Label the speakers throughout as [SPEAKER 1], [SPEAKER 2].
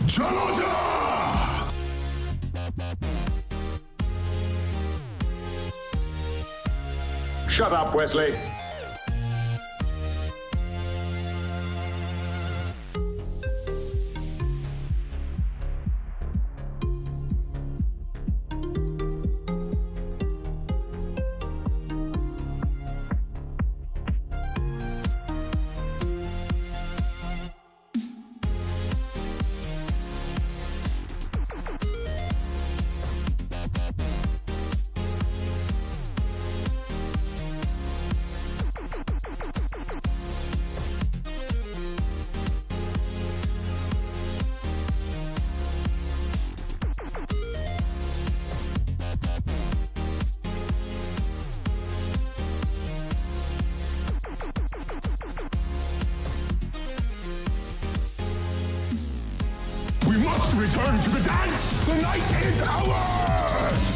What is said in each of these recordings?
[SPEAKER 1] Challenger!
[SPEAKER 2] Shut up, Wesley.
[SPEAKER 1] We must return to the dance! The night is ours!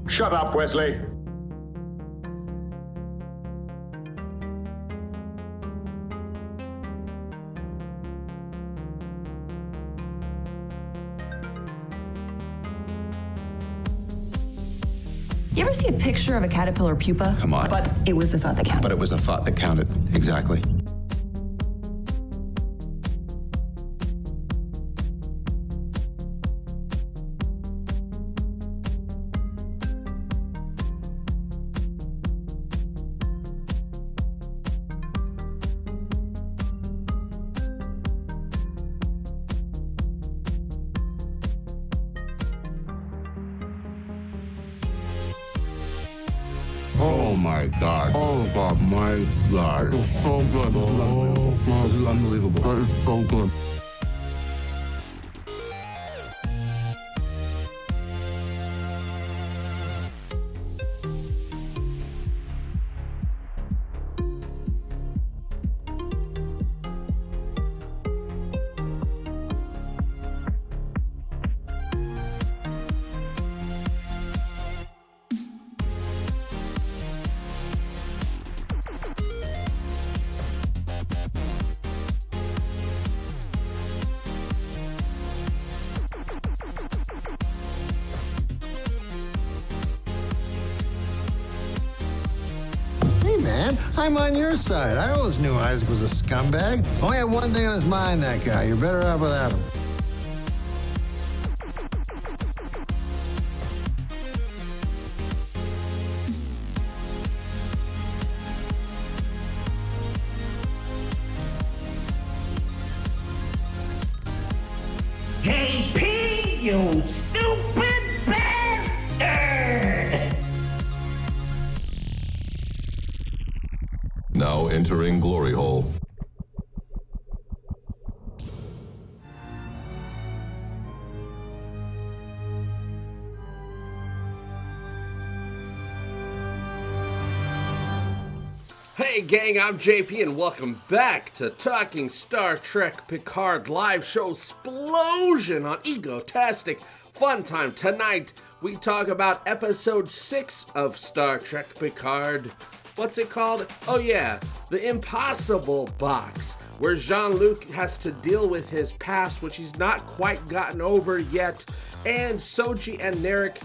[SPEAKER 2] Shut up, Wesley.
[SPEAKER 3] You ever see a picture of a caterpillar pupa?
[SPEAKER 4] Come on.
[SPEAKER 3] But it was the thought that counted.
[SPEAKER 4] But it was a thought that counted. Exactly.
[SPEAKER 1] Oh my God. Oh God, my God. It's so good. This is unbelievable. That is so good.
[SPEAKER 5] Man, I'm on your side. I always knew Isaac was a scumbag. Only had one thing on his mind, that guy. You're better off without him.
[SPEAKER 6] JP, you stupid bastard!
[SPEAKER 7] Now entering Glory Hole.
[SPEAKER 8] Hey gang, I'm JP and welcome back to Talking Star Trek Picard live show explosion on Egotastic FunTime. Tonight we talk about episode 6 of Star Trek Picard. What's it called? Oh yeah, The Impossible Box, where Jean-Luc has to deal with his past, which he's not quite gotten over yet, and Soji and Narek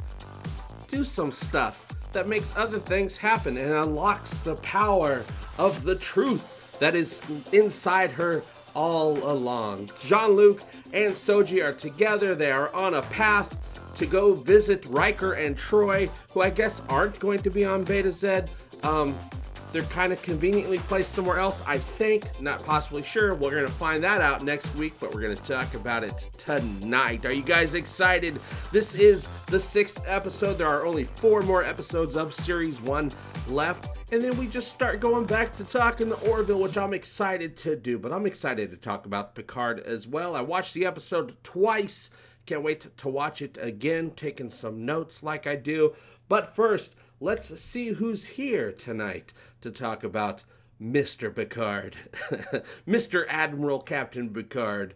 [SPEAKER 8] do some stuff that makes other things happen and unlocks the power of the truth that is inside her all along. Jean-Luc and Soji are together. They are on a path to go visit Riker and Troy, who I guess aren't going to be on Beta Z. they're kind of conveniently placed somewhere else, I think. Not possibly sure. We're going to find that out next week, but we're going to talk about it tonight. Are you guys excited? This is the 6th episode. There are only 4 more episodes of Series 1 left. And then we just start going back to talking the Orville, which I'm excited to do. But I'm excited to talk about Picard as well. I watched the episode twice. Can't wait to watch it again, taking some notes like I do. But first, let's see who's here tonight to talk about Mr. Picard. Mr. Admiral Captain Picard.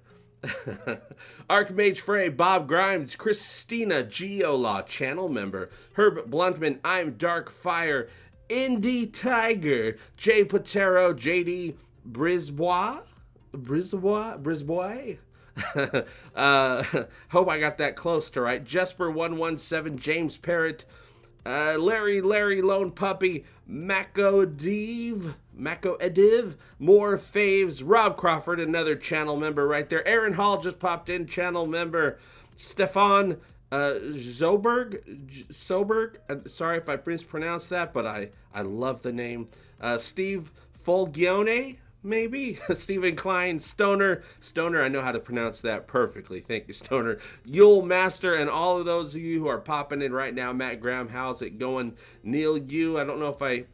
[SPEAKER 8] Archmage Frey, Bob Grimes, Christina Giola, channel member, Herb Bluntman, I'm Dark Fire, Indy Tiger, Jay Patero, JD Brisbois. Hope I got that close to right. Jesper117, James Parrott, Larry Lone Puppy, Mako Ediv, more faves, Rob Crawford, another channel member right there. Aaron Hall just popped in, channel member. Stefan Soberg, sorry if I mispronounced that, but I love the name. Steve Folgione, maybe? Stephen Klein, Stoner, I know how to pronounce that perfectly. Thank you, Stoner. Yule Master, and all of those of you who are popping in right now. Matt Graham, how's it going? Neil Yu, I don't know if I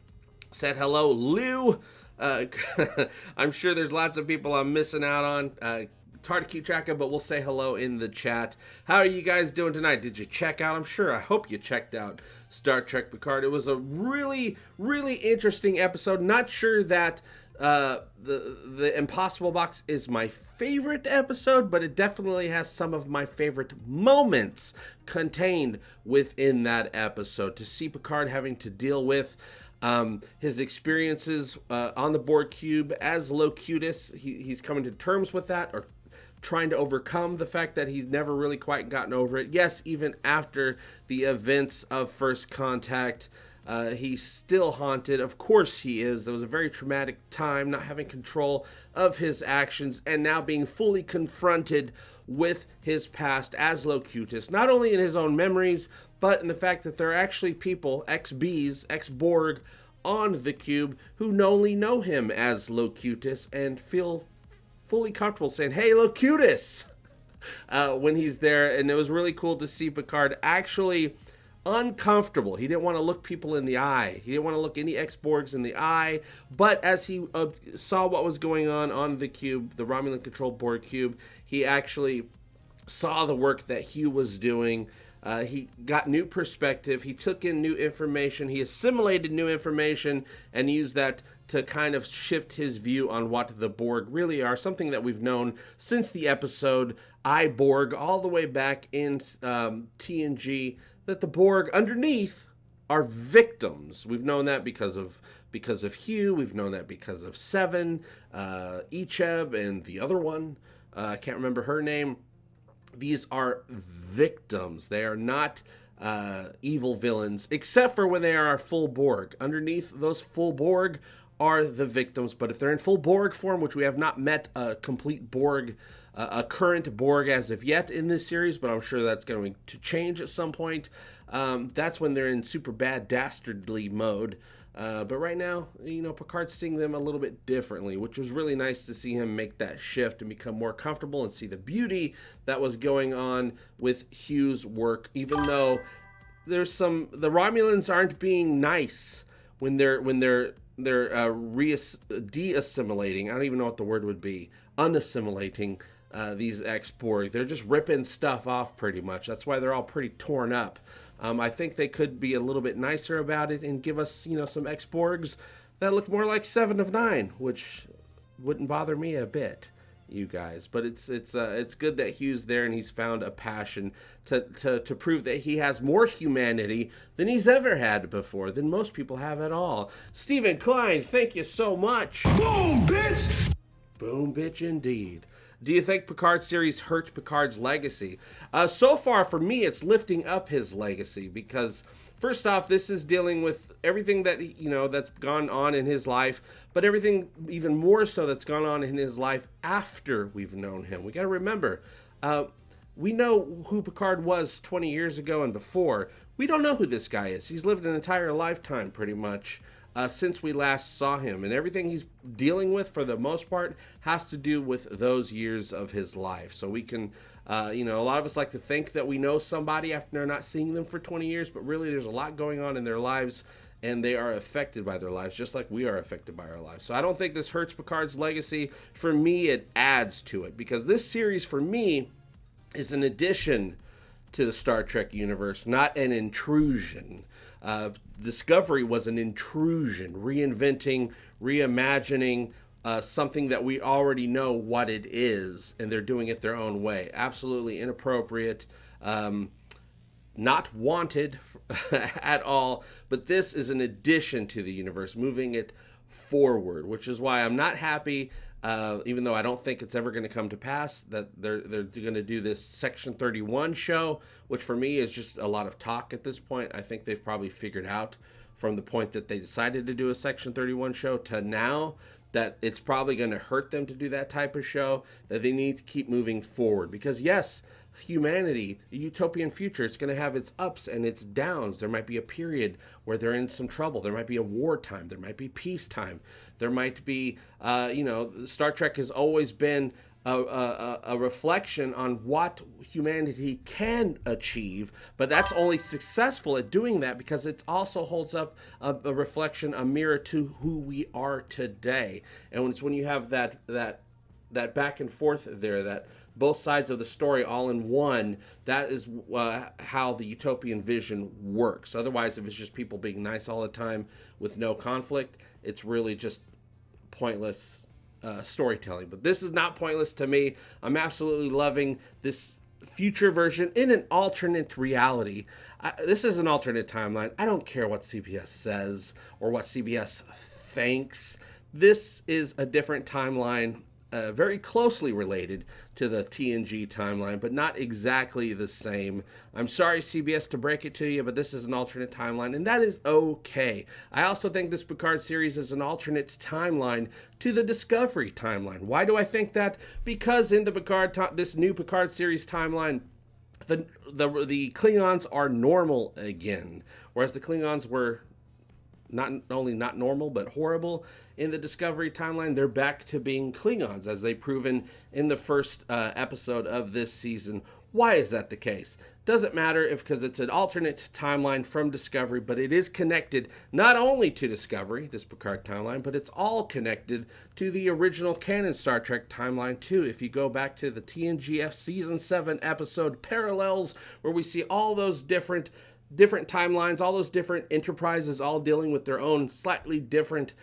[SPEAKER 8] said hello. Lou, I'm sure there's lots of people I'm missing out on. It's hard to keep track of, but we'll say hello in the chat. How are you guys doing tonight? Did you check out? I hope you checked out Star Trek Picard. It was a really, really interesting episode. Not sure that the Impossible Box is my favorite episode, but it definitely has some of my favorite moments contained within that episode. To see Picard having to deal with his experiences on the Borg cube as LOCUTUS, he's coming to terms with that, or trying to overcome the fact that he's never really quite gotten over it. Yes, even after the events of First Contact, he's still haunted. Of course he is. There was a very traumatic time, not having control of his actions, and now being fully confronted with his past as LOCUTUS, not only in his own memories, but in the fact that there are actually people, ex-Bees, ex-Borg, on the cube who only know him as LOCUTUS and feel fully comfortable saying, "Hey, LOCUTUS," when he's there. And it was really cool to see Picard actually uncomfortable. He didn't want to look people in the eye. He didn't want to look any ex-Borgs in the eye. But as he saw what was going on the cube, the Romulan controlled Borg cube, he actually saw the work that Hugh was doing. He got new perspective. He took in new information. He assimilated new information and used that to kind of shift his view on what the Borg really are, something that we've known since the episode I, Borg, all the way back in TNG, that the Borg underneath are victims. We've known that because of Hugh. We've known that because of Seven, Icheb, and the other one. I can't remember her name. These are victims. They are not evil villains, except for when they are full Borg. Underneath those full Borg are the victims. But if they're in full Borg form, which we have not met a complete Borg, a current Borg as of yet in this series, but I'm sure that's going to change at some point, that's when they're in super bad dastardly mode. But right now, Picard's seeing them a little bit differently, which was really nice to see him make that shift and become more comfortable and see the beauty that was going on with Hugh's work, even though the Romulans aren't being nice when they're de-assimilating. I don't even know what the word would be. Unassimilating these ex-Borg. They're just ripping stuff off pretty much. That's why they're all pretty torn up. I think they could be a little bit nicer about it and give us, some ex-Borgs that look more like 7 of 9, which wouldn't bother me a bit, you guys. But it's good that Hugh's there and he's found a passion to prove that he has more humanity than he's ever had before, than most people have at all. Stephen Klein, thank you so much.
[SPEAKER 7] Boom, bitch!
[SPEAKER 8] Boom, bitch, indeed. Do you think Picard series hurt Picard's legacy? So far, for me, it's lifting up his legacy because, first off, this is dealing with everything that, that's gone on in his life, but everything even more so that's gone on in his life after we've known him. We got to remember, we know who Picard was 20 years ago and before. We don't know who this guy is. He's lived an entire lifetime, pretty much, since we last saw him. And everything he's dealing with, for the most part, has to do with those years of his life. So we can, a lot of us like to think that we know somebody after not seeing them for 20 years, but really there's a lot going on in their lives, and they are affected by their lives just like we are affected by our lives. So I don't think this hurts Picard's legacy. For me, it adds to it, because this series, for me, is an addition to the Star Trek universe, not an intrusion. Discovery was an intrusion, reinventing, reimagining something that we already know what it is, and they're doing it their own way. Absolutely inappropriate, not wanted at all, but this is an addition to the universe, moving it forward, which is why I'm not happy, even though I don't think it's ever going to come to pass, that they're going to do this Section 31 show, which for me is just a lot of talk at this point. I think they've probably figured out from the point that they decided to do a Section 31 show to now that it's probably going to hurt them to do that type of show, that they need to keep moving forward. Because yes, humanity, a utopian future, it's going to have its ups and its downs. There might be a period where they're in some trouble. There might be a wartime. There might be peacetime. There might be, Star Trek has always been a reflection on what humanity can achieve, but that's only successful at doing that because it also holds up a reflection, a mirror to who we are today. And it's when you have that back and forth there, that both sides of the story all in one, that is how the utopian vision works. Otherwise, if it's just people being nice all the time with no conflict, it's really just pointless storytelling. But this is not pointless to me. I'm absolutely loving this future version in an alternate reality. This is an alternate timeline. I don't care what CBS says or what CBS thinks. This is a different timeline, very closely related to the TNG timeline, but not exactly the same. I'm sorry, CBS, to break it to you, but this is an alternate timeline, and that is okay. I also think this Picard series is an alternate timeline to the Discovery timeline. Why do I think that? Because in the this new Picard series timeline, the Klingons are normal again, whereas the Klingons were not only not normal, but horrible. In the Discovery timeline, they're back to being Klingons, as they've proven in the first episode of this season. Why is that the case? Doesn't matter because it's an alternate timeline from Discovery, but it is connected not only to Discovery, this Picard timeline, but it's all connected to the original canon Star Trek timeline too. If you go back to the TNG Season 7 episode Parallels, where we see all those different timelines, all those different enterprises, all dealing with their own slightly different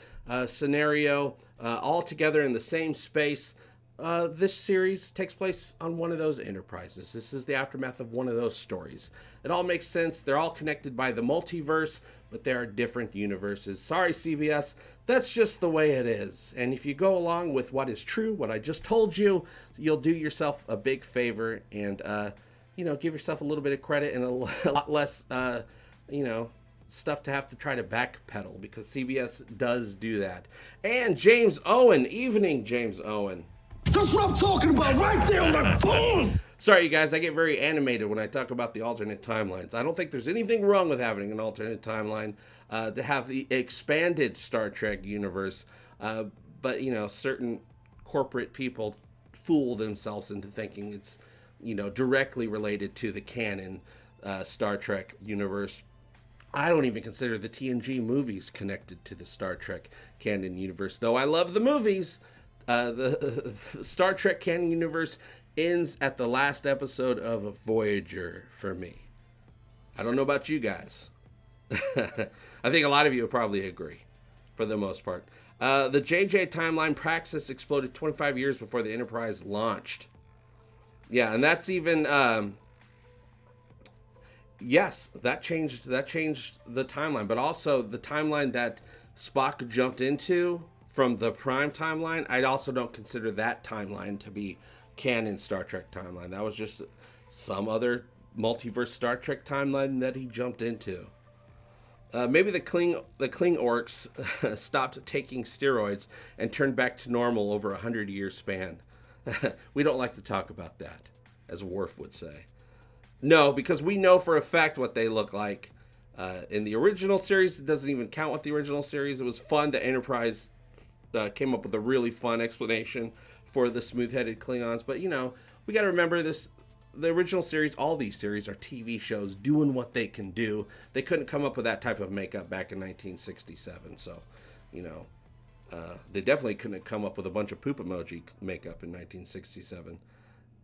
[SPEAKER 8] scenario, all together in the same space. This series takes place on one of those enterprises. This is the aftermath of one of those stories. It all makes sense. They're all connected by the multiverse, but there are different universes. Sorry, CBS, that's just the way it is. And if you go along with what is true, what I just told you, you'll do yourself a big favor and give yourself a little bit of credit and a lot less, stuff to have to try to backpedal, because CBS does do that. And James Owen, evening, James Owen.
[SPEAKER 1] That's what I'm talking about right there on that phone.
[SPEAKER 8] Sorry, you guys, I get very animated when I talk about the alternate timelines. I don't think there's anything wrong with having an alternate timeline, to have the expanded Star Trek universe, but, certain corporate people fool themselves into thinking it's directly related to the canon Star Trek universe. I don't even consider the TNG movies connected to the Star Trek canon universe, though I love the movies. The Star Trek canon universe ends at the last episode of Voyager for me. I don't know about you guys. I think a lot of you will probably agree, for the most part. The JJ timeline Praxis exploded 25 years before the Enterprise launched. Yeah, and that's even yes, that changed the timeline, but also the timeline that Spock jumped into from the Prime timeline. I also don't consider that timeline to be canon Star Trek timeline. That was just some other multiverse Star Trek timeline that he jumped into. Maybe the Kling orcs stopped taking steroids and turned back to normal over a 100-year span. We don't like to talk about that, as Worf would say. No, because we know for a fact what they look like. In the original series, it doesn't even count with the original series. It was fun that Enterprise came up with a really fun explanation for the smooth-headed Klingons. But, you know, we got to remember this. The original series, all these series are TV shows doing what they can do. They couldn't come up with that type of makeup back in 1967. So, you know, they definitely couldn't come up with a bunch of poop emoji makeup in 1967.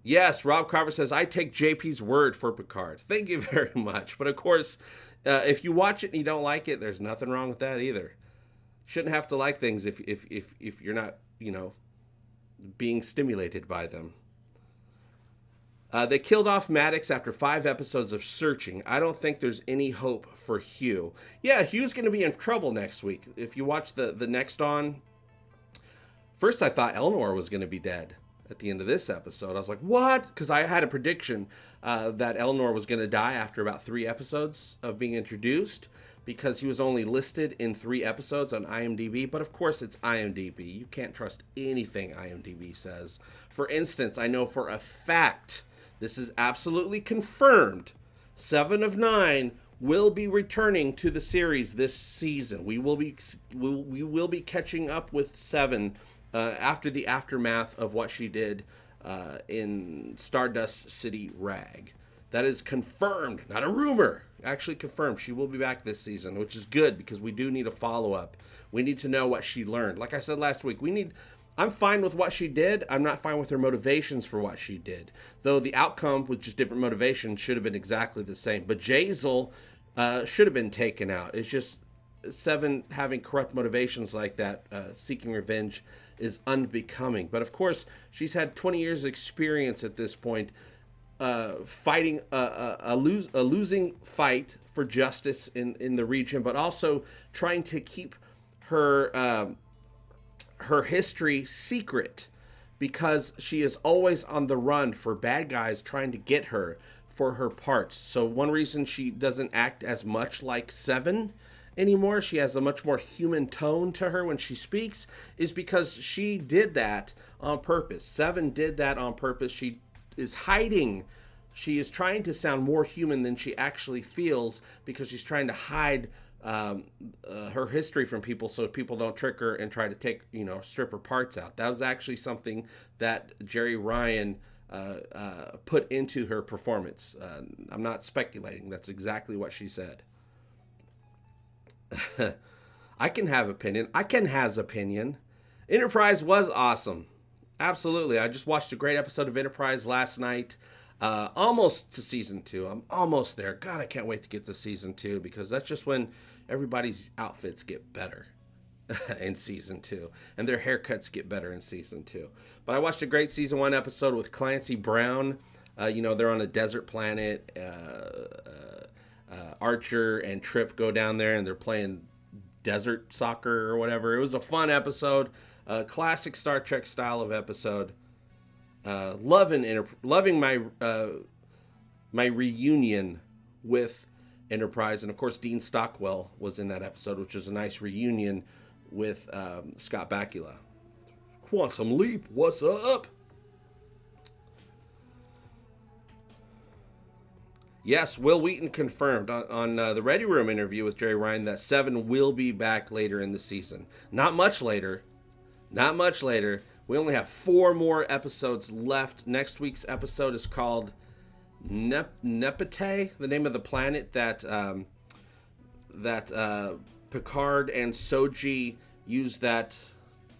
[SPEAKER 8] Yes, Rob Carver says, I take JP's word for Picard. Thank you very much. But of course, if you watch it and you don't like it, there's nothing wrong with that either. Shouldn't have to like things if you're not, you know, being stimulated by them. They killed off Maddox after 5 episodes of searching. I don't think there's any hope for Hugh. Yeah, Hugh's going to be in trouble next week. If you watch the next on, first I thought Elnor was going to be dead at the end of this episode. I was like, what? Because I had a prediction that Elnor was going to die after about 3 episodes of being introduced, because he was only listed in 3 episodes on IMDb. But of course, it's IMDb. You can't trust anything IMDb says. For instance, I know for a fact, this is absolutely confirmed, 7 of 9 will be returning to the series this season. We will be catching up with 7 after the aftermath of what she did in Stardust City Rag. That is confirmed, not a rumor. Actually confirmed. She will be back this season, which is good because we do need a follow-up. We need to know what she learned. Like I said last week, I'm fine with what she did. I'm not fine with her motivations for what she did. Though the outcome with just different motivations should have been exactly the same. But Jazel should have been taken out. It's just 7 having corrupt motivations like that, seeking revenge, is unbecoming. But of course, she's had 20 years experience at this point, fighting a losing fight for justice in the region, but also trying to keep her history secret, because she is always on the run for bad guys trying to get her for her parts. So one reason she doesn't act as much like 7 anymore, she has a much more human tone to her when she speaks, is because she did that on purpose. 7 did that on purpose. She is hiding. She is trying to sound more human than she actually feels, because she's trying to hide her history from people, so people don't trick her and try to strip her parts out. That was actually something that Jerry Ryan put into her performance. I'm not speculating. That's exactly what she said. I can have opinion. I can has opinion. Enterprise was awesome. Absolutely. I just watched a great episode of Enterprise last night. Almost to season 2. I'm almost there. God, I can't wait to get to season 2, because that's just when everybody's outfits get better in season 2, and their haircuts get better in season 2. But I watched a great season 1 episode with Clancy Brown. They're on a desert planet. Archer and Trip go down there, and they're playing desert soccer or whatever. It was a fun episode. Classic Star Trek style of episode. Loving my reunion with Enterprise, and of course Dean Stockwell was in that episode, which was a nice reunion with Scott Bakula. Quantum Leap, what's up? Yes, Will Wheaton confirmed on the Ready Room interview with Jerry Ryan that 7 will be back later in the season. Not much later. Not much later. We only have 4 more episodes left. Next week's episode is called Nepete, the name of the planet that Picard and Soji use that,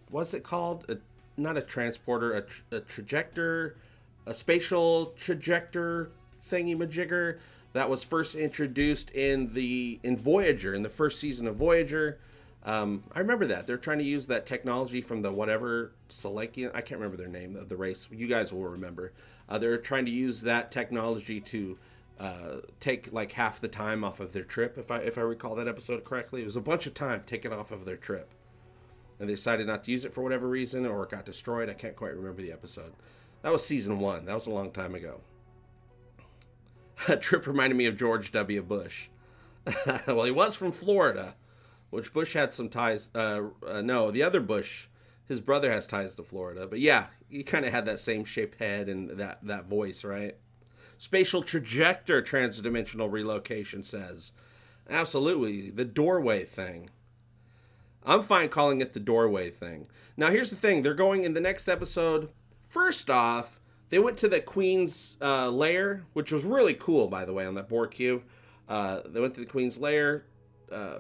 [SPEAKER 8] what's it called? Not a transporter, a trajector, a spatial trajector thingy-majigger that was first introduced in Voyager, in the first season of Voyager. I remember that. They're trying to use that technology from the whatever Selekian, I can't remember their name of the race. You guys will remember. They're trying to use that technology to take like half the time off of their trip, if I recall that episode correctly. It was a bunch of time taken off of their trip. And they decided not to use it for whatever reason, or it got destroyed. I can't quite remember the episode. That was season 1. That was a long time ago. Trip reminded me of George W. Bush. Well, he was from Florida, which Bush had some ties. No, the other Bush, his brother has ties to Florida. But yeah, he kind of had that same shaped head and that voice, right? Spatial trajector transdimensional relocation says. Absolutely. The doorway thing. I'm fine calling it the doorway thing. Now, here's the thing. They're going in the next episode. First off, they went to the Queen's lair, which was really cool, by the way, on that Borg cube. They went to the Queen's lair.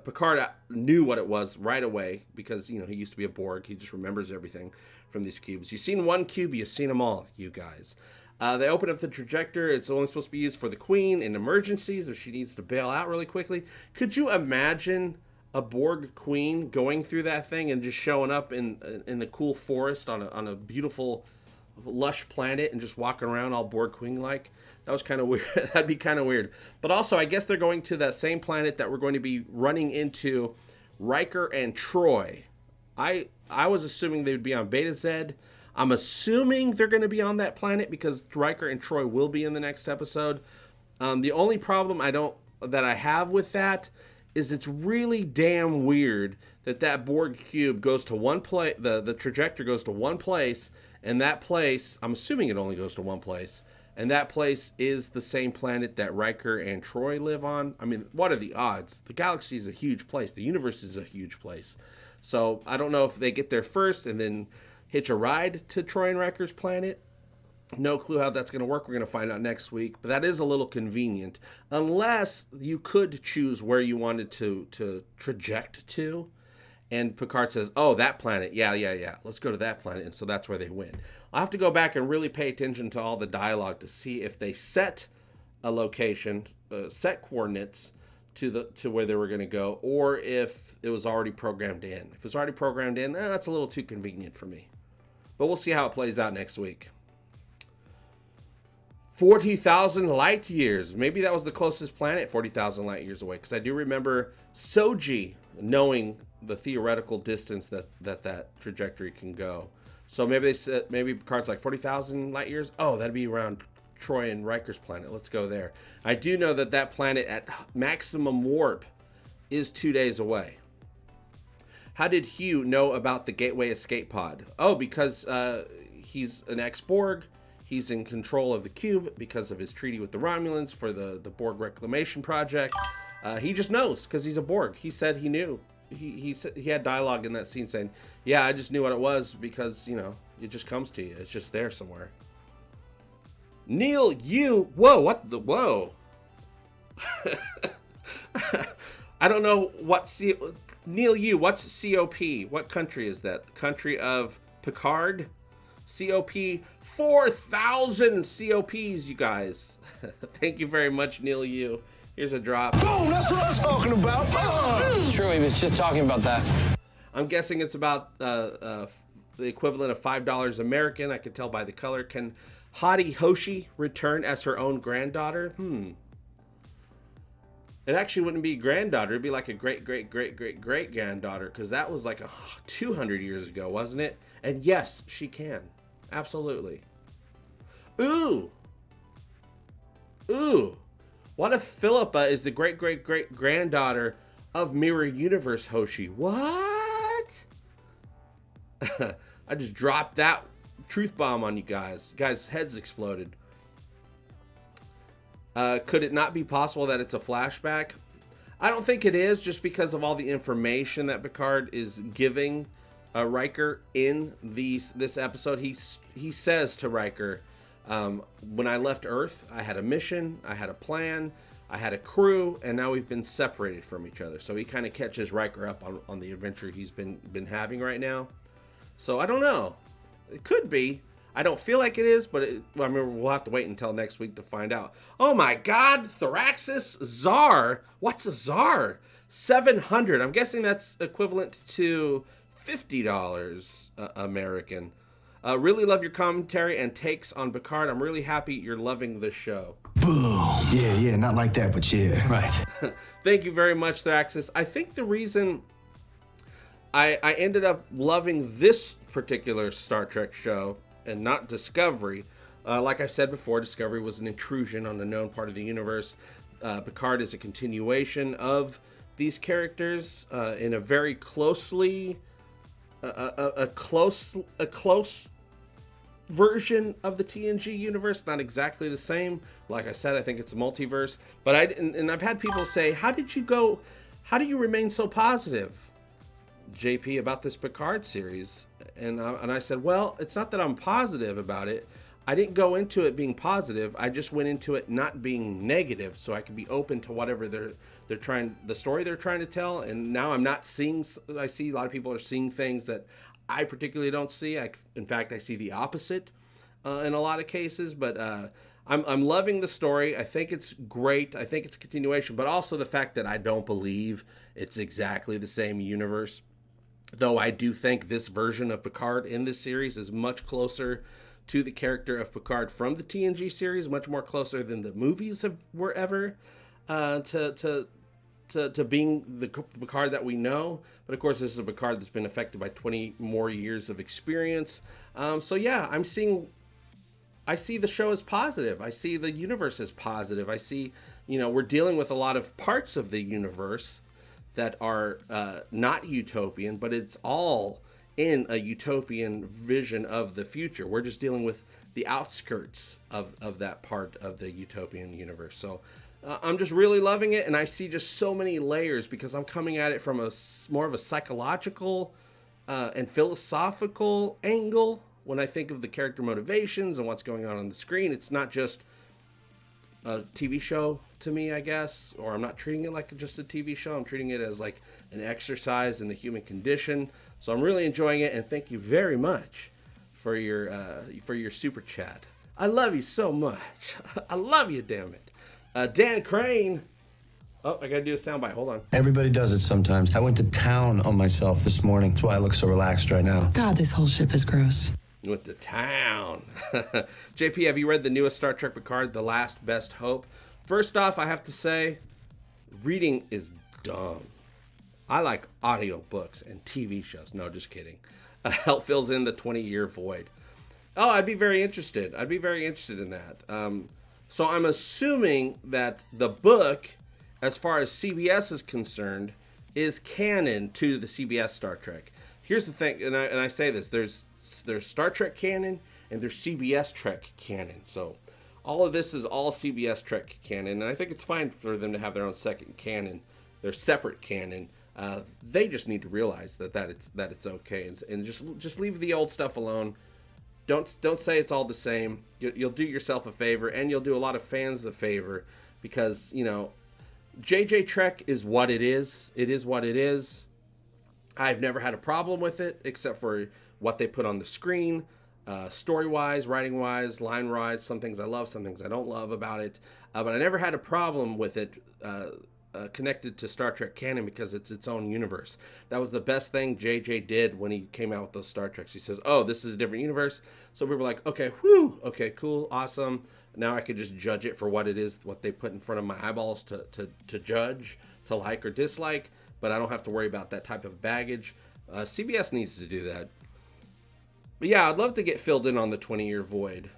[SPEAKER 8] Picard knew what it was right away because, he used to be a Borg. He just remembers everything from these cubes. You've seen one cube, you've seen them all, you guys. They open up the trajector. It's only supposed to be used for the Queen in emergencies if she needs to bail out really quickly. Could you imagine a Borg Queen going through that thing and just showing up in the cool forest on a beautiful, lush planet and just walking around all Borg Queen-like? That was kind of weird. That'd be kind of weird. But also, I guess they're going to that same planet that we're going to be running into Riker and Troy. I was assuming they would be on Beta Z. I'm assuming they're going to be on that planet because Riker and Troy will be in the next episode. The only problem that I have with that is it's really damn weird that Borg cube goes to one place, the trajectory goes to one place, and that place, I'm assuming it only goes to one place, and that place is the same planet that Riker and Troy live on. I mean, what are the odds? The galaxy is a huge place. The universe is a huge place. So I don't know if they get there first and then hitch a ride to Troy and Riker's planet. No clue how that's going to work. We're going to find out next week. But that is a little convenient. Unless you could choose where you wanted to traject to. And Picard says, oh, that planet. Yeah. Let's go to that planet. And so that's where they win. I'll have to go back and really pay attention to all the dialogue to see if they set a location, set coordinates to where they were going to go, or if it was already programmed in. If it was already programmed in, that's a little too convenient for me. But we'll see how it plays out next week. 40,000 light years. Maybe that was the closest planet 40,000 light years away, because I do remember Soji knowing the theoretical distance that trajectory can go. So maybe Picard's like 40,000 light years. Oh, that'd be around Troy and Riker's planet. Let's go there. I do know that planet at maximum warp is 2 days away. How did Hugh know about the Gateway escape pod? Oh, because he's an ex-Borg. He's in control of the cube because of his treaty with the Romulans for the Borg Reclamation Project. He just knows because he's a Borg. He said he knew. He said he had dialogue in that scene saying, yeah, I just knew what it was because, it just comes to you. It's just there somewhere. Neil, whoa. I don't know Neil, what's COP? What country is that? The country of Picard? COP, 4,000 COPs, you guys. Thank you very much, Neil Yu. Here's a drop.
[SPEAKER 9] Boom, that's what I'm talking about.
[SPEAKER 10] It's true, he was just talking about that.
[SPEAKER 8] I'm guessing it's about the equivalent of $5 American. I can tell by the color. Can Hadi Hoshi return as her own granddaughter? It actually wouldn't be granddaughter. It'd be like a great-great-great-great-great-granddaughter, because that was like 200 years ago, wasn't it? And yes, she can. Absolutely. Ooh. What if Philippa is the great-great-great-granddaughter of Mirror Universe Hoshi? What? I just dropped that truth bomb on you guys. Guys' heads exploded. Could it not be possible that it's a flashback? I don't think it is, just because of all the information that Picard is giving Riker in this episode. He says to Riker, when I left Earth, I had a mission, I had a plan, I had a crew, and now we've been separated from each other. So he kind of catches Riker up on the adventure he's been having right now. So I don't know. It could be. I don't feel like it is, but we'll have to wait until next week to find out. Oh my God, Thraxis Czar. What's a Czar? 700. I'm guessing that's equivalent to $50 American. Really love your commentary and takes on Picard. I'm really happy you're loving the show.
[SPEAKER 9] Boom. Yeah, not like that, but yeah.
[SPEAKER 10] Right.
[SPEAKER 8] Thank you very much, Thraxis. I think the reason I ended up loving this particular Star Trek show and not Discovery, like I said before, Discovery was an intrusion on the known part of the universe. Picard is a continuation of these characters in a very close version of the TNG universe, not exactly the same. Like I said, I think it's a multiverse. But I've had people say, how do you remain so positive, JP, about this Picard series? And I said, well, it's not that I'm positive about it. I didn't go into it being positive. I just went into it not being negative, so I could be open to whatever the story they're trying to tell. And now I'm not seeing. I see a lot of people are seeing things that I particularly don't see. In fact, I see the opposite in a lot of cases. But I'm loving the story. I think it's great. I think it's a continuation, but also the fact that I don't believe it's exactly the same universe. Though I do think this version of Picard in this series is much closer to the character of Picard from the TNG series, much more closer than the movies were ever to being the Picard that we know. But of course, this is a Picard that's been affected by 20 more years of experience. So yeah, I see the show as positive. I see the universe as positive. I see, we're dealing with a lot of parts of the universe that are not utopian, but it's all in a utopian vision of the future. We're just dealing with the outskirts of that part of the utopian universe. So I'm just really loving it, and I see just so many layers because I'm coming at it from more of a psychological and philosophical angle. When I think of the character motivations and what's going on the screen, it's not just a TV show to me, I guess, or I'm not treating it like just a TV show. I'm treating it as like an exercise in the human condition. So I'm really enjoying it, and thank you very much for your super chat. I love you so much. I love you, damn it. Dan Crane. Oh, I gotta do a soundbite. Hold on.
[SPEAKER 9] Everybody does it sometimes. I went to town on myself this morning. That's why I look so relaxed right now.
[SPEAKER 3] God, this whole ship is gross.
[SPEAKER 8] You went to town. JP, have you read the newest Star Trek Picard, The Last Best Hope? First off, I have to say, reading is dumb. I like audiobooks and TV shows. No, just kidding. Help fills in the 20-year void. Oh, I'd be very interested. I'd be very interested in that. So I'm assuming that the book, as far as CBS is concerned, is canon to the CBS Star Trek. Here's the thing, and I say this, there's Star Trek canon and there's CBS Trek canon. So all of this is all CBS Trek canon, and I think it's fine for them to have their own second canon, their separate canon. They just need to realize that it's okay, and just leave the old stuff alone. Don't say it's all the same. You'll do yourself a favor, and you'll do a lot of fans a favor, because JJ Trek is what it is. It is what it is. I've never had a problem with it, except for what they put on the screen, story-wise, writing-wise, line-wise. Some things I love, some things I don't love about it. But I never had a problem with it connected to Star Trek canon because it's its own universe. That was the best thing JJ did when he came out with those Star Treks. He says, oh, this is a different universe. So we were like, okay, whew, okay, cool, awesome. Now I could just judge it for what it is, what they put in front of my eyeballs to judge, to like or dislike. But I don't have to worry about that type of baggage. CBS needs to do that. But yeah, I'd love to get filled in on the 20-year void.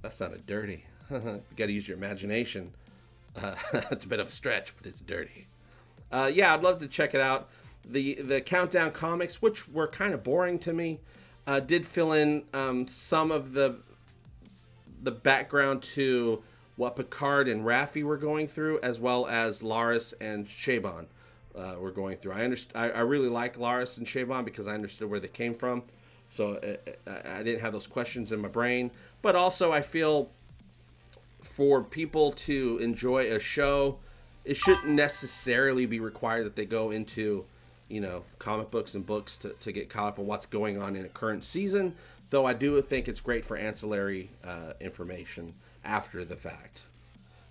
[SPEAKER 8] That sounded dirty. You got to use your imagination. It's a bit of a stretch, but it's dirty. Yeah, I'd love to check it out. The Countdown comics, which were kind of boring to me, did fill in some of the background to what Picard and Raffi were going through, as well as Laris and Shaban were going through. I really like Laris and Shaban because I understood where they came from, so I didn't have those questions in my brain. But also, I feel for people to enjoy a show, it shouldn't necessarily be required that they go into, comic books and books to get caught up on what's going on in a current season, though I do think it's great for ancillary information after the fact.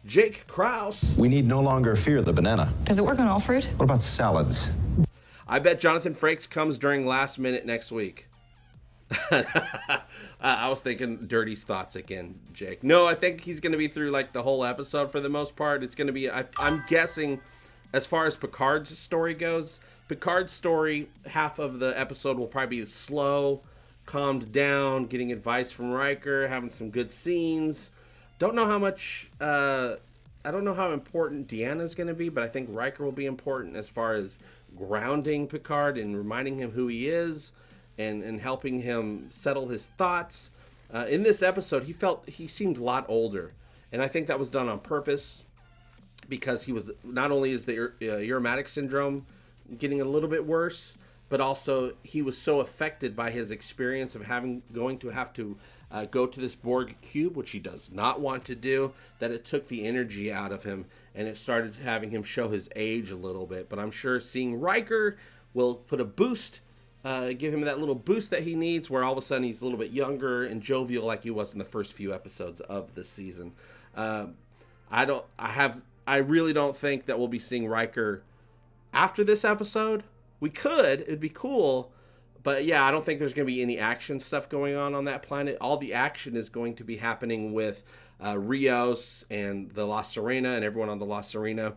[SPEAKER 8] Jake Krause.
[SPEAKER 4] We need no longer fear the banana.
[SPEAKER 3] Does it work on all fruit?
[SPEAKER 4] What about salads?
[SPEAKER 8] I bet Jonathan Frakes comes during last minute next week. I was thinking Dirty's thoughts again, Jake. No, I think he's going to be through like the whole episode for the most part. It's going to be, I'm guessing, as far as Picard's story goes, Picard's story, half of the episode will probably be slow, calmed down, getting advice from Riker, having some good scenes. Don't know how much, I don't know how important Deanna's going to be, but I think Riker will be important as far as grounding Picard and reminding him who he is. and helping him settle his thoughts. In this episode, he seemed a lot older, and I think that was done on purpose because he was not only is the Urematic syndrome getting a little bit worse, but also he was so affected by his experience of going to have to go to this Borg cube, which he does not want to do, that it took the energy out of him, and it started having him show his age a little bit. But I'm sure seeing Riker will put a boost, give him that little boost that he needs, where all of a sudden he's a little bit younger and jovial like he was in the first few episodes of the season. I really don't think that we'll be seeing Riker after this episode. We could, it'd be cool, but yeah, I don't think there's going to be any action stuff going on that planet. All the action is going to be happening with Rios and the La Sirena and everyone on the La Sirena,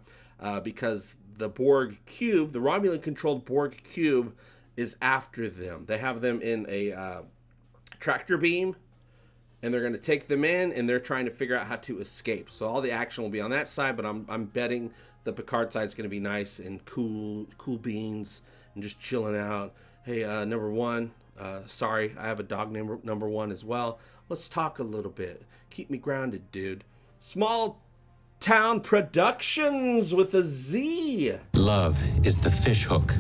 [SPEAKER 8] because the Borg cube, the Romulan-controlled Borg cube, is after them. They have them in a tractor beam, and they're going to take them in, and they're trying to figure out how to escape. So all the action will be on that side, but I'm betting the Picard side is going to be nice and cool beans and just chilling out. Hey, number one, sorry, I have a dog named number one as well. Let's talk a little bit. Keep me grounded, dude. Small Town Productions with a Z.
[SPEAKER 11] Love is the fish hook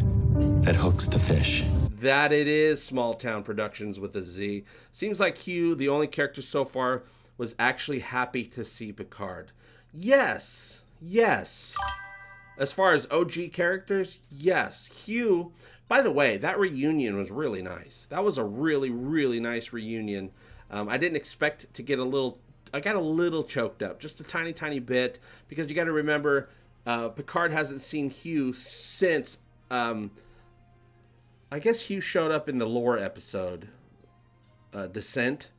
[SPEAKER 11] that hooks the fish.
[SPEAKER 8] That it is, Small Town Productions with a Z. Seems like Hugh, the only character so far, was actually happy to see Picard. Yes. As far as OG characters, yes. Hugh, by the way, that reunion was really nice. That was a really, really nice reunion. I didn't expect to get I got a little choked up, just a tiny, tiny bit, because you got to remember, Picard hasn't seen Hugh since, I guess Hugh showed up in the lore episode, Descent.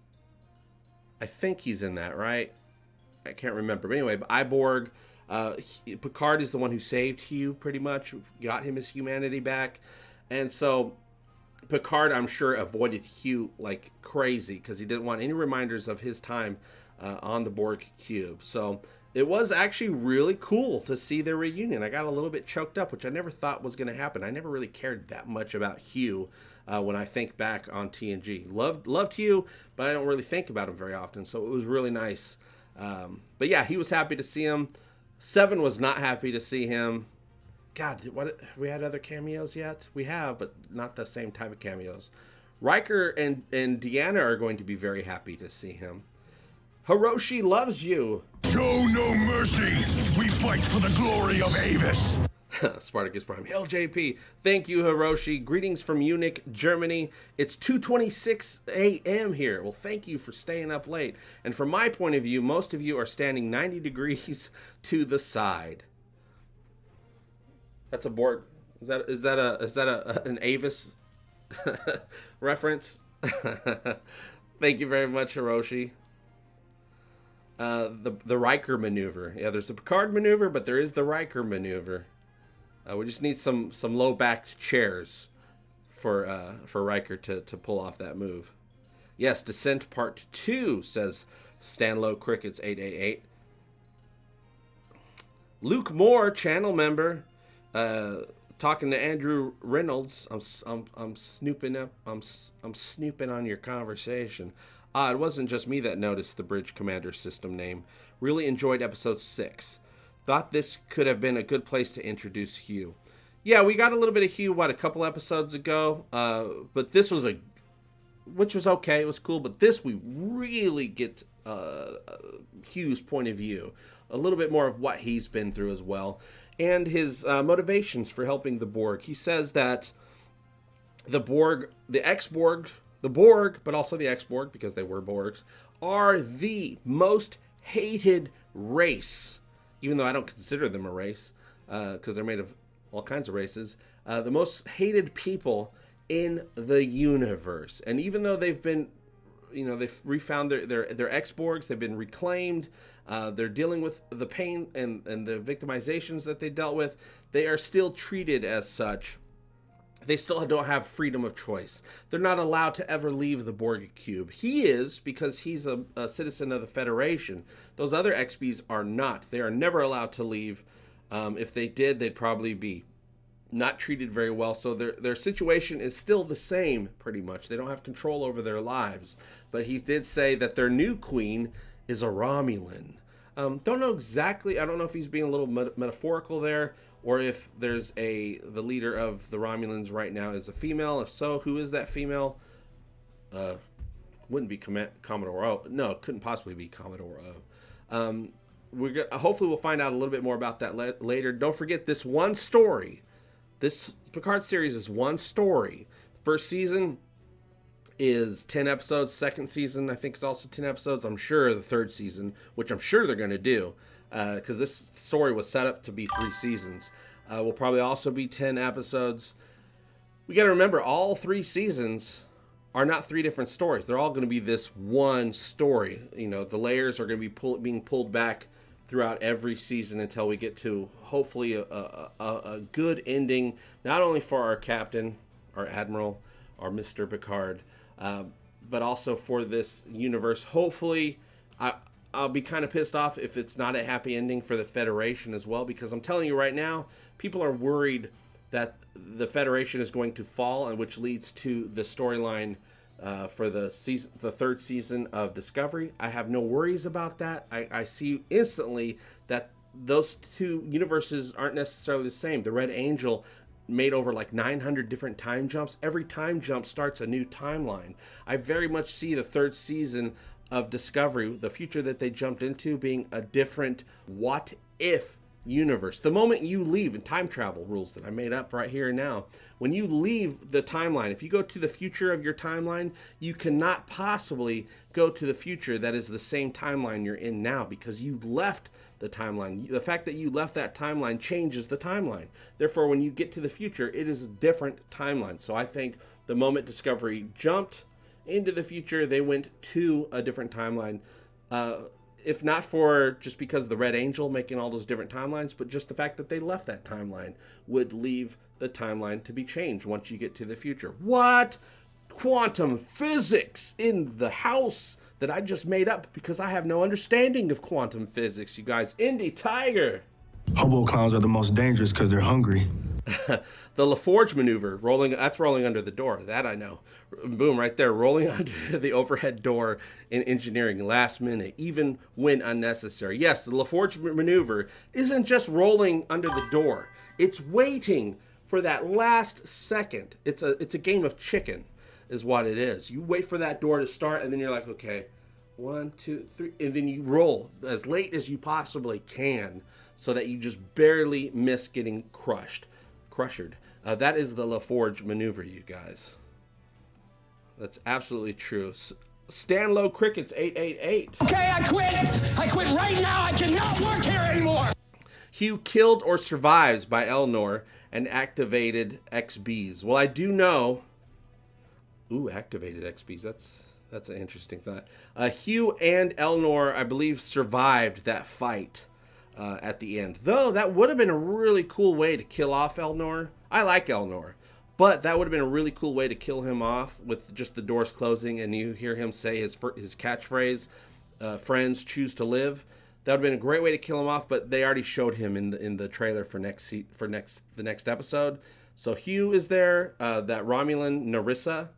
[SPEAKER 8] I think he's in that, right? I can't remember. But anyway, Iborg, Picard is the one who saved Hugh, pretty much, got him his humanity back. And so Picard, I'm sure, avoided Hugh like crazy because he didn't want any reminders of his time on the Borg cube. So it was actually really cool to see their reunion. I got a little bit choked up, which I never thought was going to happen. I never really cared that much about Hugh when I think back on TNG. Loved Hugh, but I don't really think about him very often. So it was really nice. But yeah, he was happy to see him. Seven was not happy to see him. God, what, have we had other cameos yet? We have, but not the same type of cameos. Riker and Deanna are going to be very happy to see him. Hiroshi loves you.
[SPEAKER 12] Show no mercy. We fight for the glory of Avis.
[SPEAKER 8] Spartacus Prime. Hail JP. Thank you, Hiroshi. Greetings from Munich, Germany. It's 2:26 a.m. here. Well, thank you for staying up late. And from my point of view, most of you are standing 90 degrees to the side. That's a Borg. Is that an Avis reference? Thank you very much, Hiroshi. The Riker maneuver. Yeah, there's the Picard maneuver, but there is the Riker maneuver. We just need some low-backed chairs for Riker to pull off that move. Yes, Descent Part 2, says Stanlow Crickets 888. Luke Moore, channel member, talking to Andrew Reynolds. I'm snooping up. I'm snooping on your conversation. It wasn't just me that noticed the Bridge Commander system name. Really enjoyed episode 6. Thought this could have been a good place to introduce Hugh. Yeah, we got a little bit of Hugh, a couple episodes ago. But this was which was okay. It was cool. But this, we really get Hugh's point of view. A little bit more of what he's been through as well. And his motivations for helping the Borg. He says that the Borg, the ex-Borg, the Borg, but also the ex-Borg, because they were Borgs, are the most hated race. Even though I don't consider them a race, because they're made of all kinds of races. The most hated people in the universe. And even though they've been, they've refound their ex-Borgs, they've been reclaimed, they're dealing with the pain and the victimizations that they dealt with, they are still treated as such. They still don't have freedom of choice. They're not allowed to ever leave the Borg cube. He is, because he's a citizen of the Federation. Those other XBs are not. They are never allowed to leave. If they did, they'd probably be not treated very well. So their situation is still the same, pretty much. They don't have control over their lives. But he did say that their new queen is a Romulan. Don't know exactly. I don't know if he's being a little metaphorical there, or if there's the leader of the Romulans right now is a female. If so, who is that female? Wouldn't be Commodore O. No, it couldn't possibly be Commodore O. Hopefully we'll find out a little bit more about that later. Don't forget this one story. This Picard series is one story. First season is 10 episodes. Second season, I think, is also 10 episodes. I'm sure the third season, which I'm sure they're going to do, because this story was set up to be 3 seasons, will probably also be 10 episodes. We got to remember, all 3 seasons are not 3 different stories. They're all going to be this one story. You know, the layers are going to be being pulled back throughout every season until we get to hopefully a good ending, not only for our captain, our admiral, our Mr. Picard, but also for this universe. Hopefully, I'll be kind of pissed off if it's not a happy ending for the Federation as well, because I'm telling you right now, people are worried that the Federation is going to fall, and which leads to the storyline for the third season of Discovery. I have no worries about that. I see instantly that those 2 universes aren't necessarily the same. The Red Angel made over like 900 different time jumps. Every time jump starts a new timeline. I very much see the third season of Discovery, the future that they jumped into, being a different what if universe. The moment you leave, in time travel rules that I made up right here and now, when you leave the timeline, if you go to the future of your timeline, you cannot possibly go to the future that is the same timeline you're in now, because you left the timeline. The fact that you left that timeline changes the timeline. Therefore, when you get to the future, it is a different timeline. So I think the moment Discovery jumped into the future, they went to a different timeline. If not for just because the Red Angel making all those different timelines, but just the fact that they left that timeline would leave the timeline to be changed once you get to the future. What? Quantum physics in the house that I just made up because I have no understanding of quantum physics, you guys. Indy Tiger.
[SPEAKER 13] Hobo clowns are the most dangerous because they're hungry.
[SPEAKER 8] The LaForge maneuver, rolling under the door. That I know. Boom, right there, rolling under the overhead door in engineering last minute, even when unnecessary. Yes, the LaForge maneuver isn't just rolling under the door. It's waiting for that last second. It's a game of chicken, is what it is. You wait for that door to start, and then you're like, okay, 1, 2, 3, and then you roll as late as you possibly can so that you just barely miss getting crushed. That is the LaForge maneuver, you guys. That's absolutely true. Stanlow Crickets 888.
[SPEAKER 6] Okay, I quit right now. I cannot work here anymore.
[SPEAKER 8] Hugh killed or survives by Elnor and activated XBs. Well, I do know. Ooh, activated XBs. That's an interesting thought. Hugh and Elnor, I believe, survived that fight at the end. Though that would have been a really cool way to kill off Elnor. I like Elnor, but that would have been a really cool way to kill him off with just the doors closing and you hear him say his catchphrase, "Friends choose to live." That would have been a great way to kill him off, but they already showed him in the trailer for the next episode. So Hugh is there. That Romulan Narissa,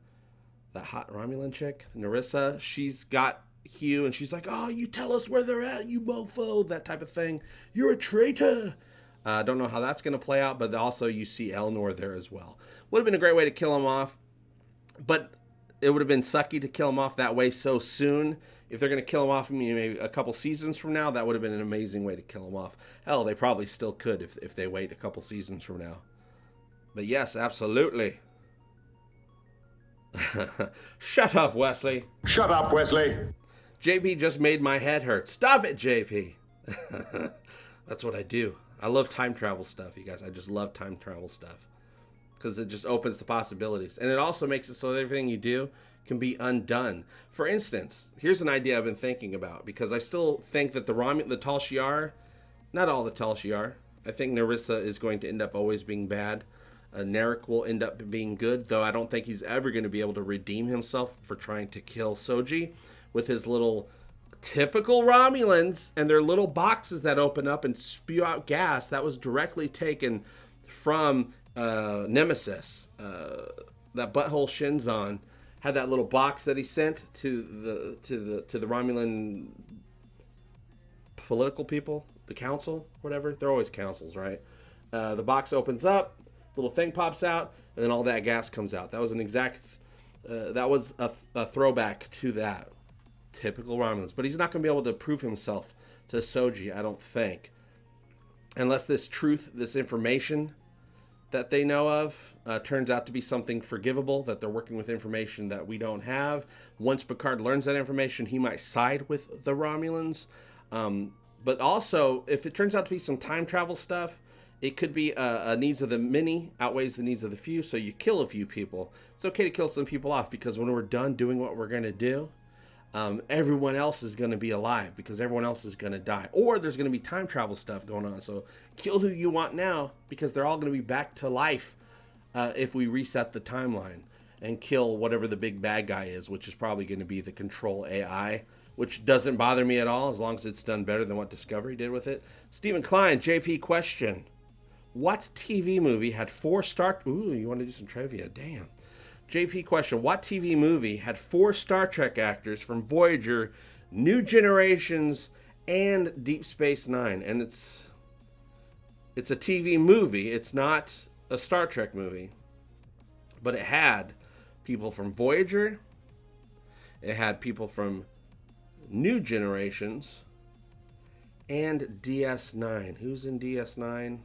[SPEAKER 8] that hot Romulan chick, Narissa, she's got Hugh and she's like, "Oh, you tell us where they're at, you mofo," that type of thing. "You're a traitor." I don't know how that's going to play out, but also you see Elnor there as well. Would have been a great way to kill him off, but it would have been sucky to kill him off that way so soon. If they're going to kill him off maybe a couple seasons from now, that would have been an amazing way to kill him off. Hell, they probably still could if they wait a couple seasons from now. But yes, absolutely. Shut up, Wesley.
[SPEAKER 2] Shut up, Wesley.
[SPEAKER 8] JP just made my head hurt. Stop it, JP. That's what I do. I love time travel stuff, you guys. I just love time travel stuff because it just opens the possibilities. And it also makes it so that everything you do can be undone. For instance, here's an idea I've been thinking about, because I still think that the Tal Shiar, not all the Tal Shiar, I think Narissa is going to end up always being bad. Narek will end up being good, though I don't think he's ever going to be able to redeem himself for trying to kill Soji with his little typical Romulans and their little boxes that open up and spew out gas. That was directly taken from Nemesis, that butthole Shinzon, had that little box that he sent to the Romulan political people, the council, whatever. They're always councils, right? The box opens up, little thing pops out, and then all that gas comes out. That was an exact, that was a throwback to that. Typical Romulans. But he's not going to be able to prove himself to Soji, I don't think. Unless this truth, this information that they know of turns out to be something forgivable, that they're working with information that we don't have. Once Picard learns that information, he might side with the Romulans. But also, if it turns out to be some time travel stuff, it could be needs of the many outweighs the needs of the few, so you kill a few people. It's okay to kill some people off, because when we're done doing what we're going to do, everyone else is going to be alive, because everyone else is going to die. Or there's going to be time travel stuff going on, so kill who you want now, because they're all going to be back to life if we reset the timeline, and kill whatever the big bad guy is, which is probably going to be the Control AI, which doesn't bother me at all, as long as it's done better than what Discovery did with it. Stephen Klein, JP question. What TV movie had 4 Star... Ooh, you want to do some trivia? Damn. JP question. What TV movie had 4 Star Trek actors from Voyager, New Generations, and Deep Space Nine? And it's a TV movie. It's not a Star Trek movie. But it had people from Voyager. It had people from New Generations and DS9. Who's in DS9?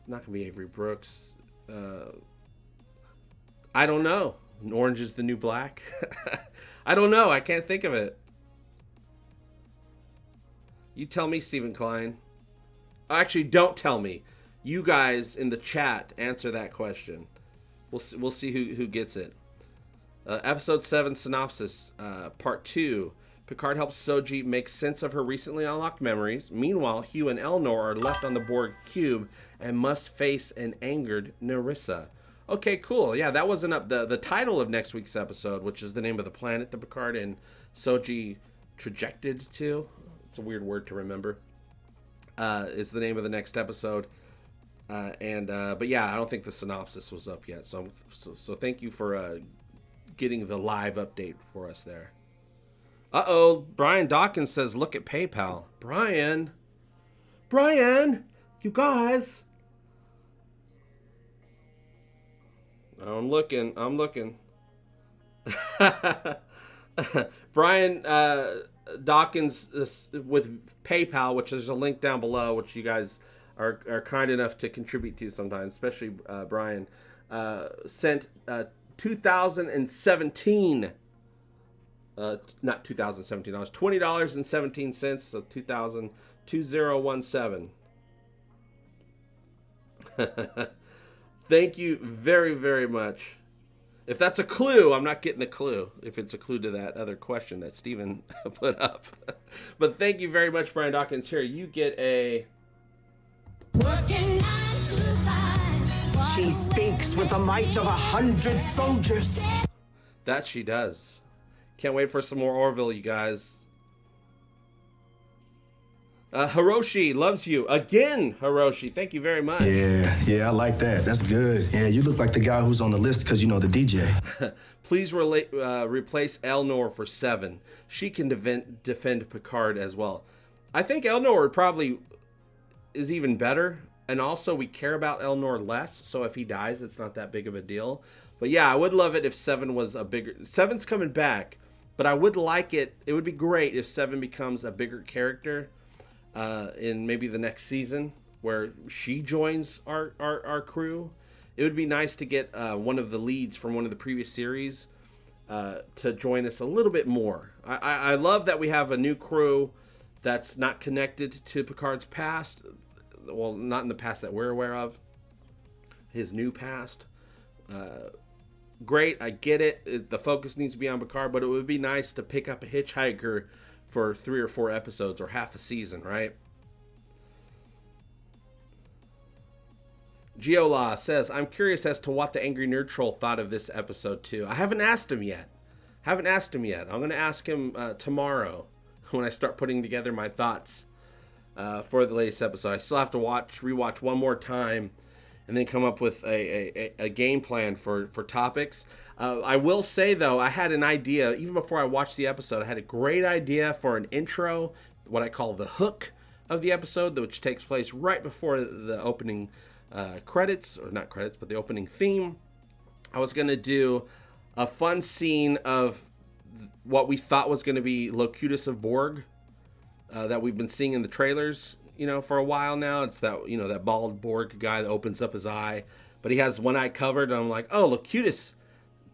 [SPEAKER 8] Not gonna be Avery Brooks. I don't know. Orange is the New Black. I don't know. I can't think of it. You tell me, Stephen Klein. Actually, don't tell me. You guys in the chat answer that question. We'll see who gets it. Episode 7 synopsis, part 2. Picard helps Soji make sense of her recently unlocked memories. Meanwhile, Hugh and Elnor are left on the Borg cube and must face an angered Narissa. Okay, cool. Yeah, that wasn't up. The title of next week's episode, which is the name of the planet that Picard and Soji trajected to. It's a weird word to remember. Is the name of the next episode. But yeah, I don't think the synopsis was up yet. So thank you for getting the live update for us there. Uh-oh, Brian Dawkins says, look at PayPal. Brian, you guys. I'm looking. Brian Dawkins with PayPal, which there's a link down below, which you guys are kind enough to contribute to sometimes, especially Brian, sent 2017 not 2017 dollars, $20.17, so 2017. Thank you very, very much. If that's a clue, I'm not getting the clue. If it's a clue to that other question that Steven put up. But thank you very much, Brian Dawkins. Here, you get a...
[SPEAKER 6] She speaks with the might of 100 soldiers.
[SPEAKER 8] That she does. Can't wait for some more Orville, you guys. Hiroshi loves you. Again, Hiroshi. Thank you very much.
[SPEAKER 13] Yeah, I like that. That's good. Yeah, you look like the guy who's on the list because you know the DJ.
[SPEAKER 8] Please replace Elnor for 7. She can defend Picard as well. I think Elnor probably is even better. And also, we care about Elnor less. So if he dies, it's not that big of a deal. But yeah, I would love it if 7 was a bigger... 7's coming back. But I would like it. It would be great if 7 becomes a bigger character in maybe the next season, where she joins our crew. It would be nice to get one of the leads from one of the previous series to join us a little bit more. I love that we have a new crew that's not connected to Picard's past. Well, not in the past that we're aware of. His new past. Great, I get it. The focus needs to be on Picard, but it would be nice to pick up a hitchhiker for 3 or 4 episodes or half a season, right? Geola says, I'm curious as to what the Angry Nerd Troll thought of this episode too. I haven't asked him yet. I'm going to ask him tomorrow when I start putting together my thoughts for the latest episode. I still have to rewatch one more time and then come up with a game plan for topics. I will say, though, I had an idea, even before I watched the episode, I had a great idea for an intro, what I call the hook of the episode, which takes place right before the opening credits, or not credits, but the opening theme. I was going to do a fun scene of what we thought was going to be LOCUTUS of Borg that we've been seeing in the trailers, for a while now. It's that, that bald Borg guy that opens up his eye, but he has one eye covered. And I'm like, oh, LOCUTUS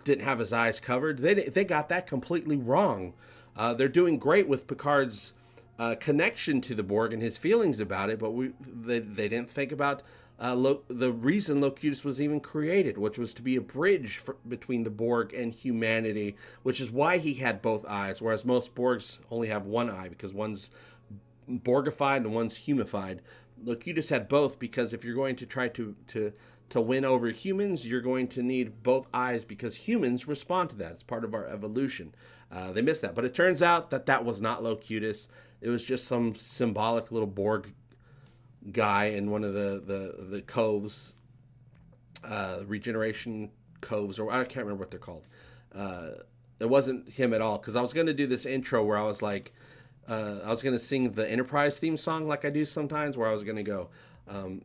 [SPEAKER 8] didn't have his eyes covered. They got that completely wrong. They're doing great with Picard's connection to the Borg and his feelings about it, but they didn't think about the reason LOCUTUS was even created, which was to be a bridge between the Borg and humanity, which is why he had both eyes, whereas most Borgs only have one eye because one's Borgified and one's humified. LOCUTUS had both because if you're going to try to win over humans, you're going to need both eyes because humans respond to that. It's part of our evolution. They missed that, but it turns out that was not LOCUTUS. It was just some symbolic little Borg guy in one of the coves, regeneration coves, or I can't remember what they're called. It wasn't him at all, because I was going to do this intro where I was like, I was going to sing the Enterprise theme song like I do sometimes, where I was going to go,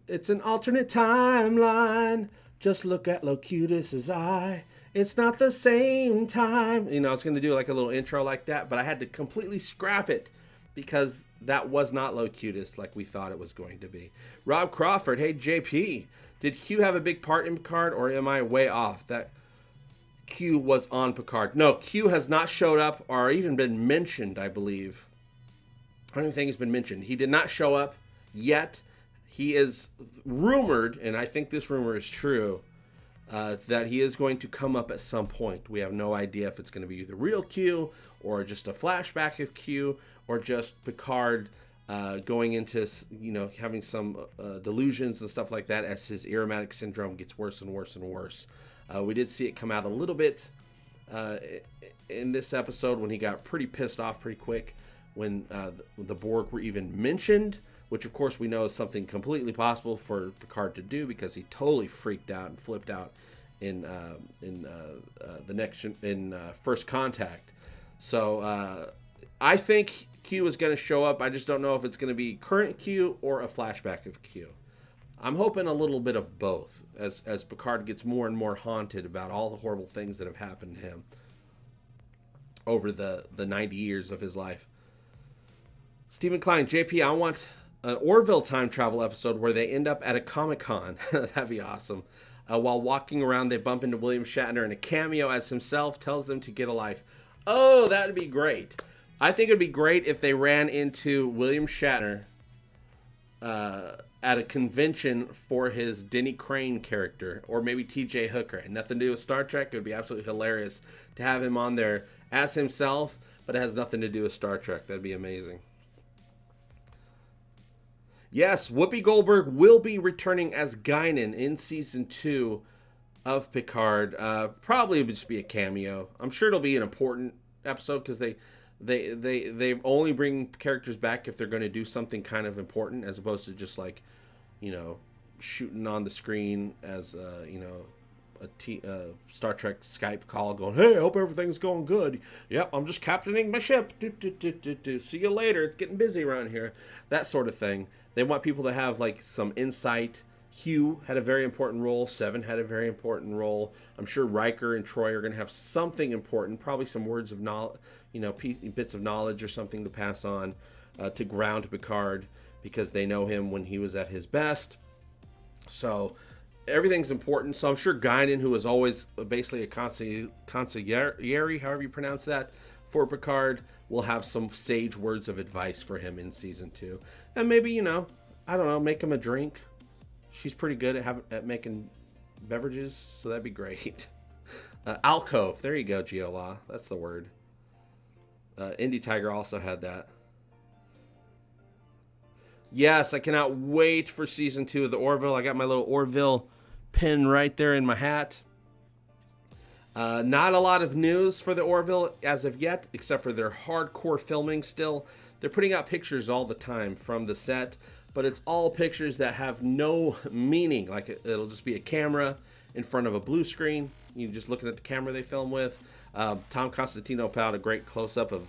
[SPEAKER 8] it's an alternate timeline, just look at LOCUTUS's eye, it's not the same time. I was going to do like a little intro like that, but I had to completely scrap it because that was not LOCUTUS like we thought it was going to be. Rob Crawford, hey JP, did Q have a big part in Picard, or am I way off that Q was on Picard? No, Q has not showed up or even been mentioned, I believe. I don't even think he's been mentioned. He did not show up yet. He is rumored, and I think this rumor is true, that he is going to come up at some point. We have no idea if it's going to be the real Q or just a flashback of Q or just Picard going into, having some delusions and stuff like that as his aromatic syndrome gets worse and worse and worse. We did see it come out a little bit in this episode when he got pretty pissed off pretty quick when the Borg were even mentioned, which of course we know is something completely possible for Picard to do because he totally freaked out and flipped out in First Contact. So I think Q is going to show up. I just don't know if it's going to be current Q or a flashback of Q. I'm hoping a little bit of both as Picard gets more and more haunted about all the horrible things that have happened to him over the 90 years of his life. Stephen Klein, JP, I want an Orville time travel episode where they end up at a Comic-Con. That'd be awesome. While walking around, they bump into William Shatner, and a cameo as himself tells them to get a life. Oh, that would be great. I think it would be great if they ran into William Shatner at a convention for his Denny Crane character, or maybe TJ Hooker. And nothing to do with Star Trek. It would be absolutely hilarious to have him on there as himself, but it has nothing to do with Star Trek. That'd be amazing. Yes, Whoopi Goldberg will be returning as Guinan in season 2 of Picard. Probably would just be a cameo. I'm sure it'll be an important episode because they only bring characters back if they're going to do something kind of important, as opposed to just like, shooting on the screen as a Star Trek Skype call going, hey, I hope everything's going good. Yep, I'm just captaining my ship. See you later. It's getting busy around here. That sort of thing. They want people to have like some insight. Hugh had a very important role. Seven had a very important role. I'm sure Riker and Troy are going to have something important, probably some words of knowledge, bits of knowledge or something to pass on to ground Picard, because they know him when he was at his best. So everything's important. So I'm sure Guinan, who is always basically a consigliere, however you pronounce that, for Picard, will have some sage words of advice for him in season 2. And maybe, I don't know, make him a drink. She's pretty good at making beverages, so that'd be great. Alcove, there you go, Giola. That's the word. Indie Tiger also had that. Yes, I cannot wait for season 2 of the Orville. I got my little Orville pin right there in my hat. Not a lot of news for the Orville as of yet, except for their hardcore filming still. They're putting out pictures all the time from the set, but but it's all pictures that have no meaning. Like it'll just be a camera in front of a blue screen. You're just looking at the camera they film with. Tom Constantino put out a great close-up of,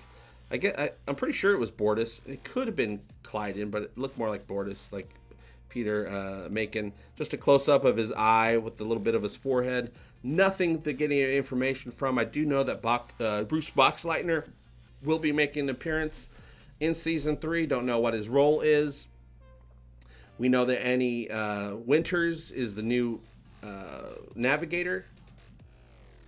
[SPEAKER 8] I'm pretty sure it was Bortus. It could have been Clyden, but it looked more like Bortus, like Peter Macon. Just a close-up of his eye with a little bit of his forehead. Nothing to get any information from. I do know that Bruce Boxleitner will be making an appearance in season 3. Don't know what his role is. We know that Annie Winters is the new navigator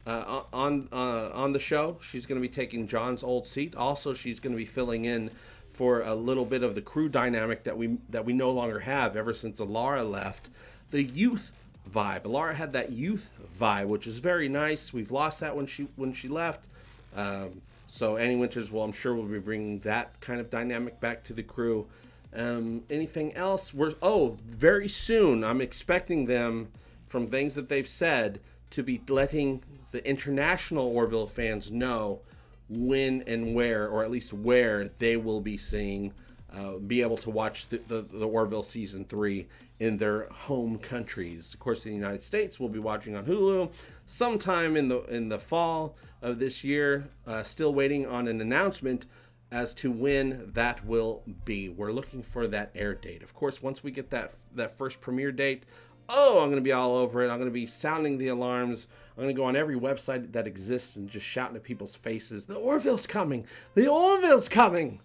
[SPEAKER 8] on the show. She's going to be taking John's old seat. Also, she's going to be filling in for a little bit of the crew dynamic that we no longer have ever since Alara left. The youth vibe. Alara had that youth vibe, which is very nice. We've lost that when she left. So Annie Winters, well, I'm sure will be bringing that kind of dynamic back to the crew. Anything else? Very soon, I'm expecting them, from things that they've said, to be letting the international Orville fans know when and where, or at least where, they will be seeing, be able to watch the Orville season 3 in their home countries. Of course, in the United States, we'll be watching on Hulu sometime in the fall of this year. Still waiting on an announcement as to when that will be. We're looking for that air date. Of course, once we get that first premiere date, I'm going to be all over it. I'm going to be sounding the alarms. I'm going to go on every website that exists and just shouting at people's faces, "The Orville's coming! The Orville's coming!"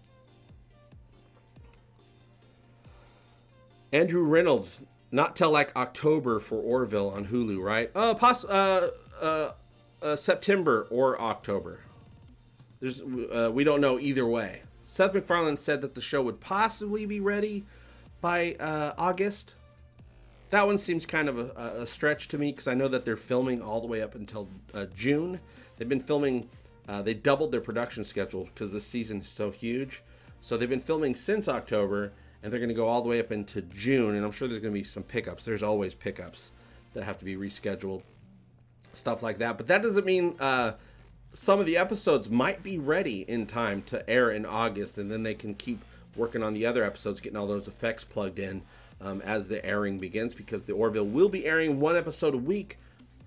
[SPEAKER 8] Andrew Reynolds, not till like October for Orville on Hulu, right? September or October. We don't know either way. Seth MacFarlane said that the show would possibly be ready by August. That one seems kind of a stretch to me, because I know that they're filming all the way up until June. They've been filming, they doubled their production schedule because this season is so huge. So they've been filming since October, and they're going to go all the way up into June, and I'm sure there's going to be some pickups. There's always pickups that have to be rescheduled, stuff like that. But that doesn't mean some of the episodes might be ready in time to air in August, and then they can keep working on the other episodes, getting all those effects plugged in as the airing begins, because the Orville will be airing one episode a week.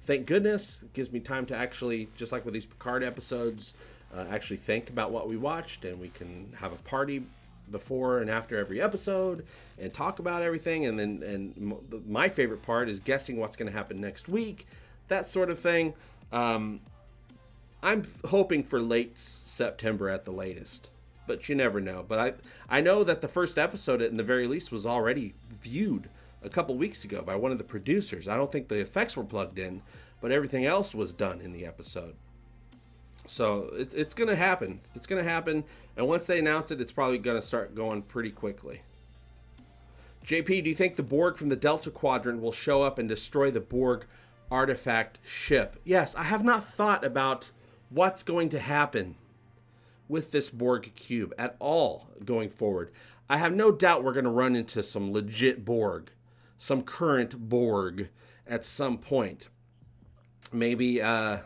[SPEAKER 8] Thank goodness. It gives me time to actually, just like with these Picard episodes, actually think about what we watched, and we can have a party before and after every episode and talk about everything. And my favorite part is guessing what's going to happen next week, that sort of thing. I'm hoping for late September at the latest, but you never know. But I know that the first episode, at the very least, was already viewed a couple weeks ago by one of the producers. I don't think the effects were plugged in, but everything else was done in the episode. So it's going to happen. It's going to happen. And once they announce it, it's probably going to start going pretty quickly. JP, do you think the Borg from the Delta Quadrant will show up and destroy the Borg artifact ship? Yes, I have not thought about what's going to happen with this Borg cube at all going forward. I have no doubt we're going to run into some legit Borg, some current Borg at some point. Maybe, I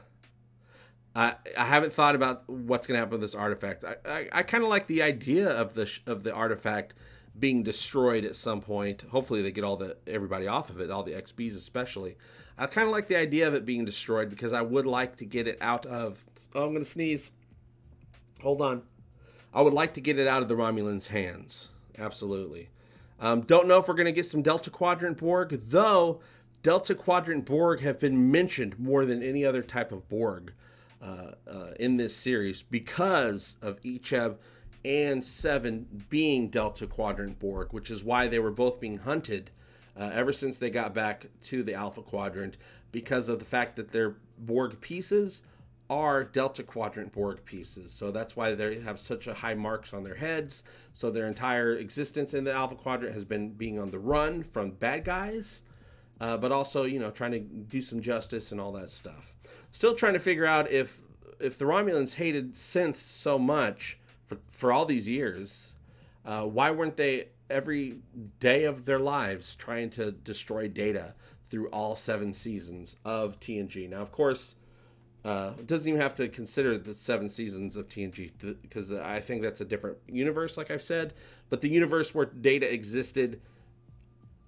[SPEAKER 8] haven't thought about what's going to happen with this artifact. I kind of like the idea of the artifact being destroyed at some point. Hopefully they get everybody off of it, all the XBs especially. I kind of like the idea of it being destroyed, because I would like to get it out of... Oh, I'm going to sneeze. Hold on. I would like to get it out of the Romulans' hands. Absolutely. Don't know if we're going to get some Delta Quadrant Borg, though Delta Quadrant Borg have been mentioned more than any other type of Borg in this series, because of Icheb and Seven being Delta Quadrant Borg, which is why they were both being hunted ever since they got back to the Alpha Quadrant, because of the fact that their Borg pieces are Delta Quadrant Borg pieces. So that's why they have such a high marks on their heads. So their entire existence in the Alpha Quadrant has been being on the run from bad guys, but also, trying to do some justice and all that stuff. Still trying to figure out if the Romulans hated synths so much for all these years, why weren't they every day of their lives trying to destroy Data through all 7 seasons of TNG? Now, of course, it doesn't even have to consider the 7 seasons of TNG, because I think that's a different universe, like I've said. But the universe where Data existed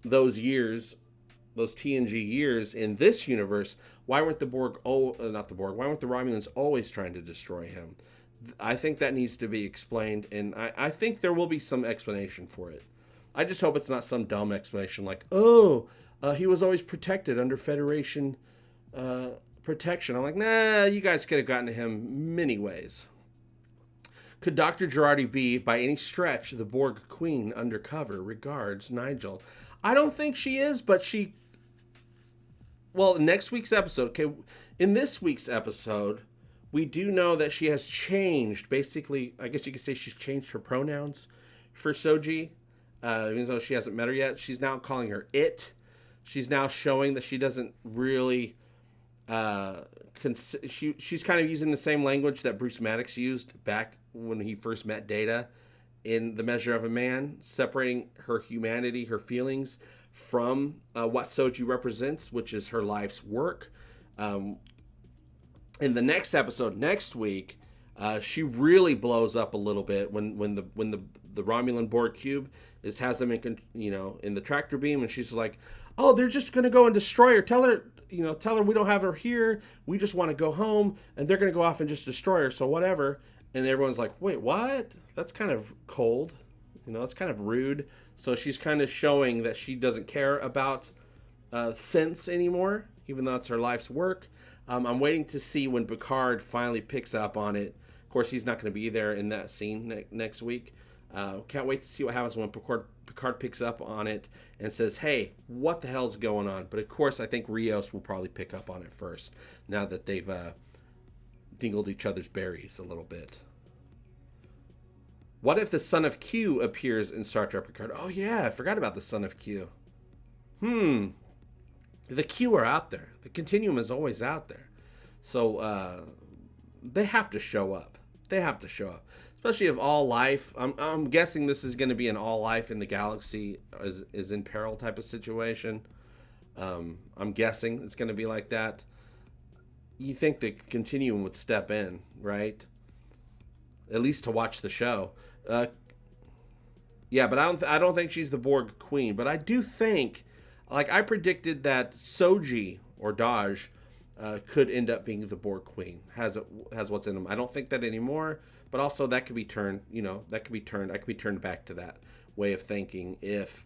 [SPEAKER 8] those years, those TNG years in this universe, why weren't the Borg, not the Borg, why weren't the Romulans always trying to destroy him? I think that needs to be explained, and I think there will be some explanation for it. I just hope it's not some dumb explanation like, he was always protected under Federation protection. I'm like, nah, you guys could have gotten to him many ways. Could Dr. Girardi be, by any stretch, the Borg Queen undercover? Regards, Nigel. I don't think she is, but she... Well, next week's episode, okay, in this week's episode, we do know that she has changed, basically, I guess you could say she's changed her pronouns for Soji, even though she hasn't met her yet. She's now calling her it. She's now showing that she doesn't really... she's kind of using the same language that Bruce Maddox used back when he first met Data in The Measure of a Man, separating her humanity, her feelings, from what Soji represents, which is her life's work. In the next episode, next week, she really blows up a little bit when the Romulan Borg cube has them in the tractor beam, and she's like, "Oh, they're just gonna go and destroy her. Tell her we don't have her here. We just want to go home, and they're gonna go off and just destroy her. So whatever." And everyone's like, "Wait, what? That's kind of cold. That's kind of rude." So she's kind of showing that she doesn't care about sense anymore, even though it's her life's work. I'm waiting to see when Picard finally picks up on it. Of course, he's not going to be there in that scene next week. Can't wait to see what happens when Picard picks up on it and says, "Hey, what the hell's going on?" But of course, I think Rios will probably pick up on it first, now that they've dingled each other's berries a little bit. What if the son of Q appears in Star Trek Picard? Oh yeah, I forgot about the son of Q. The Q are out there. The Continuum is always out there. So they have to show up. They have to show up. Especially if all life, I'm guessing this is going to be an all life in the galaxy is in peril type of situation. I'm guessing it's going to be like that. You think the Continuum would step in, right? At least to watch the show. Yeah, but I don't think she's the Borg Queen. But I do think, like I predicted that Soji or Daj could end up being the Borg Queen. Has what's in them. I don't think that anymore. But also that could be turned. I could be turned back to that way of thinking if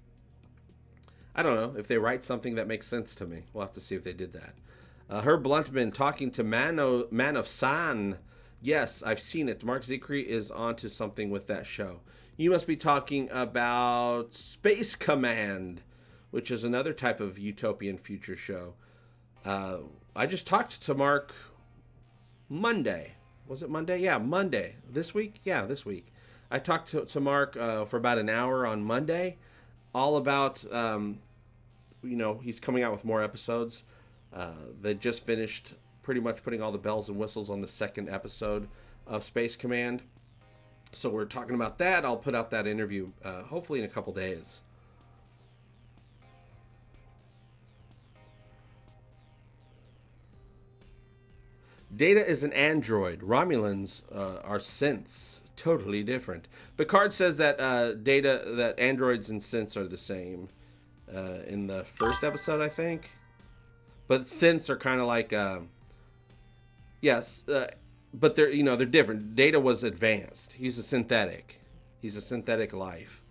[SPEAKER 8] I don't know if they write something that makes sense to me. We'll have to see if they did that. Herb Bluntman talking to Man of San. Yes, I've seen it. Mark Zicree is onto something with that show. You must be talking about Space Command, which is another type of utopian future show. I just talked to Mark Monday. Was it Monday? Yeah, Monday. This week? Yeah, this week. I talked to Mark for about an hour on Monday, all about, he's coming out with more episodes. They just finished pretty much putting all the bells and whistles on the second episode of Space Command. So we're talking about that. I'll put out that interview hopefully in a couple days. Data is an android. Romulans are synths. Totally different. Picard says that that androids and synths are the same in the first episode, I think. But synths are kind of like, but they're different. Data was advanced. He's a synthetic. He's a synthetic life,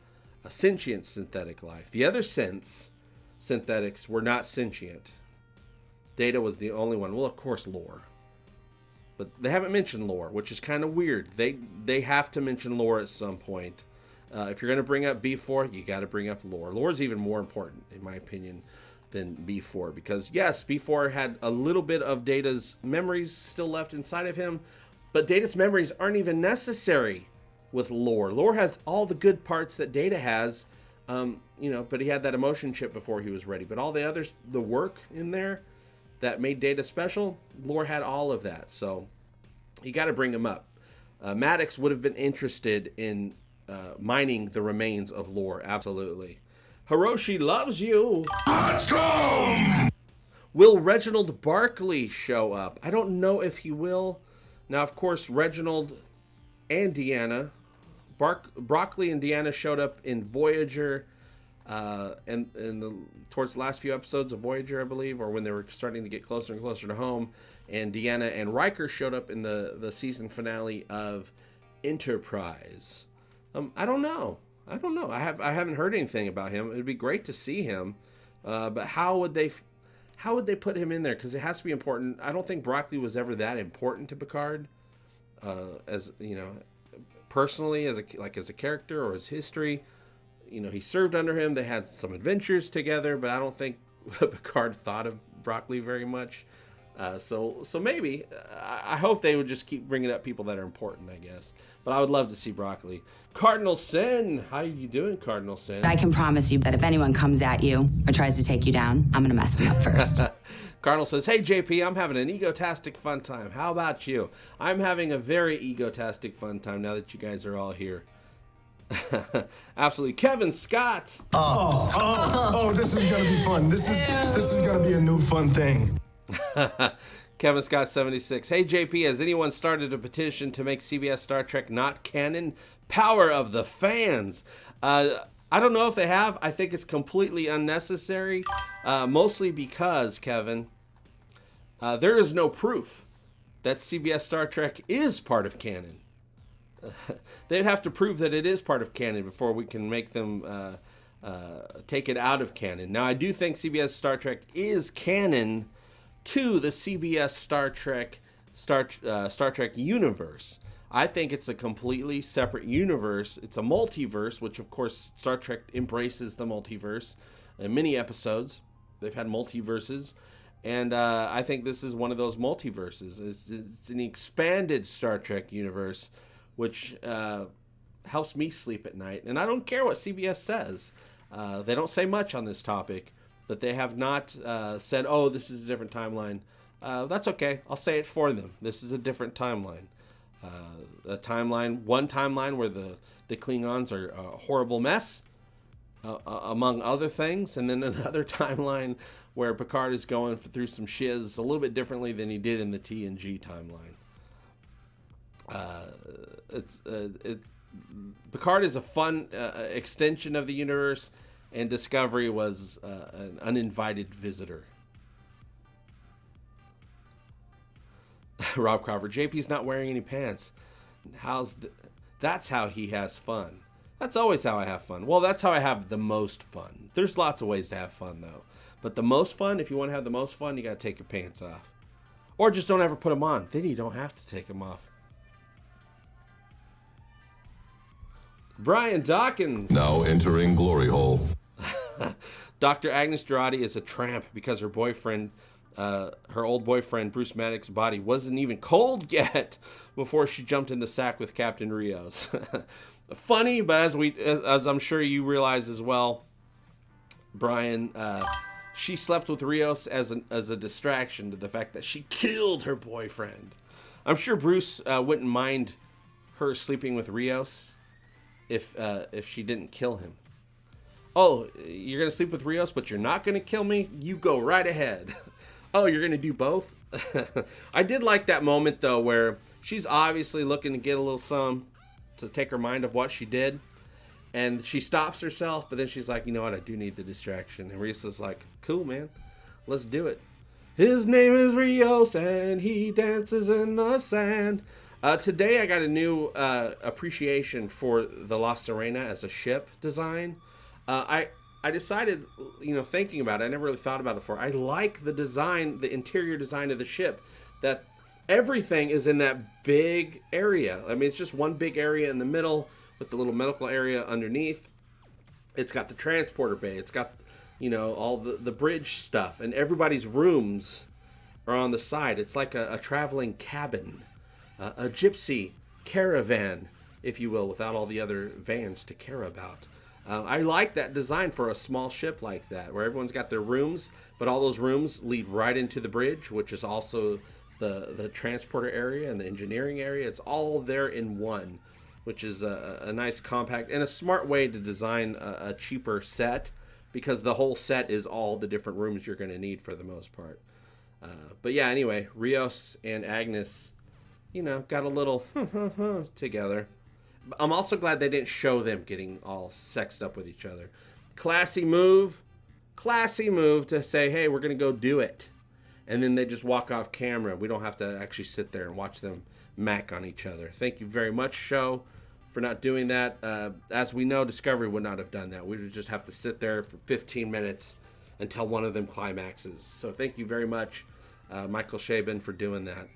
[SPEAKER 8] a sentient synthetic life. The other synthetics were not sentient. Data was the only one. Well, of course, lore. But they haven't mentioned lore, which is kind of weird. They have to mention lore at some point. If you're going to bring up B4, you got to bring up lore. Lore is even more important, in my opinion, than B4. Because, yes, B4 had a little bit of Data's memories still left inside of him. But Data's memories aren't even necessary with lore. Lore has all the good parts that Data has, but he had that emotion chip before he was ready. But all the others, the work in there that made Data special, lore had all of that. So you got to bring him up. Maddox would have been interested in mining the remains of lore. Absolutely. Hiroshi loves you.
[SPEAKER 12] Let's go!
[SPEAKER 8] Will Reginald Barkley show up? I don't know if he will. Now, of course, Reginald and Deanna, Broccoli and Deanna showed up in Voyager. towards the last few episodes of Voyager, I believe, or when they were starting to get closer and closer to home, and Deanna and Riker showed up in the season finale of Enterprise. I don't know. I haven't heard anything about him. It'd be great to see him, but how would they put him in there? Because it has to be important. I don't think Broccoli was ever that important to Picard, as you know, personally, as a character or his history. You know, he served under him. They had some adventures together, but I don't think Picard thought of Broccoli very much. So maybe I hope they would just keep bringing up people that are important, I guess. But I would love to see Broccoli. Cardinal Sin, how you doing, Cardinal Sin?
[SPEAKER 14] I can promise you that if anyone comes at you or tries to take you down, I'm gonna mess them up first.
[SPEAKER 8] Cardinal says, "Hey JP, I'm having an egotastic fun time. How about you?" I'm having a very egotastic fun time now that you guys are all here. Absolutely. Kevin Scott.
[SPEAKER 13] Oh, this is gonna be fun. This is gonna be a new fun thing.
[SPEAKER 8] Kevin Scott 76. Hey JP, has anyone started a petition to make CBS Star Trek not canon? Power of the fans. I don't know if they have. I think it's completely unnecessary. Mostly because, Kevin, there is no proof that CBS Star Trek is part of canon. They'd have to prove that it is part of canon before we can make them take it out of canon. Now, I do think CBS Star Trek is canon to the CBS Star Trek universe. I think it's a completely separate universe. It's a multiverse, which of course Star Trek embraces the multiverse in many episodes. They've had multiverses, and I think this is one of those multiverses. It's an expanded Star Trek universe, which helps me sleep at night. And I don't care what CBS says. They don't say much on this topic, but they have not said, oh, this is a different timeline. That's okay. I'll say it for them. This is a different timeline. One timeline where the Klingons are a horrible mess, among other things, and then another timeline where Picard is going through some shiz a little bit differently than he did in the TNG timeline. Picard is a fun extension of the universe, and Discovery was an uninvited visitor. Rob Crawford, JP's not wearing any pants. That's how he has fun. That's always how I have fun. Well, that's how I have the most fun. There's lots of ways to have fun, though. But the most fun, if you want to have the most fun, you got to take your pants off. Or just don't ever put them on. Then you don't have to take them off. Brian Dawkins.
[SPEAKER 7] Now entering Glory Hole.
[SPEAKER 8] Dr. Agnes Girardi is a tramp because her boyfriend, her old boyfriend, Bruce Maddox's body wasn't even cold yet before she jumped in the sack with Captain Rios. Funny, but as I'm sure you realize as well, Brian, she slept with Rios as a distraction to the fact that she killed her boyfriend. I'm sure Bruce wouldn't mind her sleeping with Rios if she didn't kill him. Oh, you're going to sleep with Rios, but you're not going to kill me? You go right ahead. Oh, you're going to do both? I did like that moment, though, where she's obviously looking to get a little some to take her mind of what she did. And she stops herself, but then she's like, you know what, I do need the distraction. And Rios is like, cool, man. Let's do it. His name is Rios, and he dances in the sand. Today, I got a new appreciation for the La Sirena as a ship design. I decided, thinking about it, I never really thought about it before. I like the design, the interior design of the ship, that everything is in that big area. I mean, it's just one big area in the middle with the little medical area underneath. It's got the transporter bay. It's got, all the bridge stuff, and everybody's rooms are on the side. It's like a traveling cabin, a gypsy caravan, if you will, without all the other vans to care about. I like that design for a small ship like that, where everyone's got their rooms, but all those rooms lead right into the bridge, which is also the transporter area and the engineering area. It's all there in one, which is a nice compact and a smart way to design a cheaper set, because the whole set is all the different rooms you're going to need for the most part. But yeah, anyway, Rios and Agnes, got a little together. I'm also glad they didn't show them getting all sexed up with each other, Classy move to say, hey, we're going to go do it. And then they just walk off camera. We don't have to actually sit there and watch them mac on each other. Thank you very much, show, for not doing that. As we know, Discovery would not have done that. We would just have to sit there for 15 minutes until one of them climaxes. So thank you very much, Michael Chabon, for doing that.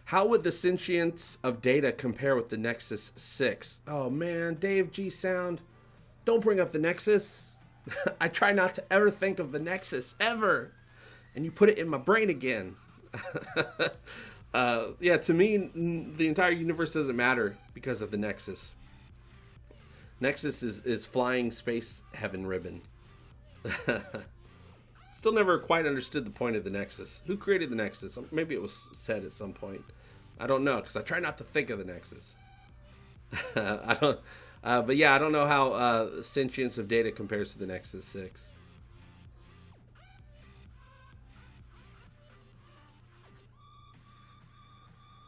[SPEAKER 8] How would the sentience of Data compare with the Nexus 6? Oh man, Dave G. Sound, don't bring up the Nexus. I try not to ever think of the Nexus, ever. And you put it in my brain again. Yeah, to me, the entire universe doesn't matter because of the Nexus. Nexus is flying space heaven ribbon. Still never quite understood the point of the Nexus. Who created the Nexus? Maybe it was said at some point. I don't know, because I try not to think of the Nexus. I don't. But yeah, I don't know how sentience of Data compares to the Nexus 6.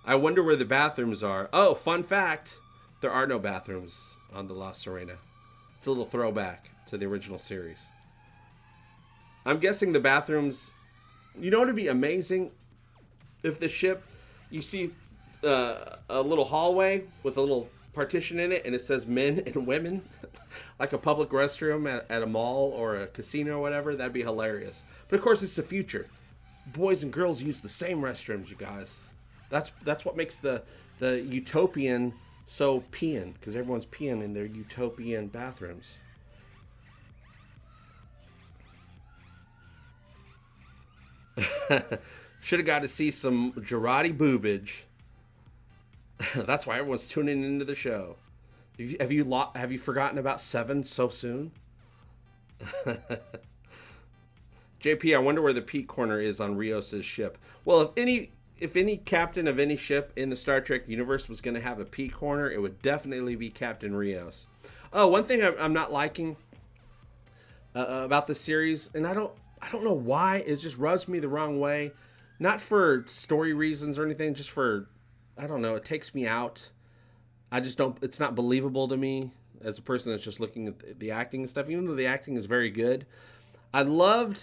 [SPEAKER 8] I wonder where the bathrooms are. Oh, fun fact. There are no bathrooms on the La Sirena. It's a little throwback to the original series. I'm guessing the bathrooms... You know what would be amazing? If the ship... You see a little hallway with a little partition in it, and it says men and women. Like a public restroom at a mall or a casino or whatever. That'd be hilarious. But of course, it's the future. Boys and girls use the same restrooms, you guys. That's what makes the utopian so peeing, because everyone's peeing in their utopian bathrooms. Should have got to see some Girardi boobage. That's why everyone's tuning into the show. Have you forgotten about 7 so soon? JP, I wonder where the peak corner is on Rios' ship. Well, if any captain of any ship in the Star Trek universe was going to have a peak corner, it would definitely be Captain Rios. Oh, one thing I'm not liking about the series, and I don't know why, it just rubs me the wrong way. Not for story reasons or anything, just for, I don't know, it takes me out. I just don't, it's not believable to me as a person that's just looking at the acting and stuff, even though the acting is very good. I loved,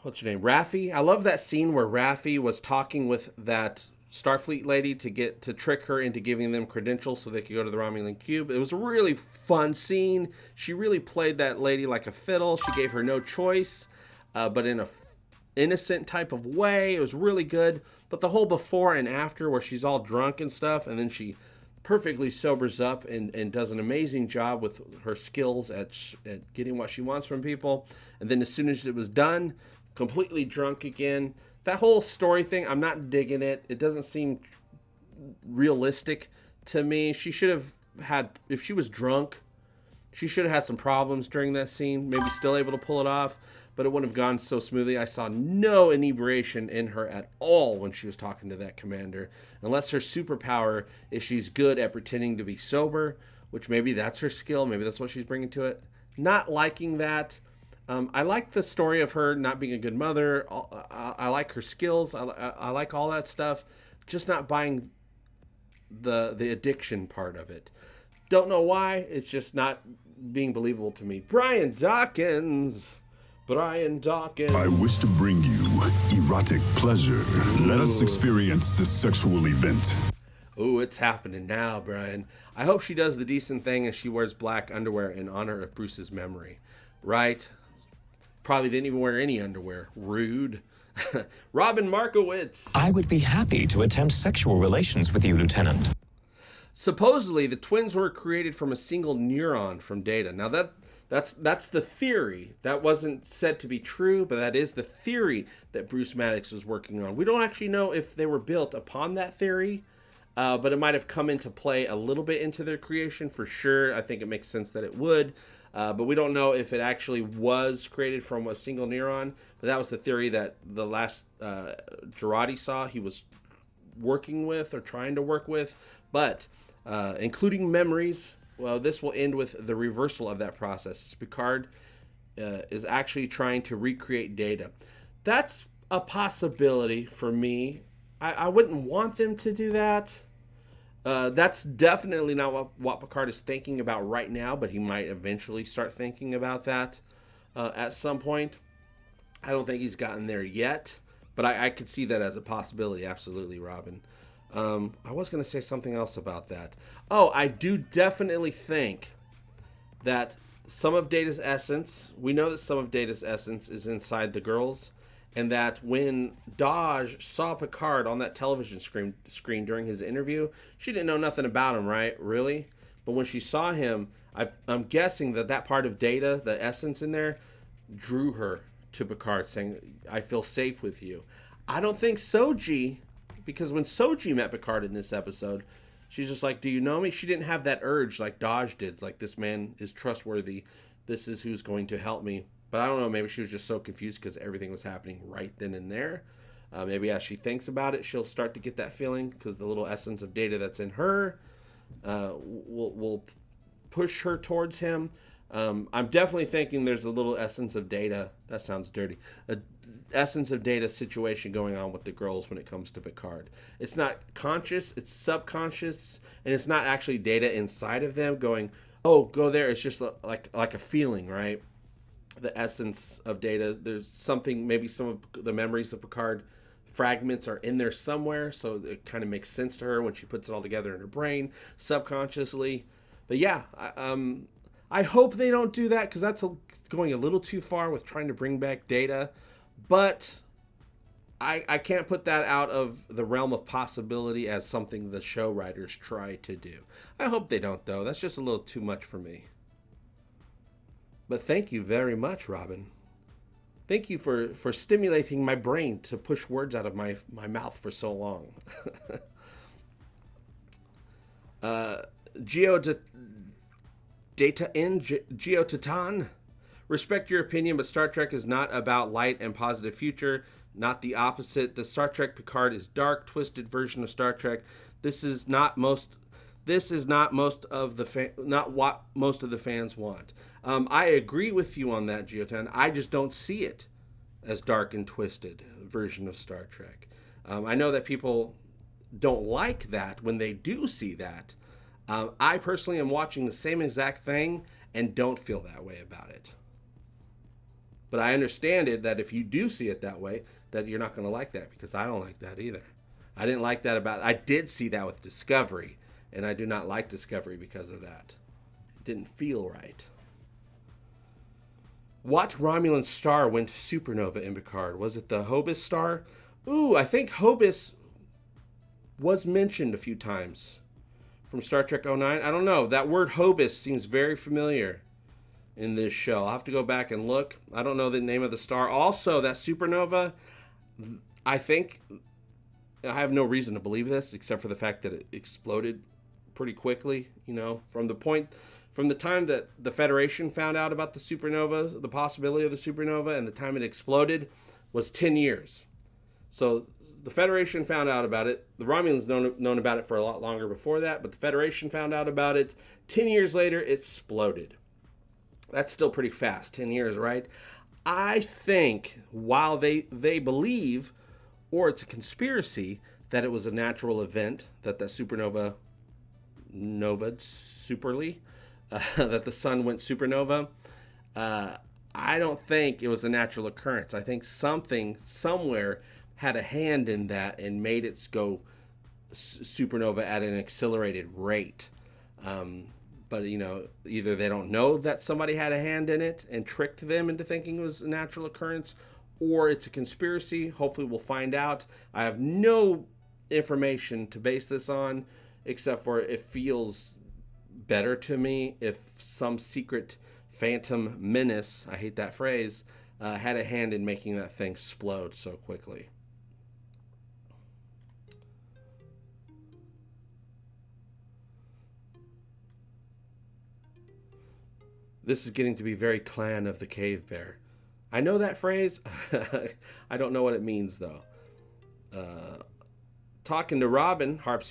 [SPEAKER 8] what's her name, Raffi? I love that scene where Raffi was talking with that Starfleet lady to trick her into giving them credentials so they could go to the Romulan cube. It was a really fun scene. She really played that lady like a fiddle. She gave her no choice, but in a innocent type of way. It was really good. But the whole before and after, where she's all drunk and stuff, and then she perfectly sobers up and does an amazing job with her skills at getting what she wants from people. And then as soon as it was done, completely drunk again. That whole story thing, I'm not digging it. It doesn't seem realistic to me. She should have had, if she was drunk, she should have had some problems during that scene. Maybe still able to pull it off, but it wouldn't have gone so smoothly. I saw no inebriation in her at all when she was talking to that commander. Unless her superpower is she's good at pretending to be sober, which maybe that's her skill. Maybe that's what she's bringing to it. Not liking that. I like the story of her not being a good mother. I like her skills. I like all that stuff. Just not buying the addiction part of it. Don't know why. It's just not being believable to me. Brian Dawkins. I
[SPEAKER 12] wish to bring you erotic pleasure. Let us experience this sexual event.
[SPEAKER 8] Ooh, it's happening now, Brian. I hope she does the decent thing and she wears black underwear in honor of Bruce's memory. Right? Probably didn't even wear any underwear. Rude. Robin Markowitz.
[SPEAKER 15] I would be happy to attempt sexual relations with you, Lieutenant.
[SPEAKER 8] Supposedly, the twins were created from a single neuron from Data. Now, that's the theory. That wasn't said to be true, but that is the theory that Bruce Maddox was working on. We don't actually know if they were built upon that theory, but it might have come into play a little bit into their creation for sure. I think it makes sense that it would. But we don't know if it actually was created from a single neuron. But that was the theory that the last Girardi saw he was working with or trying to work with. But including memories, well, this will end with the reversal of that process. Picard is actually trying to recreate Data. That's a possibility for me. I wouldn't want them to do that. That's definitely not what Picard is thinking about right now, but he might eventually start thinking about that at some point. I don't think he's gotten there yet, but I could see that as a possibility. Absolutely, Robin. I was going to say something else about that. Oh, I do definitely think that some of Data's essence, we know that some of Data's essence is inside the girls, and that when Daj saw Picard on that television screen during his interview, she didn't know nothing about him, right? Really? But when she saw him, I'm guessing that part of Data, the essence in there, drew her to Picard, saying, I feel safe with you. I don't think Soji, because when Soji met Picard in this episode, she's just like, do you know me? She didn't have that urge like Daj did. It's like, this man is trustworthy. This is who's going to help me. But I don't know, maybe she was just so confused because everything was happening right then and there. Maybe as she thinks about it, she'll start to get that feeling because the little essence of Data that's in her will push her towards him. I'm definitely thinking there's a little essence of Data. That sounds dirty. Essence of Data situation going on with the girls when it comes to Picard. It's not conscious, it's subconscious, and it's not actually Data inside of them going, oh, go there. It's just like a feeling, right? The essence of Data. There's something, maybe some of the memories of Picard fragments are in there somewhere, so it kind of makes sense to her when she puts it all together in her brain subconsciously. But yeah, I hope they don't do that because that's going a little too far with trying to bring back Data. But I can't put that out of the realm of possibility as something the show writers try to do. I hope they don't, though. That's just a little too much for me. But thank you very much, Robin. Thank you for stimulating my brain to push words out of my mouth for so long. Geotitan. Respect your opinion, but Star Trek is not about light and positive future. Not the opposite. The Star Trek Picard is dark, twisted version of Star Trek. This is not what most of the fans want. I agree with you on that, Geotan. I just don't see it as dark and twisted version of Star Trek. I know that people don't like that when they do see that. I personally am watching the same exact thing and don't feel that way about it. But I understand it that if you do see it that way, that you're not going to like that, because I don't like that either. I didn't like that I did see that with Discovery, and I do not like Discovery because of that. It didn't feel right. What Romulan star went supernova in Picard? Was it the Hobus star? Ooh, I think Hobus was mentioned a few times from Star Trek 09. I don't know. That word Hobus seems very familiar in this show. I'll have to go back and look. I don't know the name of the star. Also, that supernova, I think, I have no reason to believe this except for the fact that it exploded pretty quickly, from the time that the Federation found out about the supernova, the possibility of the supernova, and the time it exploded was 10 years. So the Federation found out about it. The Romulans known about it for a lot longer before that, but the Federation found out about it. 10 years later, it exploded. That's still pretty fast, 10 years, right? I think while they believe, or it's a conspiracy, that it was a natural event, that the supernova novaed superly, that the sun went supernova, I don't think it was a natural occurrence. I think something somewhere had a hand in that and made it go supernova at an accelerated rate. But, either they don't know that somebody had a hand in it and tricked them into thinking it was a natural occurrence, or it's a conspiracy. Hopefully we'll find out. I have no information to base this on, except for it feels better to me if some secret phantom menace, I hate that phrase, had a hand in making that thing explode so quickly. This is getting to be very Clan of the Cave Bear. I know that phrase. I don't know what it means, though. Talking to Robin, Harps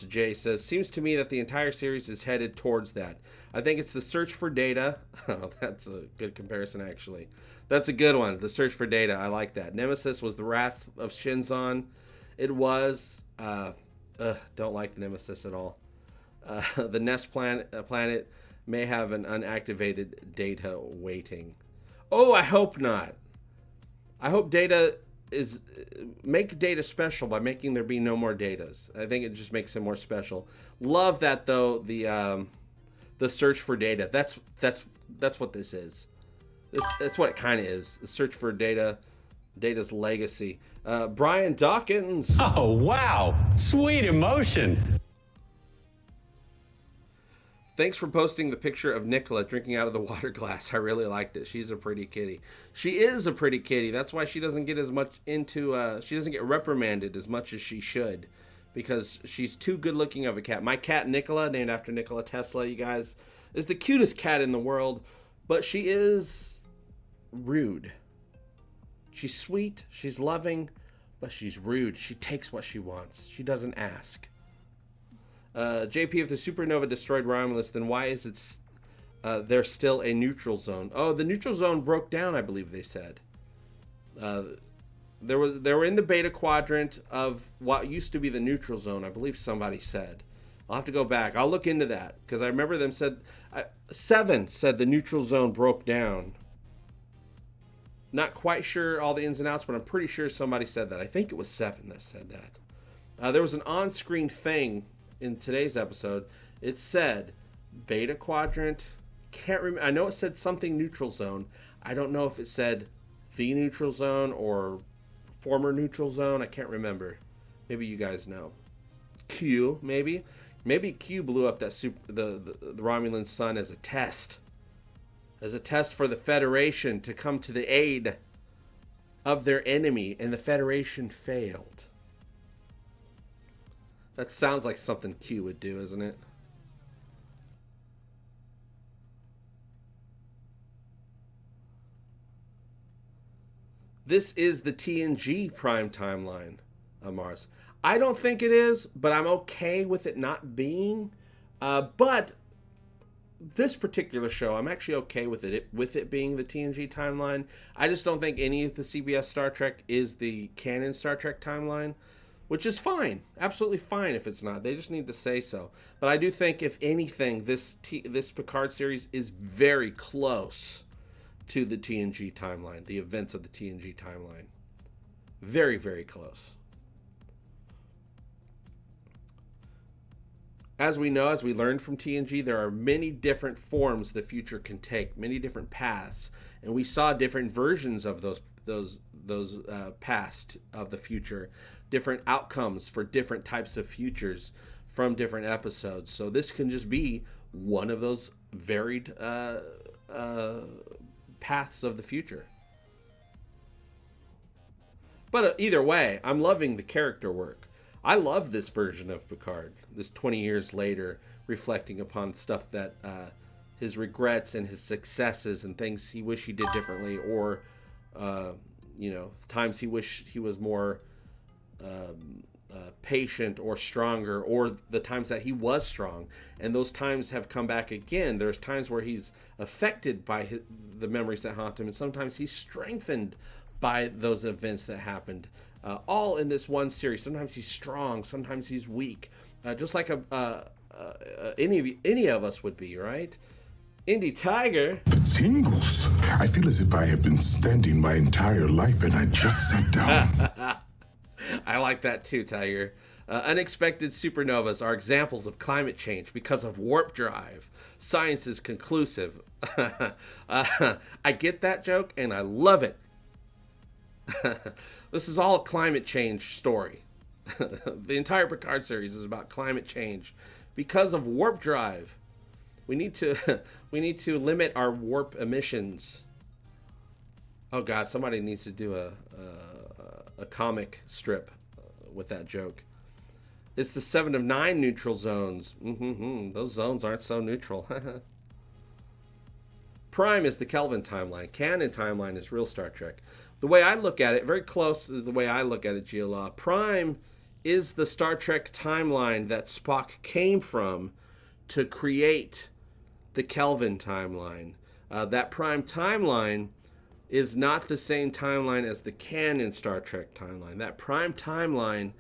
[SPEAKER 8] J says, seems to me that the entire series is headed towards that. I think it's the search for Data. Oh, that's a good comparison, actually. That's a good one. The search for Data. I like that. Nemesis was the Wrath of Shinzon. It was. Don't like the Nemesis at all. The Nest planet may have an unactivated Data waiting. Oh, I hope not. I hope make Data special by making there be no more Datas. I think it just makes him more special. Love that though. The search for Data. That's what this is. That's what it kind of is. The search for Data. Data's legacy. Brian Dawkins.
[SPEAKER 11] Oh, wow. Sweet emotion.
[SPEAKER 8] Thanks for posting the picture of Nicola drinking out of the water glass. I really liked it. She's a pretty kitty. She is a pretty kitty. That's why she doesn't get as much into, she doesn't get reprimanded as much as she should, because she's too good looking of a cat. My cat Nicola, named after Nikola Tesla, you guys, is the cutest cat in the world, but she is rude. She's sweet, she's loving, but she's rude. She takes what she wants. She doesn't ask. JP, if the supernova destroyed Romulus, then why is it there's still a neutral zone? Oh, the neutral zone broke down, I believe they said. They were in the beta quadrant of what used to be the neutral zone, I believe somebody said. I'll have to go back. I'll look into that, because I remember them said... Seven said the neutral zone broke down. Not quite sure all the ins and outs, but I'm pretty sure somebody said that. I think it was Seven that said that. There was an on-screen thing in today's episode. It said beta quadrant. Can't remember. I know it said something neutral zone. I don't know if it said the neutral zone or former neutral zone. I can't remember. Maybe you guys know. Q, maybe. Maybe Q blew up that the Romulan sun as a test. As a test for the Federation to come to the aid of their enemy, and the Federation failed. That sounds like something Q would do, isn't it? This is the TNG Prime timeline of Mars. I don't think it is, but I'm okay with it not being. But this particular show, I'm actually okay with it being the TNG timeline. I just don't think any of the CBS Star Trek is the canon Star Trek timeline, which is fine, absolutely fine if it's not. They just need to say so. But I do think, if anything, this Picard series is very close to the TNG timeline, the events of the TNG timeline. Very, very close. As we know, as we learned from TNG, there are many different forms the future can take, many different paths, and we saw different versions of those paths of the future, different outcomes for different types of futures from different episodes. So this can just be one of those varied paths of the future. But either way, I'm loving the character work. I love this version of Picard, this 20 years later, reflecting upon stuff that his regrets and his successes and things he wished he did differently, or times he wished he was more patient or stronger, or the times that he was strong, and those times have come back again. There's times where he's affected by the memories that haunt him, and sometimes he's strengthened by those events that happened. All in this one series. Sometimes he's strong, sometimes he's weak, just like any of us would be, right? Indy Tiger.
[SPEAKER 12] Tingles. I feel as if I have been standing my entire life and I just sat down.
[SPEAKER 8] I like that too, Tiger. Unexpected supernovas are examples of climate change because of warp drive. Science is conclusive. I get that joke and I love it. This is all a climate change story. The entire Picard series is about climate change because of warp drive. We need to limit our warp emissions. Oh God, somebody needs to do a comic strip with that joke. It's the 7 of 9 neutral zones. Those zones aren't so neutral. Prime is the Kelvin timeline. Canon timeline is real Star Trek. The way I look at it, very close to the way I look at it, Gia, Prime is the Star Trek timeline that Spock came from to create the Kelvin timeline. That Prime timeline is not the same timeline as the canon Star Trek timeline. That Prime timeline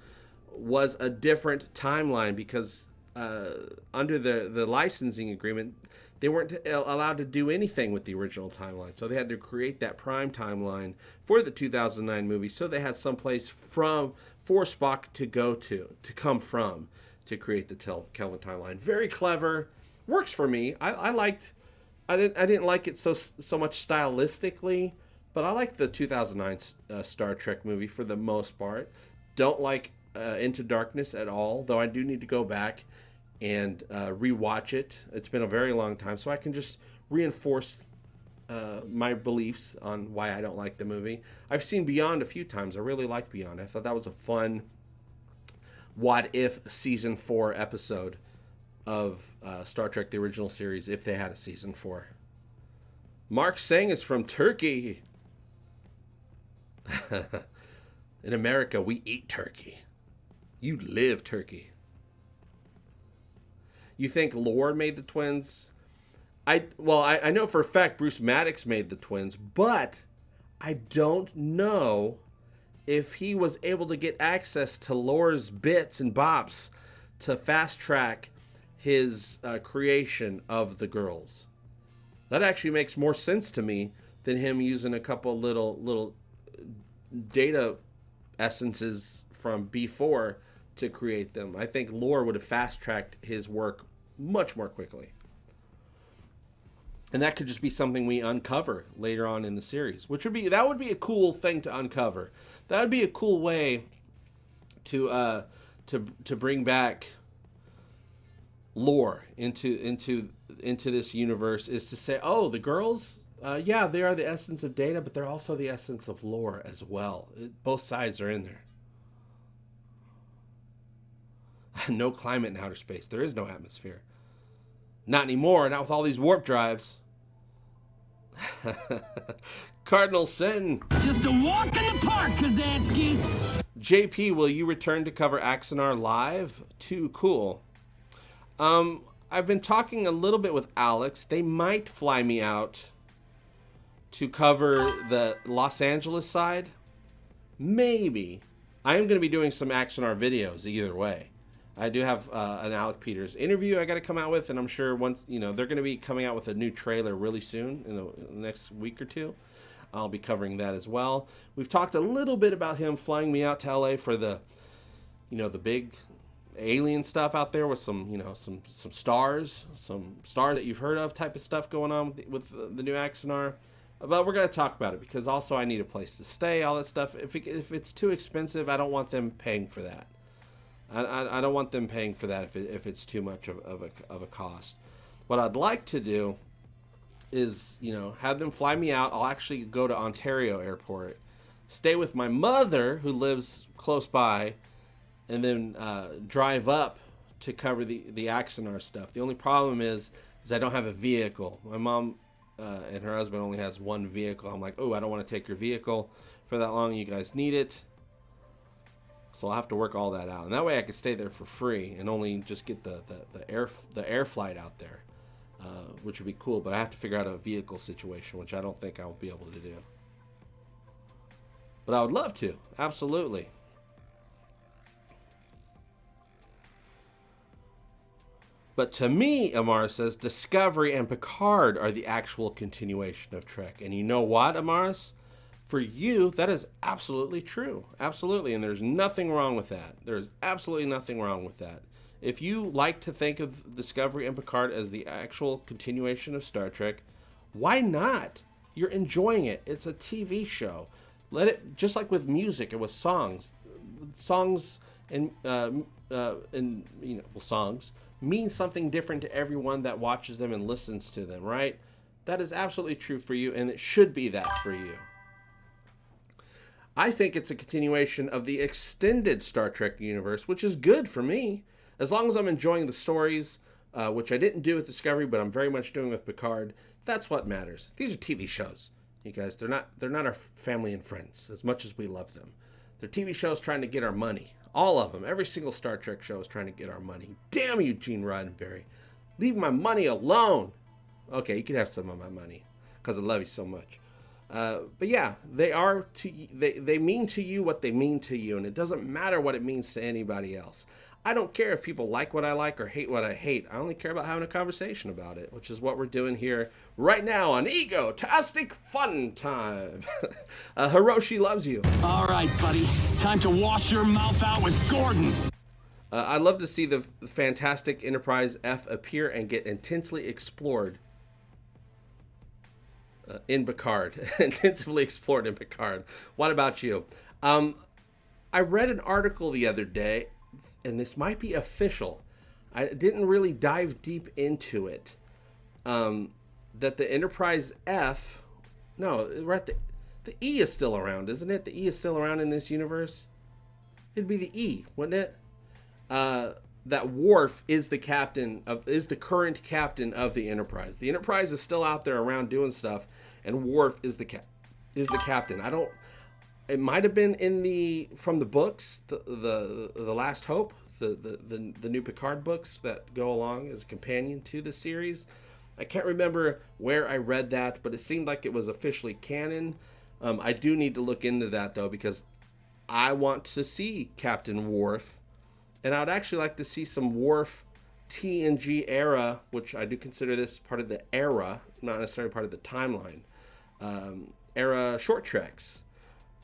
[SPEAKER 8] was a different timeline because under the licensing agreement, they weren't allowed to do anything with the original timeline. So they had to create that prime timeline for the 2009 movie. So they had some place for Spock to go to come from, to create the Kelvin timeline. Very clever. Works for me. I didn't like it so much stylistically, but I like the 2009 Star Trek movie for the most part. Don't like Into Darkness at all, though I do need to go back and rewatch it. It's been a very long time, so I can just reinforce my beliefs on why I don't like the movie. I've seen Beyond a few times. I really liked Beyond. I thought that was a fun what if season 4 episode of Star Trek the original series, if they had a season 4. Mark Sang is from Turkey. In America, we eat turkey. You live turkey. You think Lore made the twins? I know for a fact Bruce Maddox made the twins, but I don't know if he was able to get access to Lore's bits and bops to fast track his creation of the girls. That actually makes more sense to me than him using a couple little data essences from B4 to create them. I think Lore would have fast tracked his work much more quickly. And that could just be something we uncover later on in the series, that would be a cool thing to uncover. That would be a cool way to bring back Lore into this universe, is to say, oh, the girls, yeah, they are the essence of Data, but they're also the essence of Lore as well. Both sides are in there. No climate in outer space. There is no atmosphere. Not anymore. Not with all these warp drives. Cardinal Sin.
[SPEAKER 6] Just a walk in the park, Kazansky.
[SPEAKER 8] JP, will you return to cover Axanar live? Too cool. I've been talking a little bit with Alex. They might fly me out to cover the Los Angeles side. Maybe. I am going to be doing some Axanar videos either way. I do have an Alec Peters interview I got to come out with, and I'm sure once, they're going to be coming out with a new trailer really soon, in the next week or two. I'll be covering that as well. We've talked a little bit about him flying me out to LA for the big alien stuff out there with some stars that you've heard of type of stuff going on with the new Axanar. But we're going to talk about it because also I need a place to stay, all that stuff. If it's too expensive, I don't want them paying for that. I don't want them paying for that if it's too much of a cost. What I'd like to do is, have them fly me out. I'll actually go to Ontario Airport, stay with my mother who lives close by, and then drive up to cover the Axanar stuff. The only problem is I don't have a vehicle. My mom and her husband only has one vehicle. I'm like, oh, I don't want to take your vehicle for that long. You guys need it. So I'll have to work all that out. And that way I can stay there for free and only just get the air flight out there, which would be cool. But I have to figure out a vehicle situation, which I don't think I'll be able to do. But I would love to. Absolutely. But to me, Amara says, Discovery and Picard are the actual continuation of Trek. And you know what, Amaris? For you, that is absolutely true. Absolutely. And there's nothing wrong with that. There's absolutely nothing wrong with that. If you like to think of Discovery and Picard as the actual continuation of Star Trek, why not? You're enjoying it. It's a TV show. Let it, just like with music and with songs. Songs songs mean something different to everyone that watches them and listens to them, right? That is absolutely true for you, and it should be that for you. I think it's a continuation of the extended Star Trek universe, which is good for me. As long as I'm enjoying the stories, which I didn't do with Discovery, but I'm very much doing with Picard, that's what matters. These are TV shows, you guys. They're not our family and friends, as much as we love them. They're TV shows trying to get our money. All of them. Every single Star Trek show is trying to get our money. Damn you, Gene Roddenberry. Leave my money alone. Okay, you can have some of my money, because I love you so much. But yeah, they mean to you what they mean to you, and it doesn't matter what it means to anybody else. I don't care if people like what I like or hate what I hate. I only care about having a conversation about it, which is what we're doing here right now on Egotastic FunTime. Hiroshi loves you.
[SPEAKER 6] All right, buddy. Time to wash your mouth out with Gordon.
[SPEAKER 8] I'd love to see the fantastic Enterprise F appear and get intensely explored in Picard. Intensively explored in Picard. What about you? I read an article the other day, and this might be official. I didn't really dive deep into it. That the Enterprise F, no, we're at the E is still around, isn't it? The E is still around in this universe. It'd be the E, wouldn't it? That Worf is the current captain of the Enterprise. The Enterprise is still out there around doing stuff, and Worf is the captain. It might have been from the books, the Last Hope, the new Picard books that go along as a companion to the series. I can't remember where I read that, but it seemed like it was officially canon. I do need to look into that though, because I want to see Captain Worf. And I would actually like to see some Worf TNG era, which I do consider this part of the era, not necessarily part of the timeline. Era short treks.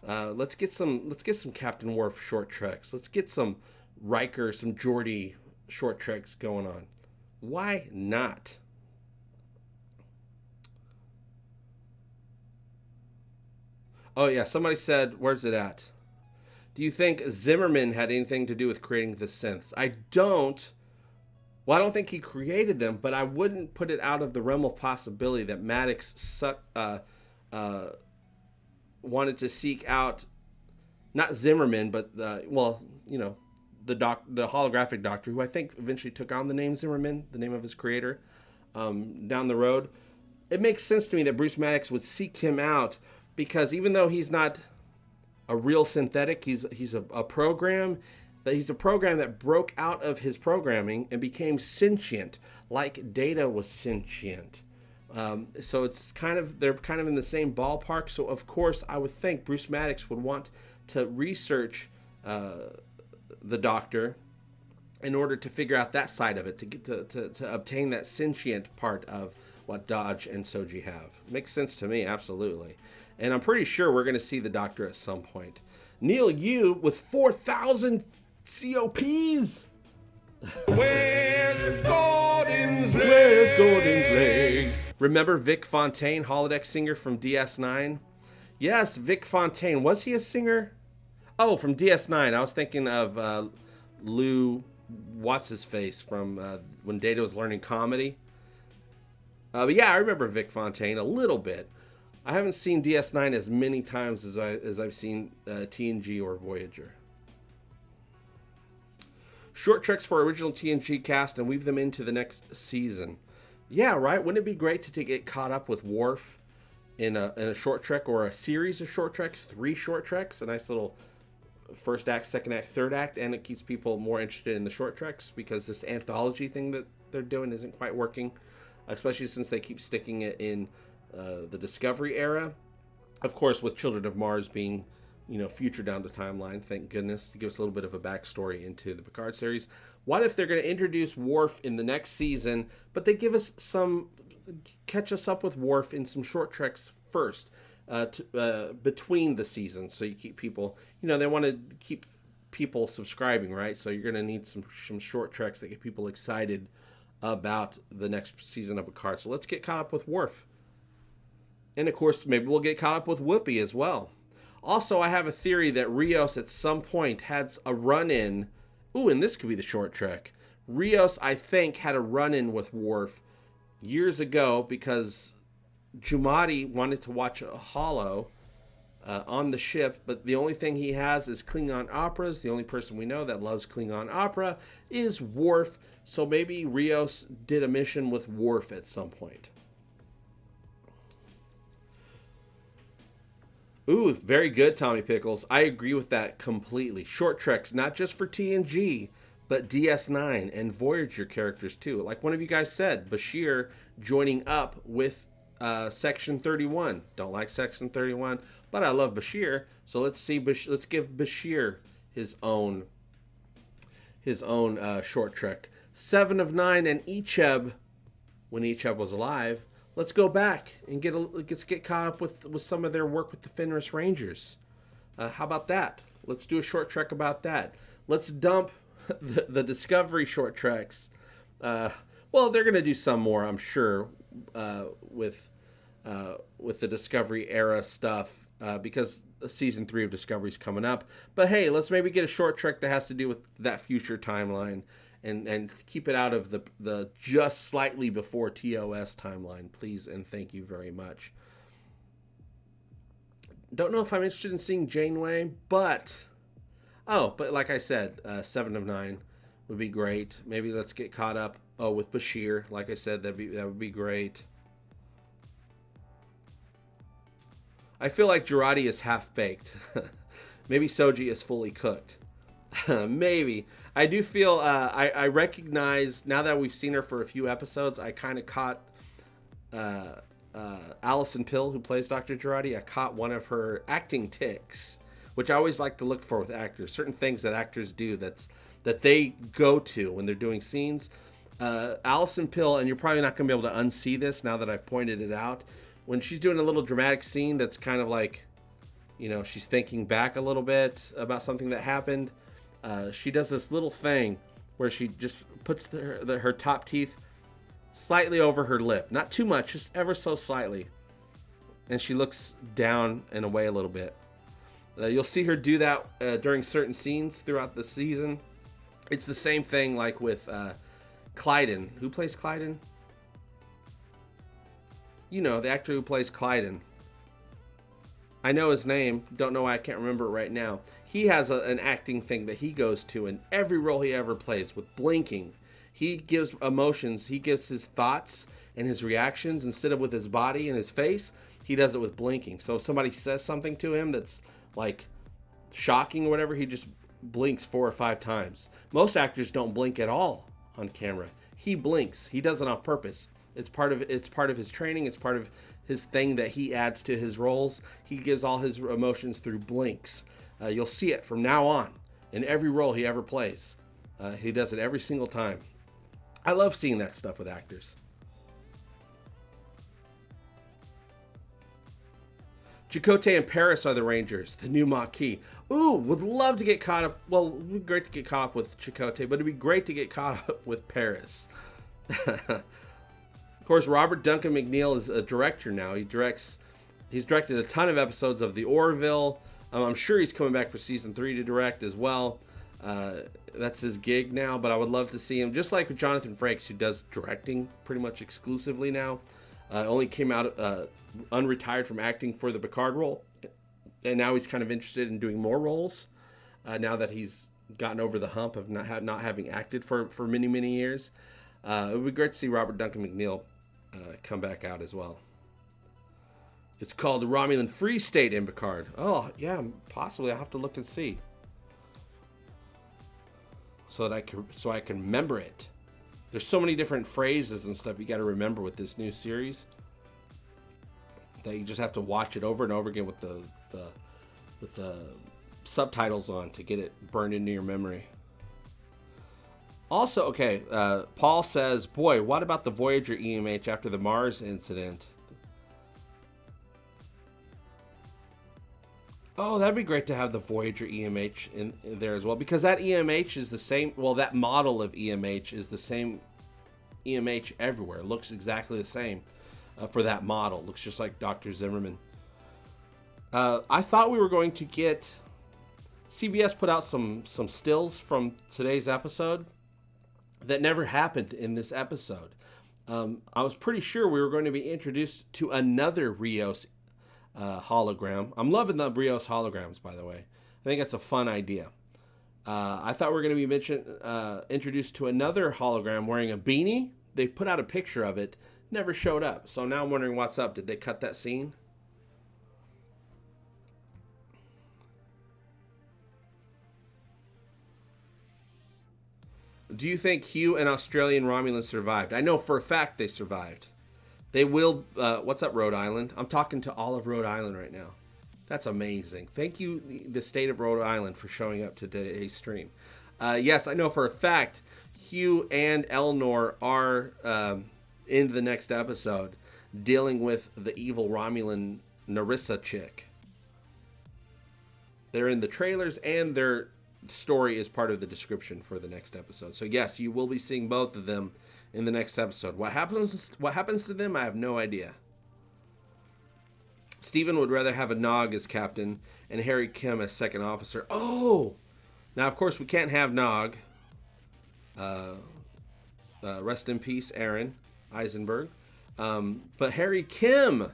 [SPEAKER 8] Let's get some Captain Worf short treks. Let's get some Riker, some Geordi short treks going on. Why not? Oh yeah, somebody said, where's it at? Do you think Zimmerman had anything to do with creating the synths? I don't think he created them, but I wouldn't put it out of the realm of possibility that Maddox wanted to seek out, not Zimmerman, but the holographic doctor, who I think eventually took on the name Zimmerman, the name of his creator, down the road. It makes sense to me that Bruce Maddox would seek him out, because even though he's not a real synthetic, he's a program that broke out of his programming and became sentient, like Data was sentient. So they're kind of in the same ballpark. So of course I would think Bruce Maddox would want to research the Doctor in order to figure out that side of it, to get to obtain that sentient part of what Dodge and Soji have. Makes sense to me, absolutely. And I'm pretty sure we're going to see the Doctor at some point. Neil Yu with 4,000 COPs. Where's Gordon's leg? Where's Gordon's leg? Remember Vic Fontaine, holodeck singer from DS9? Yes, Vic Fontaine. Was he a singer? Oh, from DS9. I was thinking of Lou, what's his face, from when Data was learning comedy. But yeah, I remember Vic Fontaine a little bit. I haven't seen DS9 as many times as I've seen TNG or Voyager. Short treks for original TNG cast and weave them into the next season. Yeah, right? Wouldn't it be great to get caught up with Worf in a short trek, or a series of short treks, 3 short treks, a nice little first act, second act, third act, and it keeps people more interested in the short treks, because this anthology thing that they're doing isn't quite working, especially since they keep sticking it in the Discovery era. Of course, with Children of Mars being, future down the timeline, thank goodness, to give us a little bit of a backstory into the Picard series. What if they're going to introduce Worf in the next season, but they give us catch us up with Worf in some short treks first, between the seasons, so you keep people, they want to keep people subscribing, right? So you're going to need some short treks that get people excited about the next season of Picard. So let's get caught up with Worf. And of course, maybe we'll get caught up with Whoopi as well. Also, I have a theory that Rios at some point had a run-in. Ooh, and this could be the short trek. Rios, I think, had a run-in with Worf years ago because Jumadi wanted to watch a holo on the ship, but the only thing he has is Klingon operas. The only person we know that loves Klingon opera is Worf. So maybe Rios did a mission with Worf at some point. Ooh, very good, Tommy Pickles. I agree with that completely. Short treks, not just for TNG, but DS9 and Voyager characters too. Like one of you guys said, Bashir joining up with Section 31. Don't like Section 31, but I love Bashir. So let's give Bashir his own short trek. 7 of 9 and Icheb, when Icheb was alive. Let's go back and get caught up with some of their work with the Fenris Rangers. How about that? Let's do a short trek about that. Let's dump the Discovery short treks. Well, they're going to do some more, I'm sure, with the Discovery era stuff, because season 3 of Discovery's coming up. But hey, let's maybe get a short trek that has to do with that future timeline, and keep it out of the just slightly before TOS timeline, please and thank you very much. Don't know if I'm interested in seeing Janeway, but like I said, 7 of 9 would be great. Maybe let's get caught up with Bashir. Like I said, that would be great. I feel like Jurati is half-baked. Maybe Soji is fully cooked. Maybe. I do feel, I recognize, now that we've seen her for a few episodes, I kind of caught Allison Pill, who plays Dr. Jurati. I caught one of her acting tics, which I always like to look for with actors. Certain things that actors do that they go to when they're doing scenes. Allison Pill, and you're probably not going to be able to unsee this now that I've pointed it out, when she's doing a little dramatic scene that's kind of like, she's thinking back a little bit about something that happened, she does this little thing where she just puts her top teeth slightly over her lip. Not too much, just ever so slightly. And she looks down and away a little bit. You'll see her do that during certain scenes throughout the season. It's the same thing like with Clyden. Who plays Clyden? The actor who plays Clyden. I know his name. Don't know why I can't remember it right now. He has an acting thing that he goes to in every role he ever plays with blinking. He gives emotions. He gives his thoughts and his reactions instead of with his body and his face. He does it with blinking. So if somebody says something to him that's like shocking or whatever, he just blinks 4 or 5 times. Most actors don't blink at all on camera. He blinks. He does it on purpose. It's part of his training. It's part of his thing that he adds to his roles. He gives all his emotions through blinks. You'll see it from now on in every role he ever plays. He does it every single time. I love seeing that stuff with actors. Chakotay and Paris are the Rangers, the new Maquis. Ooh, would love to get caught up. Well, it would be great to get caught up with Chakotay, but it'd be great to get caught up with Paris. Of course, Robert Duncan McNeil is a director now. He's directed a ton of episodes of The Orville. I'm sure he's coming back for season 3 to direct as well. That's his gig now, but I would love to see him, just like with Jonathan Frakes, who does directing pretty much exclusively now. Only came out unretired from acting for the Picard role, and now he's kind of interested in doing more roles now that he's gotten over the hump of not having acted for many, many years. It would be great to see Robert Duncan McNeil come back out as well. It's called the Romulan Free State in Picard. Oh, yeah, possibly. I'll have to look and see. So I can remember it. There's so many different phrases and stuff you got to remember with this new series that you just have to watch it over and over again with the subtitles on to get it burned into your memory. Also, okay, Paul says, boy, what about the Voyager EMH after the Mars incident? Oh, that'd be great to have the Voyager EMH in there as well, because that EMH is the same, well, that model of EMH is the same EMH everywhere. It looks exactly the same for that model. It looks just like Dr. Zimmerman. I thought we were going to get... CBS put out some stills from today's episode that never happened in this episode. I was pretty sure we were going to be introduced to another Rios hologram. I'm loving the Rios holograms, by the way. I think that's a fun idea. I thought we were going to be introduced to another hologram wearing a beanie. They put out a picture of it, never showed up. So now I'm wondering what's up. Did they cut that scene? Do you think Hugh and Australian Romulans survived? I know for a fact they survived. They will, what's up, Rhode Island? I'm talking to all of Rhode Island right now. That's amazing. Thank you, the state of Rhode Island, for showing up to today's stream. Yes, I know for a fact Hugh and Elnor are in the next episode dealing with the evil Romulan Narissa chick. They're in the trailers, and their story is part of the description for the next episode. So yes, you will be seeing both of them in the next episode. What happens to them, I have no idea. Steven would rather have a Nog as captain and Harry Kim as second officer. Oh! Now, of course, we can't have Nog. Rest in peace, Aaron Eisenberg. But Harry Kim,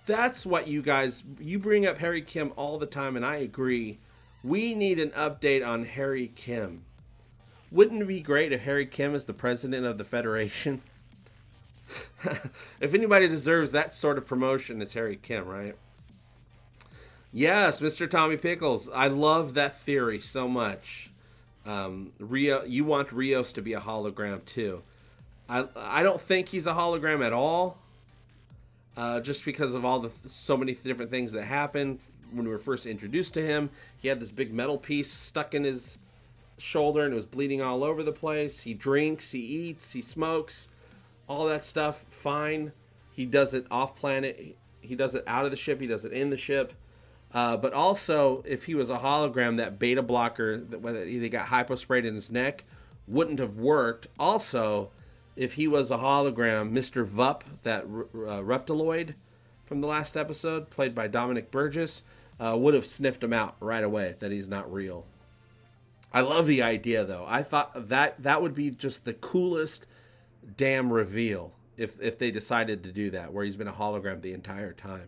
[SPEAKER 8] that's what you bring up Harry Kim all the time, and I agree. We need an update on Harry Kim. Wouldn't it be great if Harry Kim is the president of the Federation? If anybody deserves that sort of promotion, it's Harry Kim, right? Yes, Mr. Tommy Pickles. I love that theory so much. You want Rios to be a hologram too. I don't think he's a hologram at all. Just because of so many different things that happened when we were first introduced to him. He had this big metal piece stuck in his shoulder and it was bleeding all over the place. He drinks, he eats, he smokes, all that stuff. Fine. He does it off planet. He does it out of the ship. He does it in the ship. But also, if he was a hologram, that beta blocker that they got hyposprayed in his neck wouldn't have worked. Also, if he was a hologram, Mr. Vup, that reptiloid from the last episode, played by Dominic Burgess, would have sniffed him out right away that he's not real. I love the idea, though. I thought that would be just the coolest damn reveal if they decided to do that, where he's been a hologram the entire time.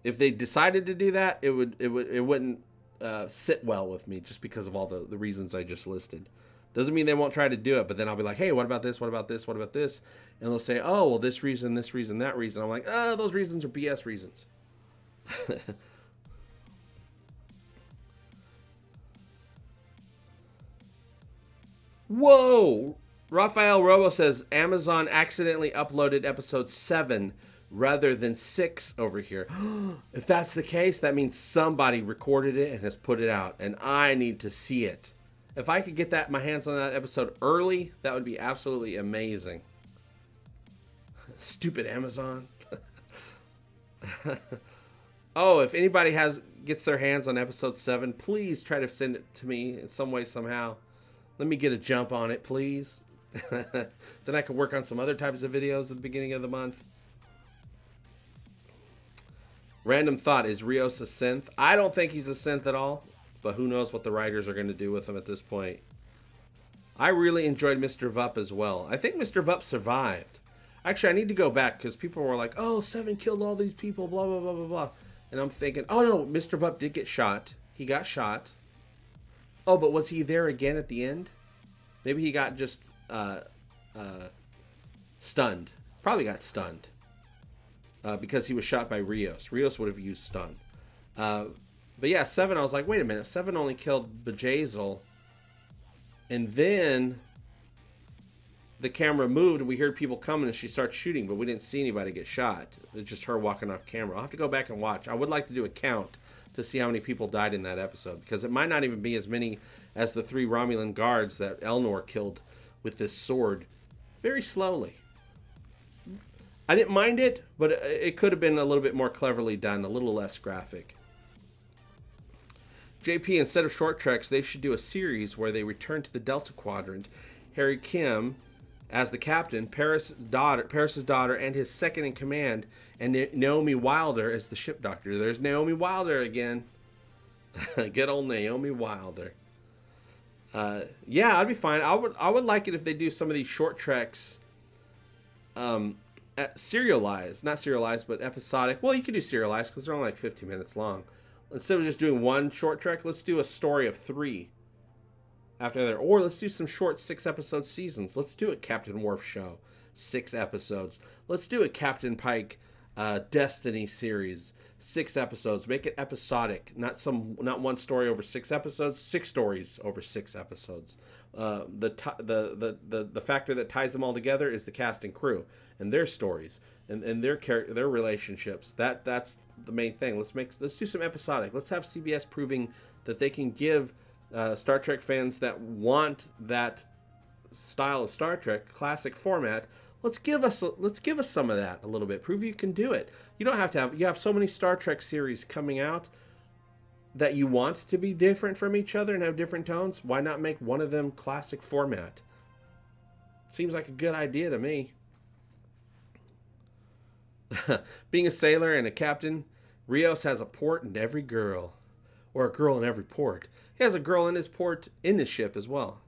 [SPEAKER 8] If they decided to do that, it wouldn't sit well with me, just because of all the reasons I just listed. Doesn't mean they won't try to do it, but then I'll be like, hey, what about this? What about this? What about this? And they'll say, oh, well, this reason, that reason. I'm like, those reasons are BS reasons. Whoa! Rafael Robo says, Amazon accidentally uploaded episode 7 rather than 6 over here. If that's the case, that means somebody recorded it and has put it out, and I need to see it. If I could get my hands on that episode early, that would be absolutely amazing. Stupid Amazon. Oh, if anybody gets their hands on episode 7, please try to send it to me in some way, somehow. Let me get a jump on it, please. Then I can work on some other types of videos at the beginning of the month. Random thought, is Rios a synth? I don't think he's a synth at all, but who knows what the writers are going to do with him at this point. I really enjoyed Mr. Vup as well. I think Mr. Vup survived. Actually, I need to go back because people were like, oh, 7 killed all these people, blah, blah, blah, blah, blah. And I'm thinking, oh, no, Mr. Vup did get shot. He got shot. Oh, but was he there again at the end? Maybe he got just stunned. Probably got stunned. Because he was shot by Rios. Rios would have used stun. But yeah, 7, I was like, wait a minute. 7 only killed Bjayzl. And then the camera moved and we heard people coming and she starts shooting, but we didn't see anybody get shot. It's just her walking off camera. I'll have to go back and watch. I would like to do a count to see how many people died in that episode, because it might not even be as many as the 3 Romulan guards that Elnor killed with this sword very slowly. I didn't mind it, but it could have been a little bit more cleverly done, a little less graphic. JP, instead of short treks, they should do a series where they return to the Delta Quadrant. Harry Kim as the captain, Paris's daughter, and his second in command, and Naomi Wilder as the ship doctor. There's Naomi Wilder again. Good old Naomi Wilder. Yeah, I'd be fine. I would like it if they do some of these short treks serialized. Not serialized, but episodic. Well, you could do serialized because they're only like 15 minutes long. Instead of just doing one short trek, let's do a story of 3 after that. Or let's do some short 6-episode seasons. Let's do a Captain Worf show, 6 episodes. Let's do a Captain Pike Destiny series, 6 episodes. Make it episodic, not one story over 6 episodes, 6 stories over 6 episodes. The factor that ties them all together is the cast and crew and their stories and their relationships. That's the main thing. Let's do some episodic. Let's have CBS proving that they can give Star Trek fans that want that style of Star Trek classic format. Let's give us some of that a little bit. Prove you can do it. You don't have to you have so many Star Trek series coming out that you want to be different from each other and have different tones. Why not make one of them classic format? Seems like a good idea to me. Being a sailor and a captain, Rios has a port in every girl, or a girl in every port. He has a girl in his port in his ship as well.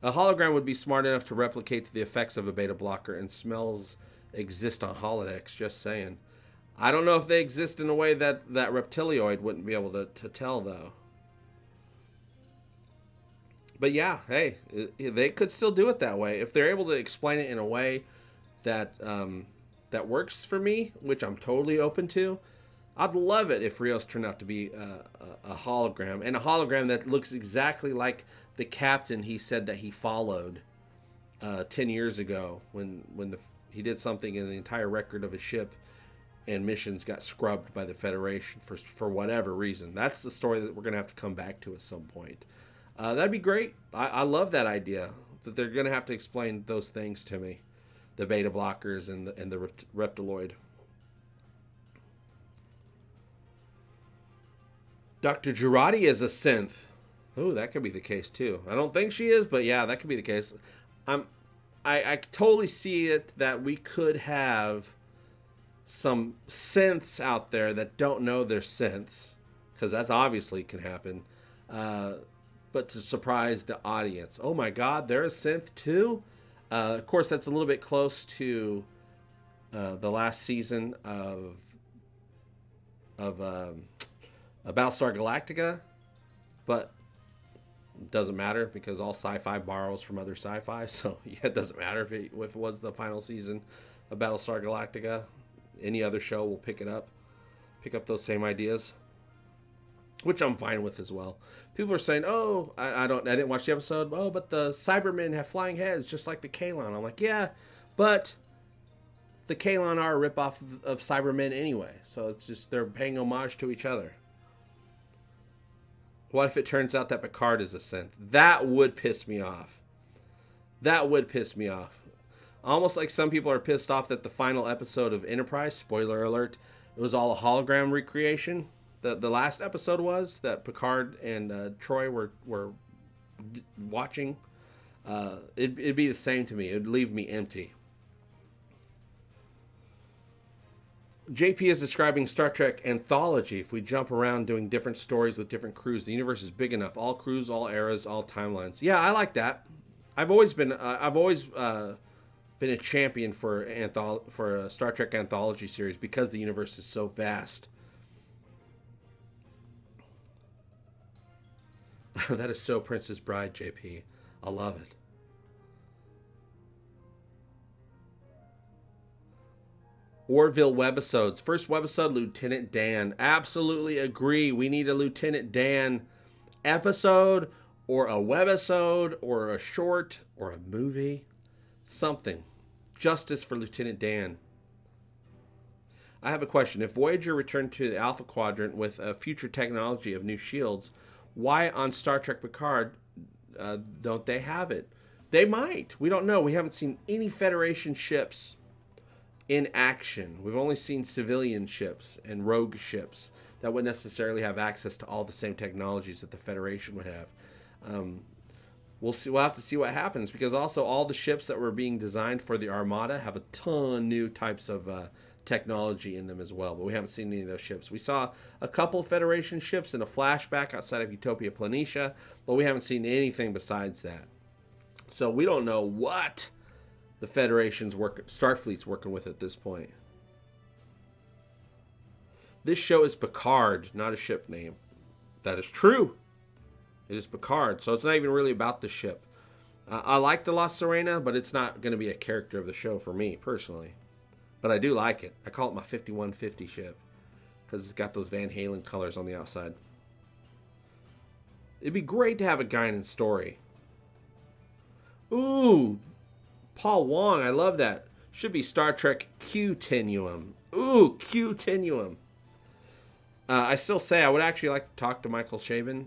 [SPEAKER 8] A hologram would be smart enough to replicate the effects of a beta blocker, and smells exist on holodecks, just saying. I don't know if they exist in a way that reptilioid wouldn't be able to tell, though. But yeah, hey, they could still do it that way. If they're able to explain it in a way that that works for me, which I'm totally open to, I'd love it if Rios turned out to be a hologram. And a hologram that looks exactly like the captain he said that he followed 10 years ago when he did something in the entire record of his ship and missions got scrubbed by the Federation for whatever reason. That's the story that we're going to have to come back to at some point. That'd be great. I love that idea, that they're going to have to explain those things to me. The beta blockers and the reptiloid. Dr. Girardi is a synth. Oh, that could be the case too. I don't think she is, but yeah, that could be the case. I totally see it that we could have some synths out there that don't know they're synths, because that's obviously can happen, but to surprise the audience. Oh my god, they're a synth too. Of course, that's a little bit close to the last season of Battlestar Galactica, but it doesn't matter because all sci-fi borrows from other sci-fi, so yeah, it doesn't matter if it was the final season of Battlestar Galactica. Any other show will pick up those same ideas, which I'm fine with as well. People are saying, "Oh, I didn't watch the episode. Oh, but the Cybermen have flying heads just like the Kaylon." I'm like, yeah, but the Kaylon are a ripoff of Cybermen anyway, so it's just they're paying homage to each other. What if it turns out that Picard is a synth? That would piss me off. That would piss me off. Almost like some people are pissed off that the final episode of Enterprise, spoiler alert, it was all a hologram recreation. The last episode was that Picard and Troy were watching. It'd be the same to me. It'd leave me empty. JP is describing Star Trek anthology. If we jump around doing different stories with different crews, the universe is big enough. All crews, all eras, all timelines. Yeah, I like that. I've always been a champion for a Star Trek anthology series because the universe is so vast. That is so Princess Bride, JP. I love it. Orville webisodes. First webisode, Lieutenant Dan. Absolutely agree. We need a Lieutenant Dan episode or a webisode or a short or a movie. Something. Justice for Lieutenant Dan. I have a question. If Voyager returned to the Alpha Quadrant with a future technology of new shields, why on Star Trek Picard don't they have it? They might. We don't know. We haven't seen any Federation ships in action. We've only seen civilian ships and rogue ships that wouldn't necessarily have access to all the same technologies that the Federation would have. We'll see. We'll have to see what happens, because also all the ships that were being designed for the Armada have a ton new types of technology in them as well, but we haven't seen any of those ships. We saw a couple Federation ships in a flashback outside of Utopia Planitia, but we haven't seen anything besides that. So we don't know what the Federation's Starfleet's working with at this point. This show is Picard, not a ship name. That is true. It is Picard, so it's not even really about the ship. I like the La Sirena, but it's not going to be a character of the show for me, personally. But I do like it. I call it my 5150 ship, because it's got those Van Halen colors on the outside. It'd be great to have a Guinan story. Ooh, Paul Wong, I love that. Should be Star Trek Q-Tenuum. Ooh, Q-Tenuum. I still say I would actually like to talk to Michael Chabon,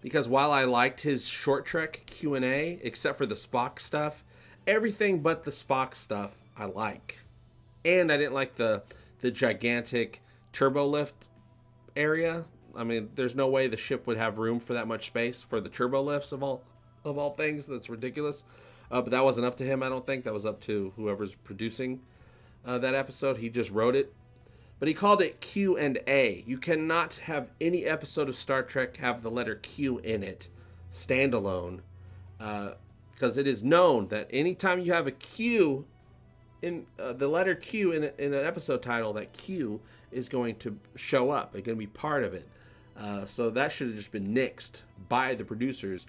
[SPEAKER 8] because while I liked his short Trek Q&A, except for the Spock stuff, everything but the Spock stuff I like. And I didn't like the gigantic turbo lift area. I mean, there's no way the ship would have room for that much space for the turbo lifts of all things. That's ridiculous. But that wasn't up to him, I don't think. That was up to whoever's producing that episode. He just wrote it. But he called it Q&A. You cannot have any episode of Star Trek have the letter Q in it, standalone. Because it is known that anytime you have a Q in the letter Q in an episode title, that Q is going to show up. It's going to be part of it. So that should have just been nixed by the producers,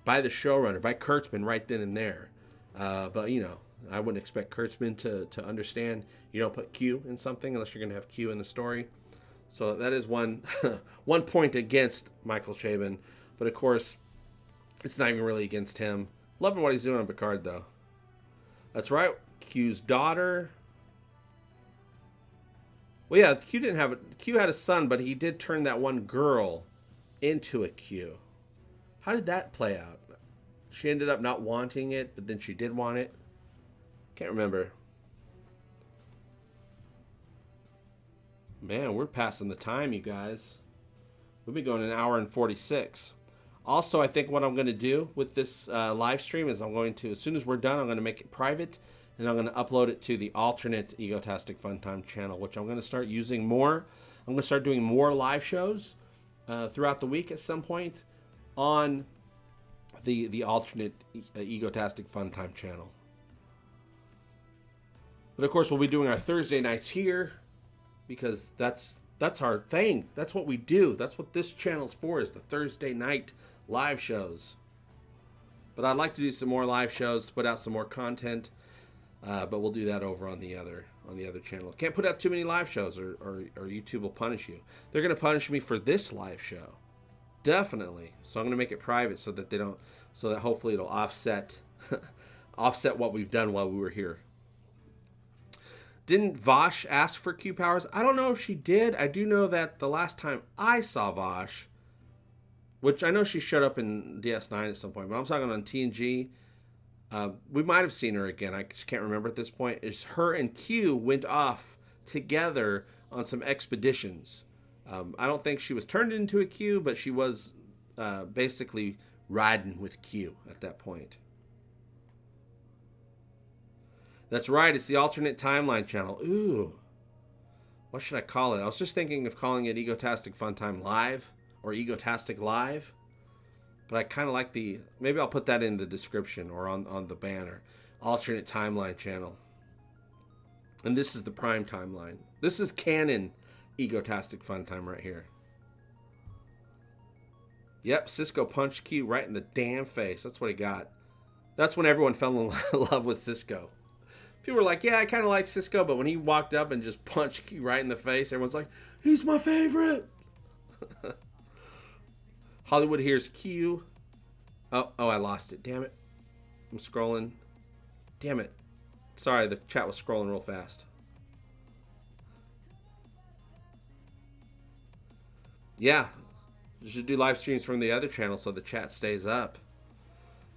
[SPEAKER 8] by the showrunner, by Kurtzman right then and there. But, you know, I wouldn't expect Kurtzman to understand you don't put Q in something unless you're going to have Q in the story. So that is one point against Michael Chabon. But, of course, it's not even really against him. Loving what he's doing on Picard, though. That's right. Q's daughter. Well, yeah, Q had a son, but he did turn that one girl into a Q. How did that play out? She ended up not wanting it, but then she did want it. Can't remember. Man, we're passing the time, you guys. We'll be going an hour and 46. Also, I think what I'm going to do with this live stream is I'm going to, as soon as we're done, I'm going to make it private, and I'm going to upload it to the alternate Egotastic FunTime channel, which I'm going to start using more. I'm going to start doing more live shows throughout the week at some point on the alternate Egotastic FunTime channel. But of course, we'll be doing our Thursday nights here, because that's our thing. That's what we do. That's what this channel's for, is the Thursday night live shows. But I'd like to do some more live shows to put out some more content. But we'll do that over on the other channel. Can't put out too many live shows, or YouTube will punish you. They're going to punish me for this live show, definitely. So I'm going to make it private so that hopefully it'll offset what we've done while we were here. Didn't Vosh ask for Q powers? I don't know if she did. I do know that the last time I saw Vosh, which I know she showed up in DS9 at some point, but I'm talking on TNG. We might have seen her again. I just can't remember at this point. Is her and Q went off together on some expeditions. I don't think she was turned into a Q, but she was basically riding with Q at that point. That's right. It's the alternate timeline channel. Ooh. What should I call it? I was just thinking of calling it Egotastic FunTime Live or Egotastic Live. But I kind of like maybe I'll put that in the description or on the banner. Alternate timeline channel. And this is the prime timeline. This is canon Egotastic FunTime right here. Yep, Cisco punched Q right in the damn face. That's what he got. That's when everyone fell in love with Cisco. People were like, yeah, I kind of like Cisco, but when he walked up and just punched Q right in the face, everyone's like, he's my favorite. Hollywood hears Q. Oh, I lost it. Damn it. I'm scrolling. Damn it. Sorry, the chat was scrolling real fast. Yeah. You should do live streams from the other channel so the chat stays up.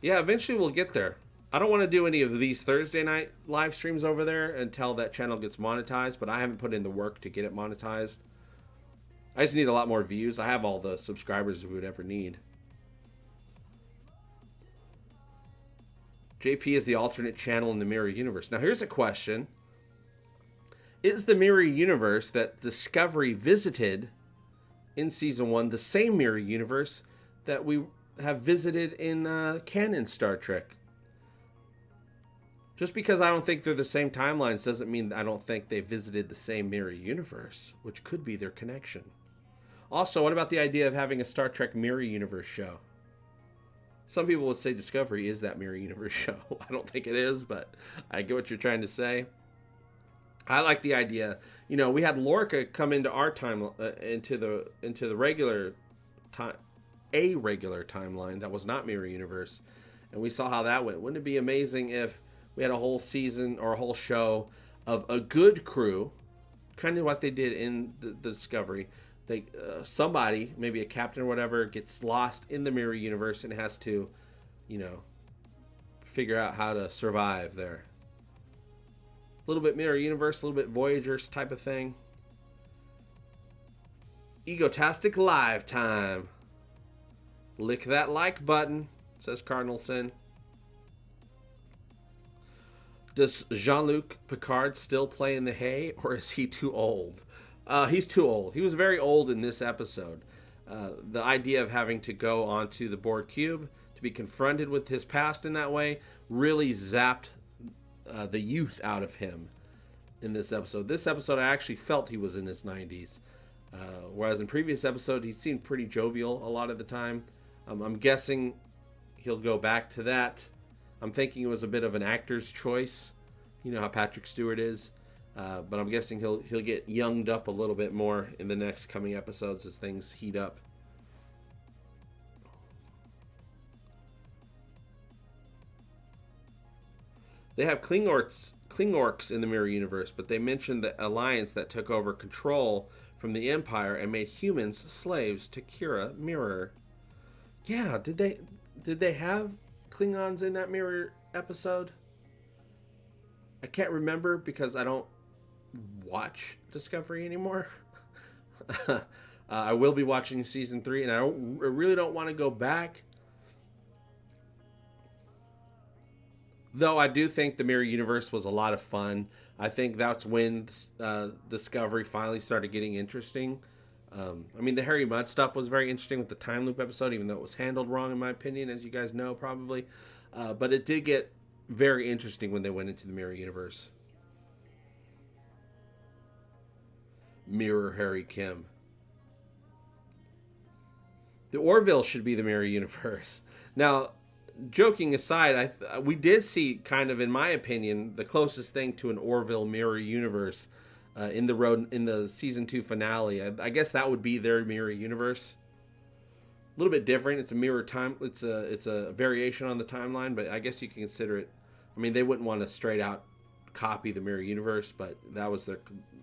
[SPEAKER 8] Yeah, eventually we'll get there. I don't want to do any of these Thursday night live streams over there until that channel gets monetized, but I haven't put in the work to get it monetized. I just need a lot more views. I have all the subscribers we would ever need. JP is the alternate channel in the Mirror Universe. Now here's a question. Is the Mirror Universe that Discovery visited in Season 1 the same Mirror Universe that we have visited in canon Star Trek? Just because I don't think they're the same timelines doesn't mean I don't think they visited the same Mirror Universe, which could be their connection. Also, what about the idea of having a Star Trek Mirror Universe show? Some people would say Discovery is that Mirror Universe show. I don't think it is, but I get what you're trying to say. I like the idea. You know, we had Lorca come into our time, into the regular time, a regular timeline that was not Mirror Universe. And we saw how that went. Wouldn't it be amazing if we had a whole season or a whole show of a good crew, kind of what they did in the Discovery. Somebody, maybe a captain or whatever, gets lost in the Mirror Universe and has to, figure out how to survive there. A little bit Mirror Universe, a little bit Voyagers type of thing. Egotastic Live time. Lick that like button, says Cardinal Sin. Does Jean-Luc Picard still play in the hay, or is he too old? He's too old. He was very old in this episode. The idea of having to go onto the Borg cube to be confronted with his past in that way really zapped the youth out of him in this episode. This episode, I actually felt he was in his 90s. Whereas in previous episode, he seemed pretty jovial a lot of the time. I'm guessing he'll go back to that. I'm thinking it was a bit of an actor's choice. You know how Patrick Stewart is. But I'm guessing he'll get younged up a little bit more in the next coming episodes as things heat up. They have Klingorks in the Mirror Universe, but they mentioned the alliance that took over control from the Empire and made humans slaves to Kira Mirror. Yeah, did they have Klingons in that Mirror episode? I can't remember because I don't watch Discovery anymore. I will be watching season 3, and I really don't want to go back. Though I do think the Mirror Universe was a lot of fun. I think that's when Discovery finally started getting interesting. I mean, the Harry Mudd stuff was very interesting with the time loop episode, even though it was handled wrong in my opinion, as you guys know probably. But it did get very interesting when they went into the Mirror Universe. Mirror Harry Kim. The Orville should be the Mirror Universe. Now, joking aside, we did see kind of, in my opinion, the closest thing to an Orville Mirror Universe in the season 2 finale. I guess that would be their Mirror Universe. A little bit different. It's a mirror time. It's a variation on the timeline, but I guess you can consider it. I mean, they wouldn't want to straight out copy the Mirror Universe, but that was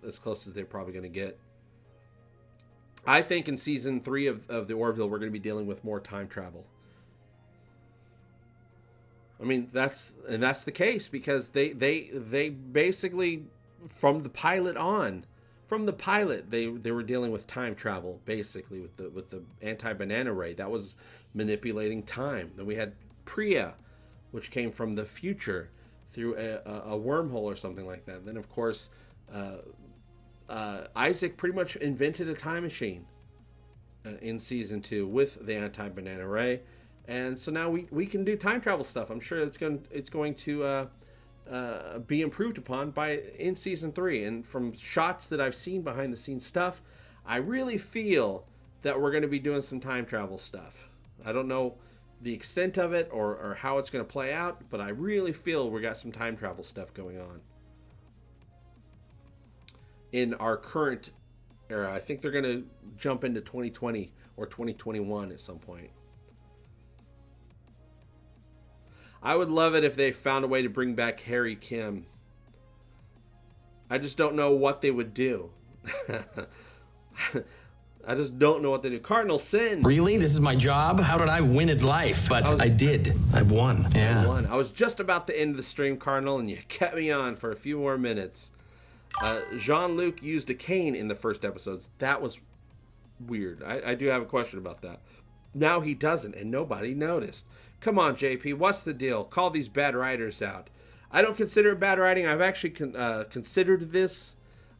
[SPEAKER 8] as close as they're probably going to get. I think in season 3 of the Orville, we're going to be dealing with more time travel. I mean, that's the case because they basically from the pilot they were dealing with time travel basically with the anti-banana ray that was manipulating time. Then we had Priya, which came from the future through a wormhole or something like that. Then of course Isaac pretty much invented a time machine in season 2 with the anti-banana ray. And so now we can do time travel stuff. I'm sure it's going to be improved upon in season 3. And from shots that I've seen behind the scenes stuff, I really feel that we're going to be doing some time travel stuff. I don't know the extent of it or how it's going to play out, but I really feel we got some time travel stuff going on in our current era. I think they're going to jump into 2020 or 2021 at some point. I would love it if they found a way to bring back Harry Kim. I just don't know what they would do. I just don't know what they do. Cardinal Sin.
[SPEAKER 6] Really? This is my job? How did I win at life? But I did. I won. Yeah.
[SPEAKER 8] I was just about to end the stream, Cardinal, and you kept me on for a few more minutes. Jean-Luc used a cane in the first episodes. That was weird. I do have a question about that. Now he doesn't, and nobody noticed. Come on, JP, what's the deal? Call these bad writers out. I don't consider it bad writing. I've actually considered this.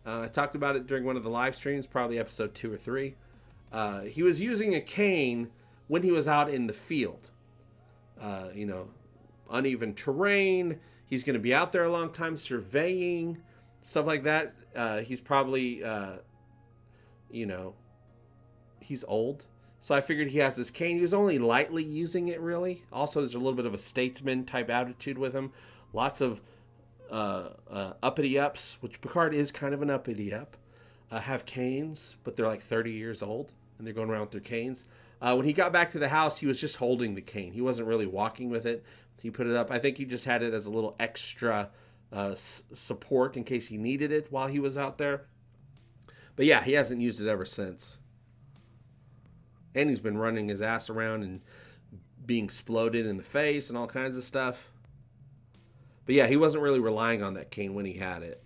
[SPEAKER 8] I talked about it during one of the live streams, probably episode 2 or 3. He was using a cane when he was out in the field. Uneven terrain. He's going to be out there a long time surveying, stuff like that. He's probably, he's old. So I figured he has this cane. He was only lightly using it, really. Also, there's a little bit of a statesman type attitude with him. Lots of uppity ups, which Picard is kind of an uppity up, have canes, but they're like 30 years old, and they're going around with their canes. When he got back to the house, he was just holding the cane. He wasn't really walking with it. He put it up. I think he just had it as a little extra support in case he needed it while he was out there. But yeah, he hasn't used it ever since. And he's been running his ass around and being exploded in the face and all kinds of stuff. But yeah, he wasn't really relying on that cane when he had it.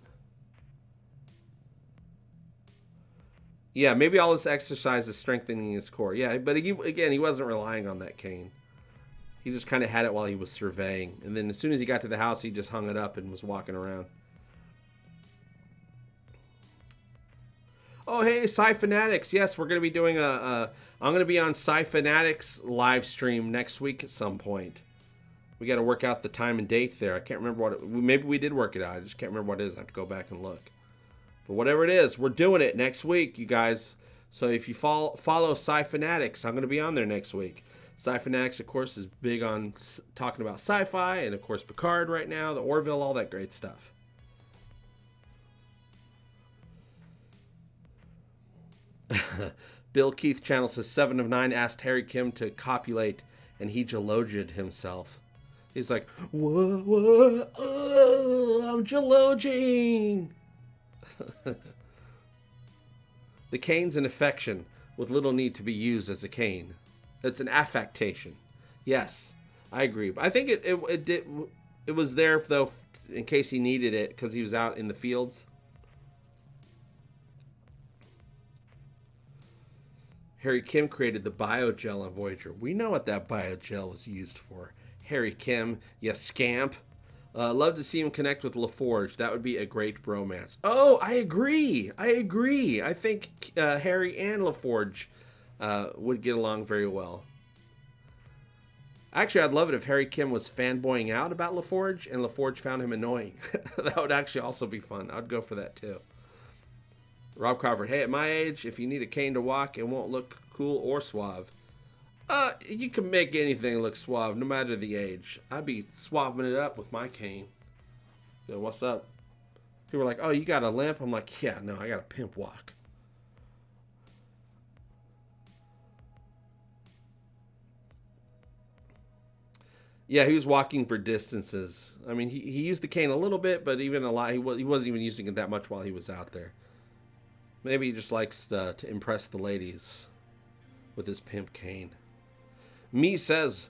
[SPEAKER 8] Yeah, maybe all this exercise is strengthening his core. Yeah, but he wasn't relying on that cane. He just kind of had it while he was surveying. And then as soon as he got to the house, he just hung it up and was walking around. Oh, hey, Sci Fanatics. Yes, we're going to be doing I'm going to be on Sci Fanatics live stream next week at some point. We got to work out the time and date there. I can't remember maybe we did work it out. I just can't remember what it is. I have to go back and look. But whatever it is, we're doing it next week, you guys. So if you follow Sci Fanatics, I'm going to be on there next week. Sci Fanatics, of course, is big on talking about sci-fi, and of course Picard right now, the Orville, all that great stuff. Bill Keith Channel says 7 of 9 asked Harry Kim to copulate, and he gelogied himself. He's like, what? Oh, I'm geloging. The cane's an affection with little need to be used as a cane. It's an affectation. Yes, I agree. But I think it was there though in case he needed it because he was out in the fields. Harry Kim created the biogel on Voyager. We know what that biogel was used for. Harry Kim, you scamp. Love to see him connect with LaForge. That would be a great bromance. Oh, I agree. I think Harry and LaForge would get along very well. Actually, I'd love it if Harry Kim was fanboying out about LaForge and LaForge found him annoying. That would actually also be fun. I'd go for that too. Rob Crawford, hey, at my age, if you need a cane to walk, it won't look cool or suave. You can make anything look suave, no matter the age. I'd be suaving it up with my cane. Yo, what's up? People are like, oh, you got a limp? I'm like, yeah, no, I got a pimp walk. Yeah, he was walking for distances. I mean, he used the cane a little bit, but even a lot, he wasn't even using it that much while he was out there. Maybe he just likes to impress the ladies with his pimp cane. Me says,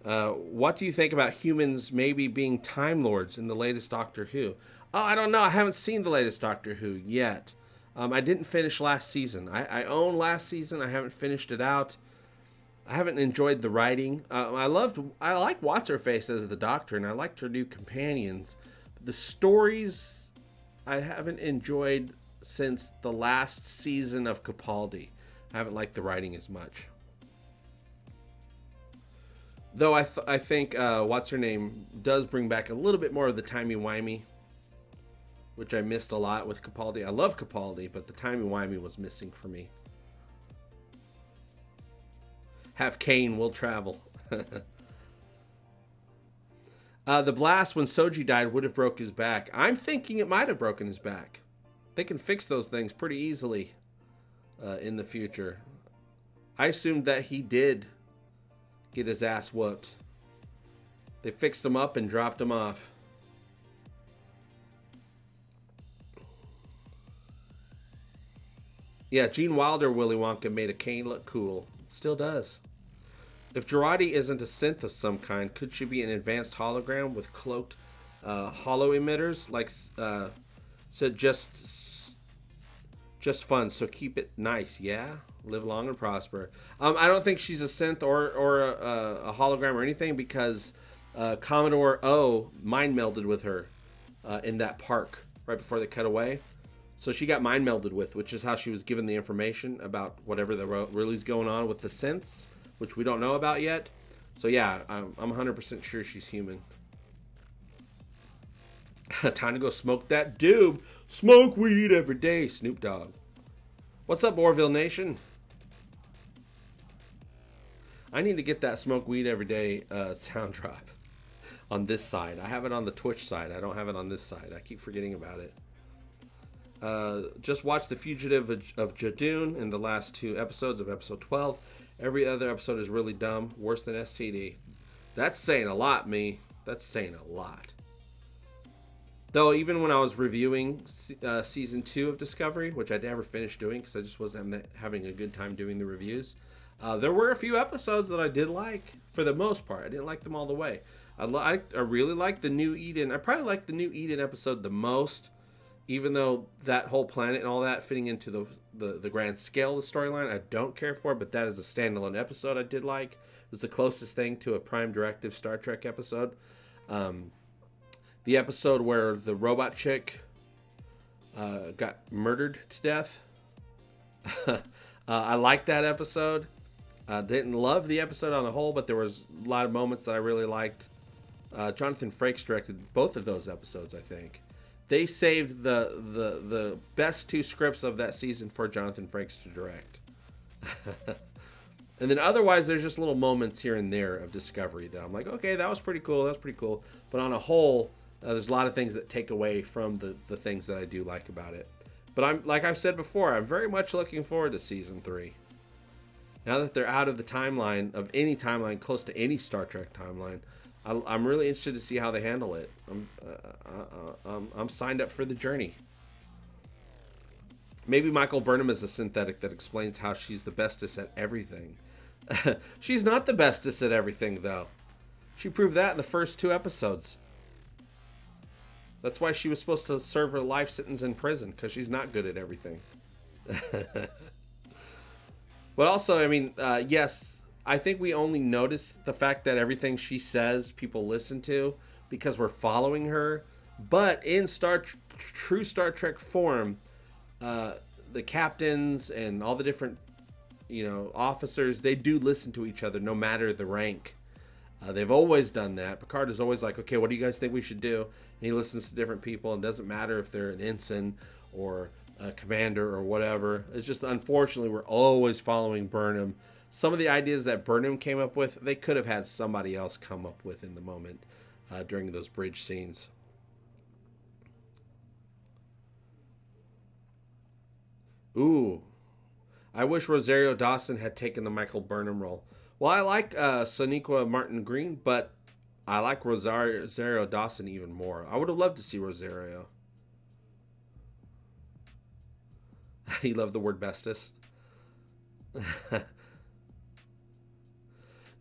[SPEAKER 8] what do you think about humans maybe being Time Lords in the latest Doctor Who? Oh, I don't know. I haven't seen the latest Doctor Who yet. I didn't finish last season. I own last season. I haven't finished it out. I haven't enjoyed the writing. I like What's-Her-Face as the Doctor, and I liked her new companions. But the stories I haven't enjoyed since the last season of Capaldi. I haven't liked the writing as much. Though I think What's-Her-Name does bring back a little bit more of the timey-wimey, which I missed a lot with Capaldi. I love Capaldi, but the timey-wimey was missing for me. Have Kane will travel. The blast when Soji died would have broke his back. I'm thinking it might have broken his back. They can fix those things pretty easily in the future. I assumed that he did get his ass whooped. They fixed him up and dropped him off. Yeah, Gene Wilder Willy Wonka made a cane look cool. Still does. If Jurati isn't a synth of some kind, could she be an advanced hologram with cloaked holo emitters? Like, so just fun. So keep it nice, yeah? Live long and prosper. I don't think she's a synth or a hologram or anything because Commodore O mind melded with her in that park right before they cut away. So she got mind melded with, which is how she was given the information about whatever the really's going on with the synths, which we don't know about yet. So yeah, I'm 100% sure she's human. Time to go smoke that doob. Smoke weed every day, Snoop Dogg. What's up, Orville Nation? I need to get that smoke weed every day sound drop on this side. I have it on the Twitch side. I don't have it on this side. I keep forgetting about it. Just watched The Fugitive of Jadoon in the last 2 episodes of episode 12. Every other episode is really dumb, worse than STD. That's saying a lot, me. That's saying a lot. Though, even when I was reviewing season 2 of Discovery, which I never finished doing because I just wasn't having a good time doing the reviews, there were a few episodes that I did like, for the most part. I didn't like them all the way. I really liked the New Eden. I probably liked the New Eden episode the most, even though that whole planet and all that fitting into the grand scale of the storyline, I don't care for, but that is a standalone episode I did like. It was the closest thing to a Prime Directive Star Trek episode. The episode where the robot chick got murdered to death. I liked that episode. Didn't love the episode on the whole, but there was a lot of moments that I really liked. Jonathan Frakes directed both of those episodes, I think. They saved the best 2 scripts of that season for Jonathan Frakes to direct. And then otherwise, there's just little moments here and there of Discovery that I'm like, okay, that was pretty cool. That's pretty cool. But on a whole, there's a lot of things that take away from the things that I do like about it. But I'm like I've said before, I'm very much looking forward to season 3. Now that they're out of the timeline, of any timeline close to any Star Trek timeline, I'm really interested to see how they handle it. I'm signed up for the journey. Maybe Michael Burnham is a synthetic that explains how she's the bestest at everything. She's not the bestest at everything, though. She proved that in the first 2 episodes. That's why she was supposed to serve her life sentence in prison, because she's not good at everything. But also, I mean, yes, I think we only notice the fact that everything she says people listen to because we're following her. But in true Star Trek form, the captains and all the different, officers, they do listen to each other no matter the rank. They've always done that. Picard is always like, okay, what do you guys think we should do? And he listens to different people, and it doesn't matter if they're an ensign or a commander or whatever. It's just, unfortunately, we're always following Burnham. Some of the ideas that Burnham came up with, they could have had somebody else come up with in the moment during those bridge scenes. Ooh, I wish Rosario Dawson had taken the Michael Burnham role. Well, I like Sonequa Martin Green, but I like Rosario Dawson even more. I would have loved to see Rosario. He loved the word bestest.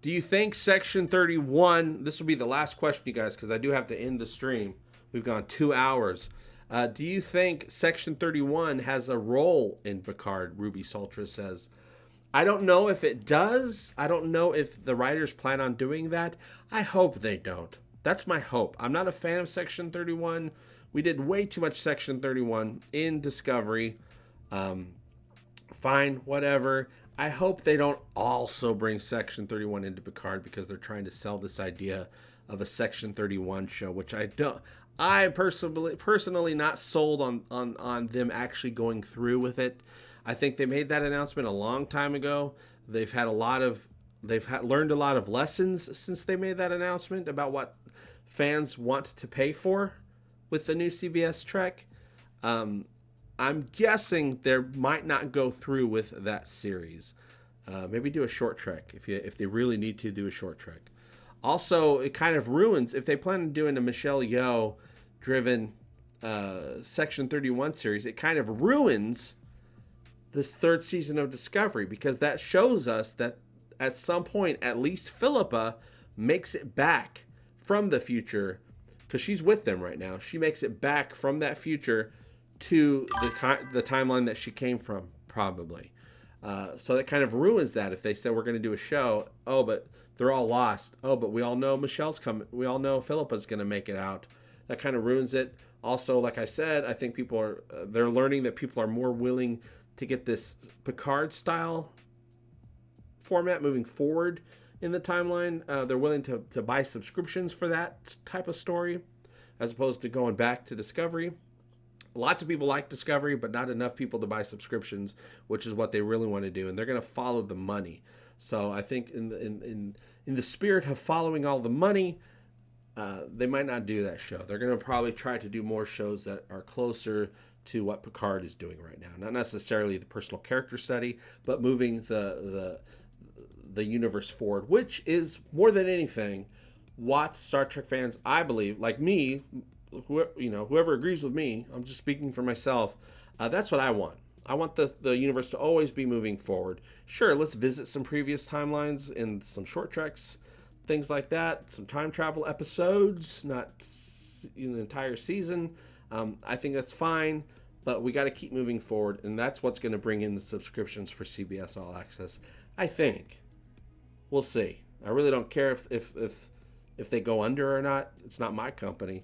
[SPEAKER 8] Do you think Section 31, this will be the last question, you guys, because I do have to end the stream. We've gone 2 hours. Do you think Section 31 has a role in Picard, Ruby Saltra says. I don't know if it does. I don't know if the writers plan on doing that. I hope they don't. That's my hope. I'm not a fan of Section 31. We did way too much Section 31 in Discovery. Fine, whatever. I hope they don't also bring Section 31 into Picard because they're trying to sell this idea of a Section 31 show, which I'm personally not sold on them actually going through with it. I think they made that announcement a long time ago. They've learned a lot of lessons since they made that announcement about what fans want to pay for with the new CBS Trek. I'm guessing they might not go through with that series. Maybe do a short Trek if they really need to do a short Trek. Also, it kind of ruins, if they plan on doing a Michelle Yeoh driven Section 31 series, it kind of ruins this 3rd season of Discovery, because that shows us that at some point, at least Philippa makes it back from the future, because she's with them right now. She makes it back from that future to the timeline that she came from, probably. So that kind of ruins that if they say we're going to do a show. Oh, but they're all lost. Oh, but we all know Michelle's coming. We all know Philippa's going to make it out. That kind of ruins it. Also, like I said, I think they're learning that people are more willing to get this Picard style format moving forward in the timeline. They're willing to buy subscriptions for that type of story as opposed to going back to Discovery. Lots of people like Discovery, but not enough people to buy subscriptions, which is what they really want to do, and they're going to follow the money. So I think in the spirit of following all the money, they might not do that show. They're going to probably try to do more shows that are closer to what Picard is doing right now. Not necessarily the personal character study, but moving the the universe forward, which is more than anything what Star Trek fans, I believe, like me, whoever agrees with me, I'm just speaking for myself, that's what I want. I want the universe to always be moving forward. Sure, let's visit some previous timelines in some short treks, things like that, some time travel episodes, not an entire season. I think that's fine, but we got to keep moving forward, and that's what's going to bring in the subscriptions for CBS All Access. I think. We'll see. I really don't care if they go under or not. It's not my company.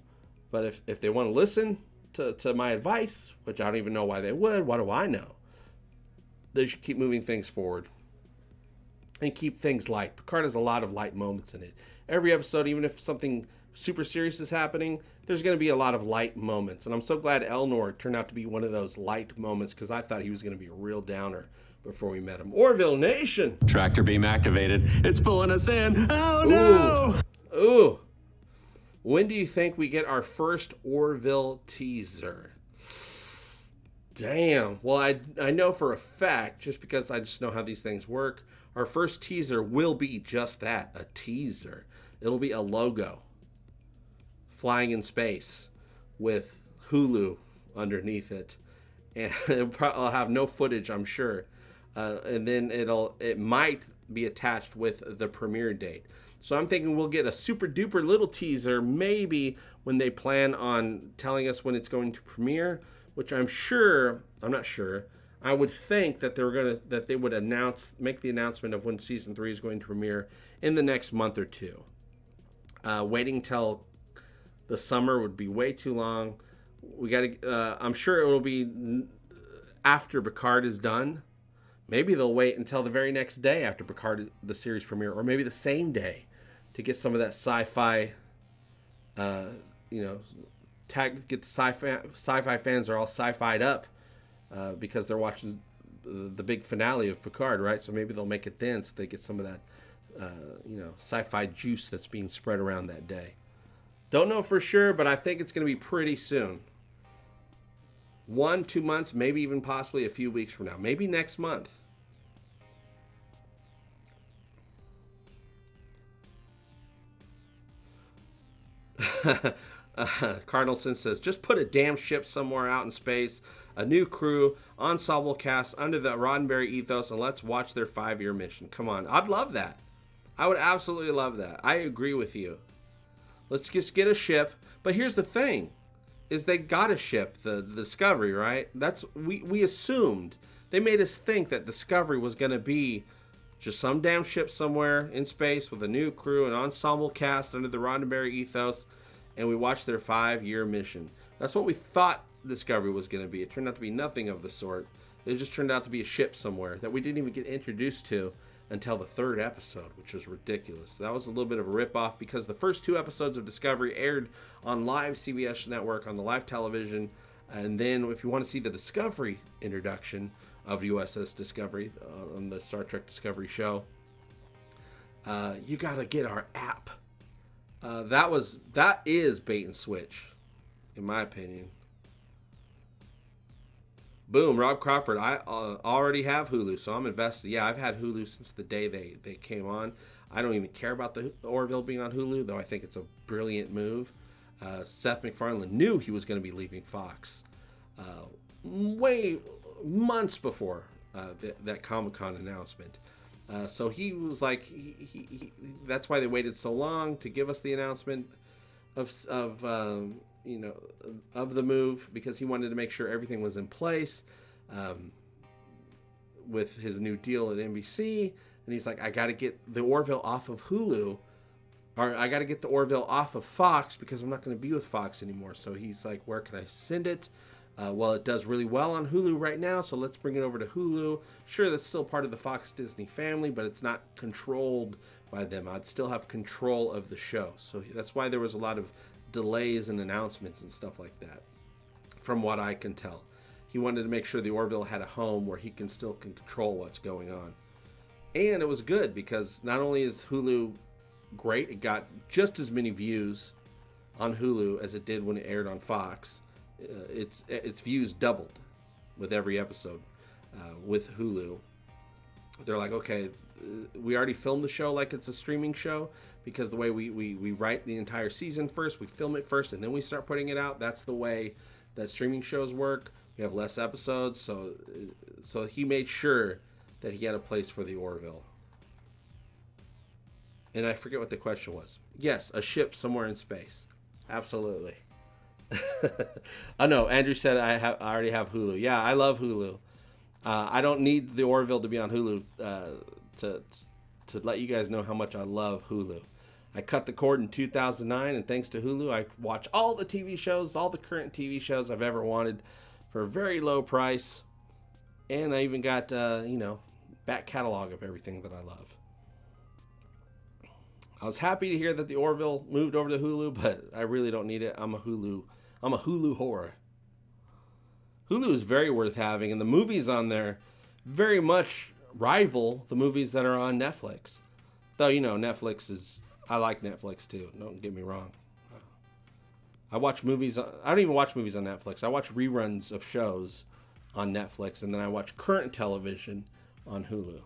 [SPEAKER 8] But if they want to listen to my advice, which I don't even know why they would, what do I know? They should keep moving things forward and keep things light. Picard has a lot of light moments in it. Every episode, even if something super serious is happening, there's going to be a lot of light moments. And I'm so glad Elnor turned out to be one of those light moments, because I thought he was going to be a real downer before we met him. Orville Nation!
[SPEAKER 11] Tractor beam activated. It's pulling us in. Oh, no!
[SPEAKER 8] Ooh. When do you think we get our first Orville teaser? Damn. Well, I know for a fact, just because I just know how these things work, our first teaser will be just that, a teaser. It'll be a logo flying in space with Hulu underneath it. And I'll have no footage, I'm sure. And then it might be attached with the premiere date. So I'm thinking we'll get a super duper little teaser, maybe when they plan on telling us when it's going to premiere, which I'm not sure. I would think that they would make the announcement of when season 3 is going to premiere in the next month or two. Waiting till the summer would be way too long. We got to. I'm sure it will be after Picard is done. Maybe they'll wait until the very next day after Picard, the series premiere, or maybe the same day, to get some of that sci-fi. Get the sci-fi fans are all sci-fied up because they're watching the big finale of Picard, right? So maybe they'll make it then, so they get some of that, sci-fi juice that's being spread around that day. Don't know for sure, but I think it's going to be pretty soon. 1-2 months, maybe even possibly a few weeks from now. Maybe next month. Cardinalson says, just put a damn ship somewhere out in space, a new crew, ensemble cast under the Roddenberry ethos, and let's watch their 5-year mission. Come on. I'd love that. I would absolutely love that. I agree with you. Let's just get a ship. But here's the thing, is they got a ship, the Discovery, right? That's we assumed. They made us think that Discovery was going to be just some damn ship somewhere in space with a new crew, an ensemble cast under the Roddenberry ethos, and we watched their 5-year mission. That's what we thought Discovery was going to be. It turned out to be nothing of the sort. It just turned out to be a ship somewhere that we didn't even get introduced to until the 3rd episode, which was ridiculous. That was a little bit of a ripoff because the first 2 episodes of Discovery aired on live CBS network, on the live television. And then if you want to see the Discovery introduction of USS Discovery on the Star Trek Discovery show, you got to get our app. That is bait and switch, in my opinion. Boom, Rob Crawford. I already have Hulu, so I'm invested. Yeah, I've had Hulu since the day they came on. I don't even care about the Orville being on Hulu, though I think it's a brilliant move. Seth MacFarlane knew he was going to be leaving Fox months before that Comic-Con announcement. So he was like, he that's why they waited so long to give us the announcement of the move, because he wanted to make sure everything was in place with his new deal at NBC. And he's like, I got to get the Orville off of Hulu, or I got to get the Orville off of Fox because I'm not going to be with Fox anymore. So he's like, where can I send it? Well, it does really well on Hulu right now, so let's bring it over to Hulu. Sure, that's still part of the Fox Disney family, but it's not controlled by them. I'd still have control of the show. So that's why there was a lot of delays and announcements and stuff like that, from what I can tell. He wanted to make sure the Orville had a home where he can control what's going on. And it was good because not only is Hulu great, it got just as many views on Hulu as it did when it aired on Fox. Its views doubled with every episode with Hulu. They're like, okay, we already filmed the show like it's a streaming show, because the way we write the entire season first, we film it first, and then we start putting it out. That's the way that streaming shows work. We have less episodes, so he made sure that he had a place for the Orville. And I forget what the question was. Yes, a ship somewhere in space. Absolutely. Oh no, Andrew said I already have Hulu. Yeah, I love Hulu. I don't need the Orville to be on Hulu to let you guys know how much I love Hulu. I cut the cord in 2009, and thanks to Hulu, I watch all the TV shows, all the current TV shows I've ever wanted for a very low price. And I even got, back catalog of everything that I love. I was happy to hear that the Orville moved over to Hulu, but I really don't need it. I'm a Hulu whore. Hulu is very worth having, and the movies on there very much rival the movies that are on Netflix. Though, I like Netflix too, don't get me wrong. I don't even watch movies on Netflix. I watch reruns of shows on Netflix, and then I watch current television on Hulu.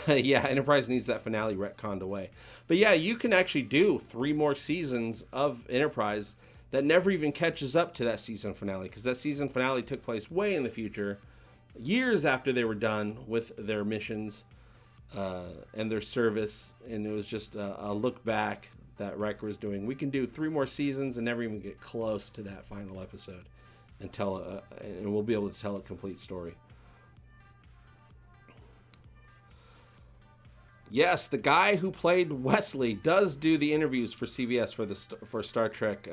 [SPEAKER 8] Yeah, Enterprise needs that finale retconned away. But yeah, you can actually do 3 more seasons of Enterprise that never even catches up to that season finale, because that season finale took place way in the future, years after they were done with their missions and their service, and it was just a look back that Riker was doing. We can do 3 more seasons and never even get close to that final episode, and we'll be able to tell a complete story. Yes, the guy who played Wesley does do the interviews for CBS for Star Trek.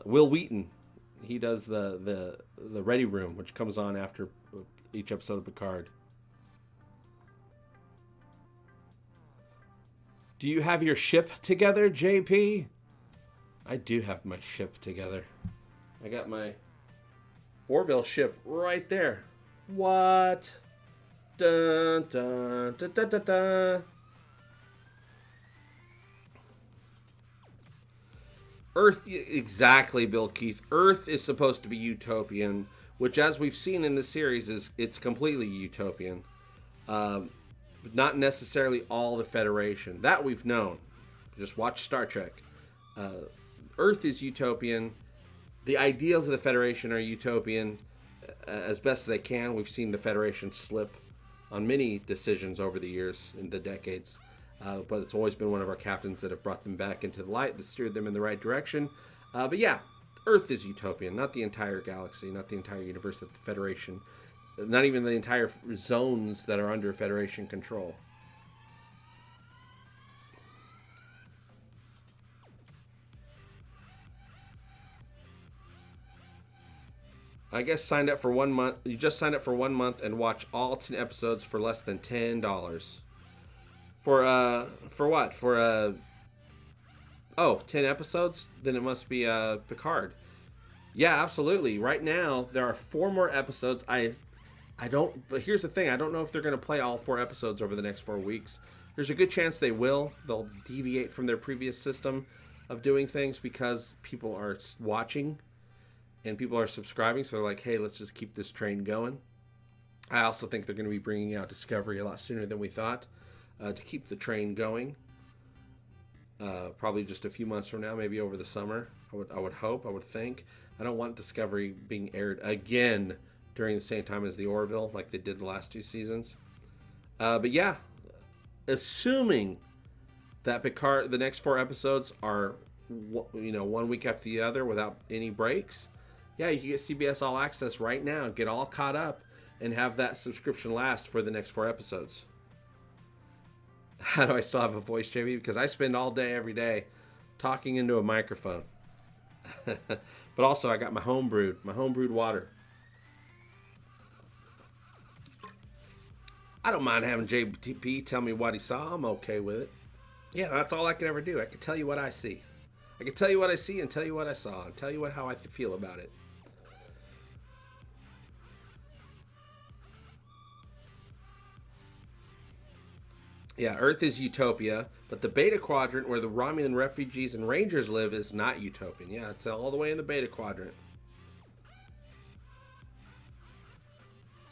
[SPEAKER 8] Will Wheaton, he does the Ready Room, which comes on after each episode of Picard. Do you have your ship together, JP? I do have my ship together. I got my Orville ship right there. What? Dun, dun, dun, dun, dun, dun. Earth, exactly, Bill Keith. Earth is supposed to be utopian, which, as we've seen in the series, it's completely utopian. But not necessarily all the Federation. That we've known. Just watch Star Trek. Earth is utopian. The ideals of the Federation are utopian as best they can. We've seen the Federation slip on many decisions over the years, in the decades. But it's always been one of our captains that have brought them back into the light, that steered them in the right direction. But yeah, Earth is utopian, not the entire galaxy, not the entire universe that the Federation, not even the entire zones that are under Federation control. I guess signed up for 1 month. You just signed up for 1 month and watch all 10 episodes for less than $10. For what? 10 episodes? Then it must be Picard. Yeah, absolutely. Right now there are 4 more episodes. But here's the thing, I don't know if they're going to play all 4 episodes over the next 4 weeks. There's a good chance they will. They'll deviate from their previous system of doing things because people are watching and people are subscribing, so they're like, hey, let's just keep this train going. I also think they're going to be bringing out Discovery a lot sooner than we thought to keep the train going. Probably just a few months from now, maybe over the summer. I would hope, I would think. I don't want Discovery being aired again during the same time as the Orville, like they did the last 2 seasons. But yeah, assuming that Picard, the next 4 episodes are, 1 week after the other without any breaks, yeah, you can get CBS All Access right now, get all caught up, and have that subscription last for the next 4 episodes. How do I still have a voice, JB? Because I spend all day, every day, talking into a microphone. But also, I got my homebrewed water. I don't mind having JP tell me what he saw. I'm okay with it. Yeah, that's all I can ever do. I can tell you what I see. I can tell you what I see and tell you what I saw and tell you how I feel about it. Yeah, Earth is utopia, but the Beta Quadrant, where the Romulan refugees and Rangers live, is not utopian. Yeah, it's all the way in the Beta Quadrant.